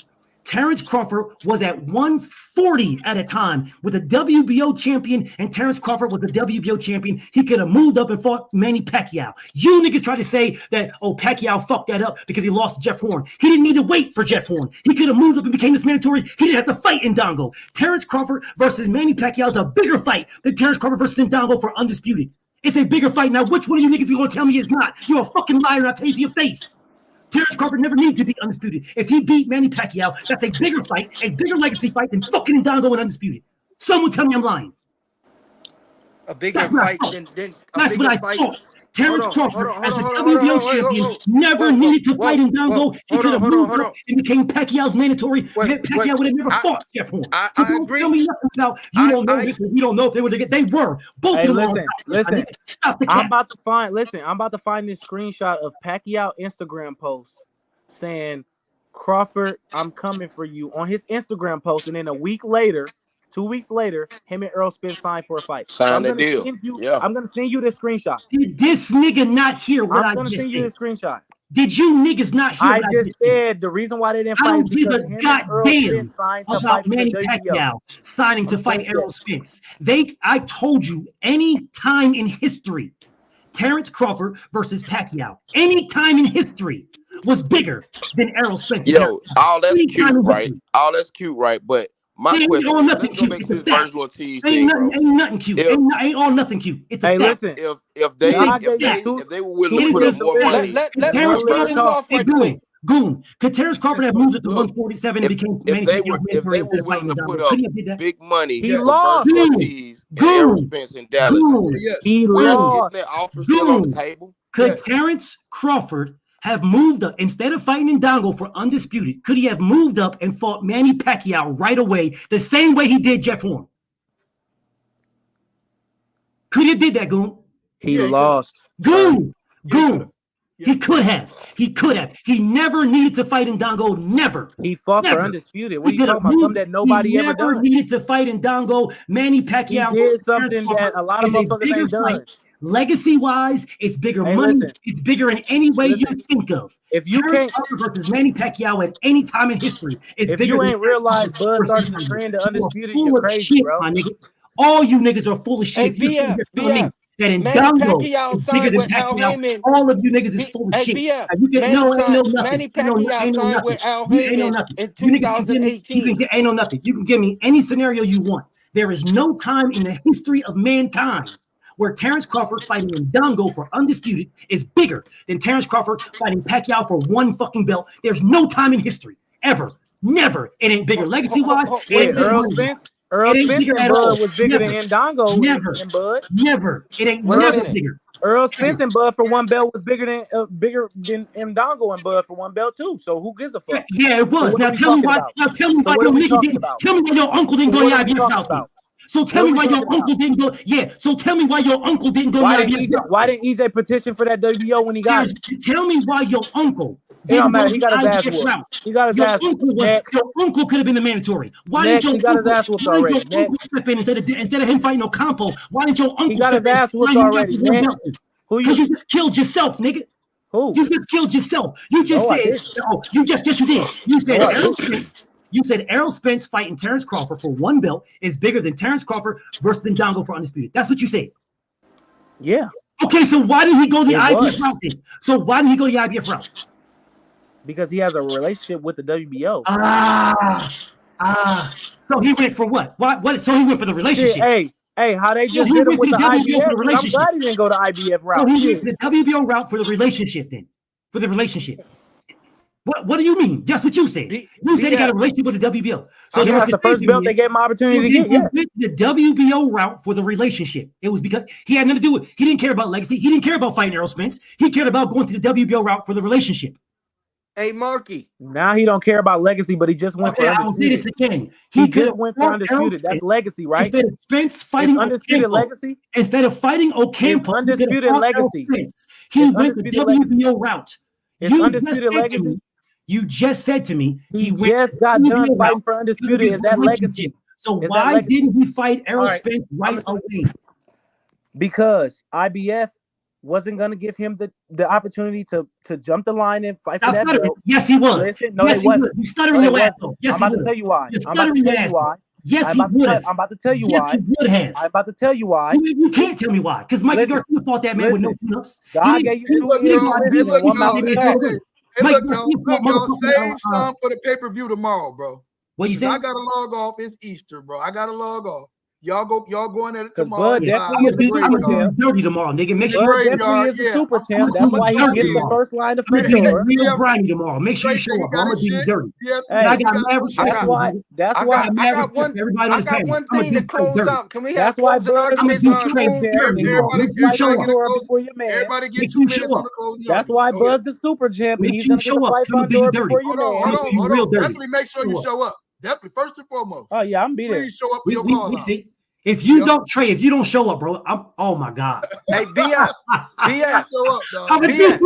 Terrence Crawford was at 140 at a time with a WBO champion, and Terrence Crawford was a WBO champion. He could have moved up and fought Manny Pacquiao. You niggas try to say that, Pacquiao fucked that up because he lost to Jeff Horn. He didn't need to wait for Jeff Horn. He could have moved up and became this mandatory. He didn't have to fight Indongo. Terrence Crawford versus Manny Pacquiao is a bigger fight than Terrence Crawford versus Indongo for undisputed. It's a bigger fight. Now, which one of you niggas is going to tell me it's not? You're a fucking liar, and I'll tell you to your face. Terrence Crawford never needed to be undisputed. If he beat Manny Pacquiao, that's a bigger fight, a bigger legacy fight than fucking Indongo and undisputed. Someone tell me I'm lying. A bigger fight than that's what I thought. Terrence Crawford, as the WBO champion, never needed to fight Indongo. He could have moved up and became Pacquiao's mandatory. Pacquiao would have never fought Jeff Horn. So don't tell me nothing about you don't know this. We don't know if they were to get. They were both of them. Listen. I'm about to find this screenshot of Pacquiao Instagram post saying, "Crawford, I'm coming for you" on his Instagram post, and then a week later. 2 weeks later, him and Errol Spence signed for a fight. Signed the deal. I'm going to send you this screenshot. Did this nigga not hear what I just said? I'm going to send you this screenshot. Did you niggas not hear what I just said? The reason why they didn't fight is because him and Errol Spence signed to about fight Manny Pacquiao signing to fight Errol Spence. I told you, any time in history, Terrence Crawford versus Pacquiao, any time in history was bigger than Errol Spence. Yo, all that's cute, right? All that's cute, right? But my question is, let's go back to this virtual tease thing, bro. Ain't nothing cute. Ain't all nothing cute. It's a fact. Listen. If they were willing to put up more money, Goon, could Terrence Crawford have moved it to 147 and became if they were willing to put up big money, he lost. Virtual tease and Errol Spence in Dallas. He lost. Isn't that offer still on the table? Could Terrence Crawford have moved up instead of fighting Indongo for undisputed? Could he have moved up and fought Manny Pacquiao right away, the same way he did Jeff Horn? Could he have did that, Goon? He lost. Goon. He could have. He never needed to fight Indongo. Never. He fought for undisputed. What are you talking about? Something that nobody ever done. Never needed to fight Indongo. Manny Pacquiao did something that a lot of motherfuckers ain't done. Legacy-wise, it's bigger money. Listen. It's bigger in any way you think of. If you Terrence can't Crawford versus Manny Pacquiao at any time in history is bigger. If you ain't realized Bud started the trend to undisputed, you're crazy, shit, bro. My nigga. All you niggas are full of shit. Hey, BF. That in Manny Dongo Pacquiao is bigger signed than with Al Pacquiao. Heyman. All of you niggas is full of shit. BF. You get Manny Pacquiao signed with Al Heyman in 2018. Ain't no nothing. You can give me any scenario you want. There is no time in the history of mankind where Terrence Crawford fighting Indongo for undisputed is bigger than Terrence Crawford fighting Pacquiao for one fucking belt. There's no time in history, ever, never. It ain't bigger legacy-wise. Earl Spence and Bud was bigger than Indongo. Never. It ain't never bigger. Earl Spence and Bud for one belt was bigger than Indongo and Bud for one belt too. So who gives a fuck? Yeah, it was. Now tell me why. Now tell me why your nigga didn't. Tell me why your uncle didn't go to IBF house. So tell me why your uncle didn't go. Yeah. So tell me why your uncle didn't go. Why didn't EJ petition for that WBO when he got it? Tell me why your uncle don't matter. He got his ass whooped. He got his ass whooped. Your uncle could have been the mandatory. Why didn't your uncle step in instead of him fighting Ocampo? Why didn't your uncle step in? He got his ass whooped already. Because you just killed yourself, nigga. Who? You just killed yourself. You just said, yes, you did. You said Errol Spence. You said Errol Spence fighting Terrence Crawford for one belt is bigger than Terrence Crawford versus Ndongo for undisputed. That's what you said. Yeah. Okay, so why didn't he go the IBF route then? So why didn't he go the IBF route? Because he has a relationship with the WBO. So he went for what? What? So he went for the relationship. Hey, how they just did it with the IBF? I'm glad he didn't go the IBF route. So he went the WBO route for the relationship then. For the relationship. What do you mean? That's what you said. You said he got a relationship with the WBO. So that's the first belt they gave him opportunity to get. Yeah. Went the WBO route for the relationship. It was because he had nothing to do with. He didn't care about legacy. He didn't care about fighting Errol Spence. He cared about going to the WBO route for the relationship. Hey, Marky. Now he don't care about legacy, but he just went for undisputed. I will say this again. He just went for undisputed. That's legacy, right? Instead of Spence fighting undisputed legacy. Instead of fighting Ocampo, undisputed legacy. He went the WBO route. It's undisputed legacy. You just said to me he just got done fighting for undisputed. Is that legacy? So why didn't he fight Errol Spence right away? Because IBF wasn't going to give him the opportunity to jump the line and fight for that belt. Yes, he was. Listen, no, yes, he wasn't. You stuttering your ass off. Yes, I'm about to tell you why. Yes, he would have. I'm about to tell you why. Yes, he would have. I'm about to tell you why. You can't tell me why. Because Mikey Garcia fought that man with no chin-ups. God gave you 2 years. One mouth Hey, look, y'all, save some for the pay-per-view tomorrow, bro. What you say? I gotta log off. It's Easter, bro. I gotta log off. Y'all going at it Bud tomorrow. definitely is the super champ. Dirty tomorrow, nigga. Make sure Bud definitely is the super champ. That's why he gets the first line of fandora. Real grimy tomorrow. Make sure you show up. I'm gonna be dirty. I got mad respect. That's why. I got one thing to close out. Can we have closing arguments on Everybody get 2 minutes on the closing. That's why Bud's the super champ. He's gonna get the fight fandora before you know. Hold on. Definitely make sure you show up. Definitely, first and foremost. Oh yeah, I'm be there. Please show up for your call. If you don't trade, if you don't show up, bro, oh my God. Hey, BF. Show up, dog. BF.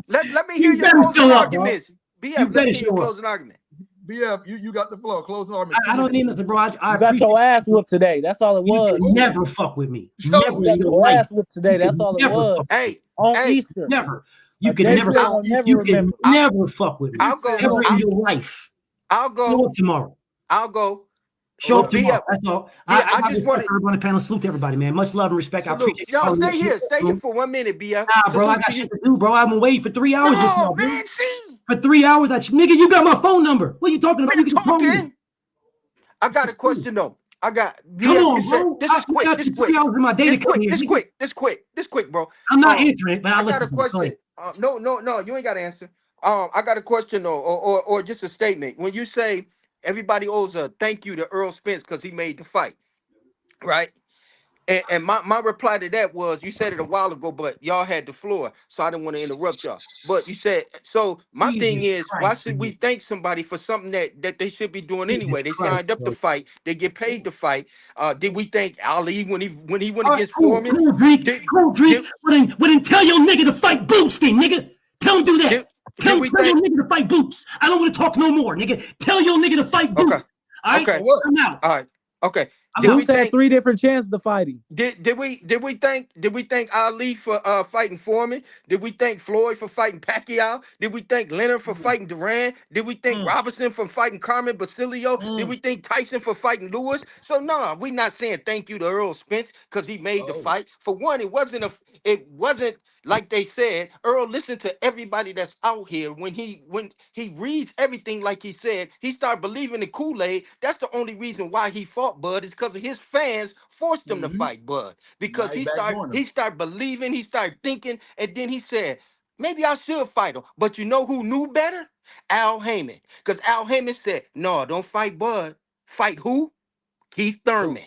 Let me hear your closing arguments. BF, let me hear your closing argument. BF, you got the floor. Closing argument. I don't need nothing, bro. I got your ass whooped today. That's all it was. You never fuck with me. Never got your ass whooped today. That's all it was. Hey, on Easter. Never. You can never fuck with me. I'll go. Ever in your life. I'll go. Show up tomorrow. I'll go. Show up tomorrow. That's all. I just want everyone on the panel. Salute to everybody, man. Much love and respect. I appreciate y'all. Stay here for 1 minute, BF. Nah, bro, I got shit to do, bro. I've been waiting for 3 hours. No, man, see. For 3 hours, nigga, you got my phone number. What are you talking about? You can call me. I got a question though. I got. Come on, bro. This is quick. This is quick. 3 hours in my day to come here. This quick, bro. I'm not answering it, but I got a question. No, you ain't got to answer. I got a question though, or just a statement. When you say everybody owes a thank you to Earl Spence because he made the fight, right? And my reply to that was, you said it a while ago, but y'all had the floor, so I didn't want to interrupt y'all. But you said, so my thing is, why should we thank somebody for something that they should be doing anyway? They signed up to fight, they get paid to fight. Did we thank Ali when he went against Foreman? Cool, Drake. Wouldn't tell your nigga to fight Boots, then, nigga. Tell him do that. Tell your nigga to fight Boots. I don't want to talk no more, nigga. Tell your nigga to fight Boots. Okay. All right. Okay. I'm out. All right. Okay. Boots had 3 different chances to fight him. Did we thank Ali for fighting Foreman? Did we thank Floyd for fighting Pacquiao? Did we thank Leonard for fighting Duran? Did we thank Robinson for fighting Carmen Basilio? Did we thank Tyson for fighting Lewis? So no, we're not saying thank you to Earl Spence because he made the fight. For one, it wasn't like they said. Earl listened to everybody that's out here. When he reads everything like he said, he started believing in Kool-Aid. That's the only reason why he fought Bud, is because of his fans forced him to fight Bud. Because he started believing, he started thinking, and then he said, maybe I should fight him. But you know who knew better? Al Heyman. Because Al Heyman said, no, don't fight Bud. Fight who? Keith Thurman.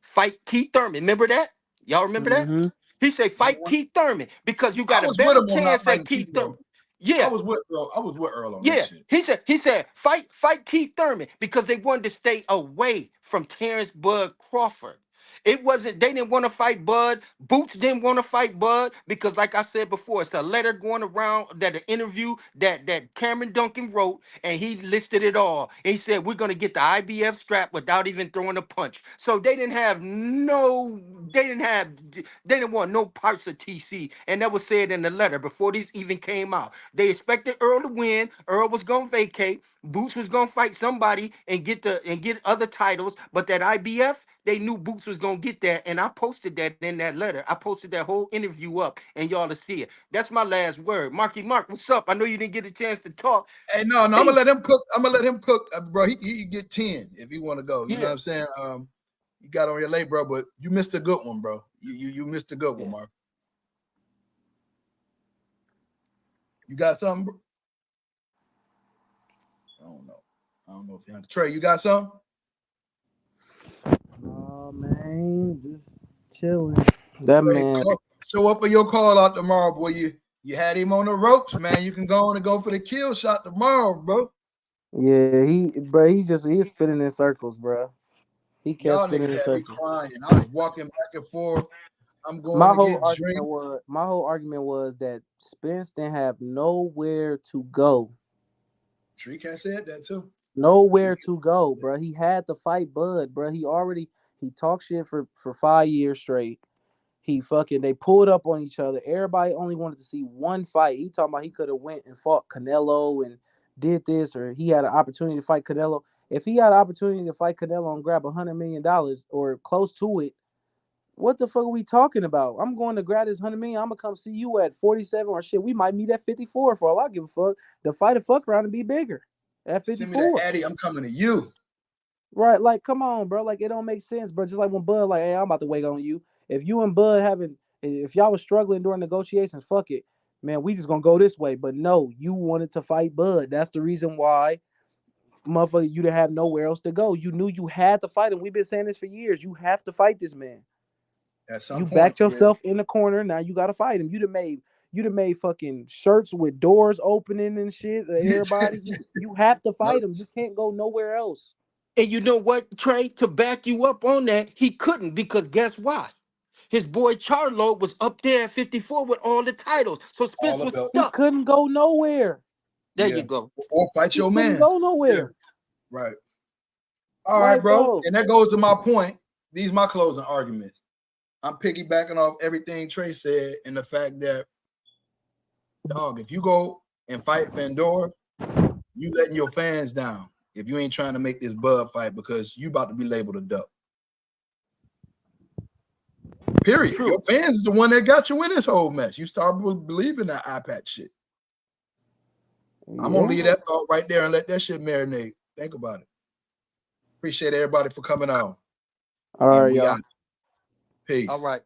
Fight Keith Thurman. Remember that? Y'all remember that? He said, fight Keith Thurman because you got a better chance at Keith Thurman. Yeah, I was with Earl on that shit. He said, fight Keith Thurman because they wanted to stay away from Terrence Bud Crawford. It wasn't, they didn't want to fight Bud. Boots didn't want to fight Bud because, like I said before, it's a letter going around that an interview that Cameron Duncan wrote, and he listed it all. And he said, we're going to get the IBF strap without even throwing a punch. So they didn't want no parts of TC. And that was said in the letter before this even came out. They expected Earl to win. Earl was going to vacate. Boots was going to fight somebody and get other titles. But that IBF, they knew Boots was gonna get that, and I posted that in that letter. I posted that whole interview up, and y'all to see it. That's my last word. Marky Mark, what's up? I know you didn't get a chance to talk. Hey, no, I'm gonna let him cook. I'm gonna let him cook, bro. He get 10 if he want to go. You know what I'm saying? You got on your late, bro, but you missed a good one, bro. You missed a good one, Mark. You got something, bro? I don't know if you have Trey. You got something? Oh man, just chilling. That Trey, man. show up for your call out tomorrow, boy. You had him on the ropes, man. You can go on and go for the kill shot tomorrow, bro. Yeah, he's spinning in circles, bro. He kept Y'all spinning niggas in had me circles. crying. I was walking back and forth. I'm going My to whole get drink. argument was that Spence didn't have nowhere to go. Treek has said that too. Nowhere to go, bro. He had to fight Bud, bro. He talked shit for 5 years straight. They pulled up on each other. Everybody only wanted to see one fight. He talking about he could have went and fought Canelo and did this, or he had an opportunity to fight Canelo. If he had an opportunity to fight Canelo and grab $100 million or close to it, what the fuck are we talking about? I'm going to grab this $100 million. I'm gonna come see you at 47 or shit. We might meet at 54 for all I give a fuck. The fight a fuck around and be bigger at 54. Send me that Addy. I'm coming to you. Right, like come on, bro. Like it don't make sense, bro. Just like when Bud, like, hey, I'm about to wait on you. If you and Bud if y'all was struggling during negotiations, fuck it, man. We just gonna go this way. But no, you wanted to fight Bud. That's the reason why, motherfucker, you didn't have nowhere else to go. You knew you had to fight him. We've been saying this for years. You have to fight this man. At some You point, backed yourself in the corner. Now you gotta fight him. You'd have made fucking shirts with doors opening and shit. Everybody, you have to fight him. You can't go nowhere else. And you know what, Trey? To back you up on that, he couldn't because guess what? His boy Charlo was up there at 54 with all the titles. So Spence was He stuck. couldn't go nowhere. There you go. Or fight your man. Couldn't go nowhere. Yeah. Right. All right, bro. And that goes to my point. These are my closing arguments. I'm piggybacking off everything Trey said and the fact that, dog, if you go and fight Fandora, you letting your fans down if you ain't trying to make this Bud fight because you about to be labeled a duck. Period. True. Your fans is the one that got you in this whole mess. You start believing that iPad shit. I'm gonna leave that thought right there and let that shit marinate. Think about it. Appreciate everybody for coming on. All right, y'all. Peace. All right.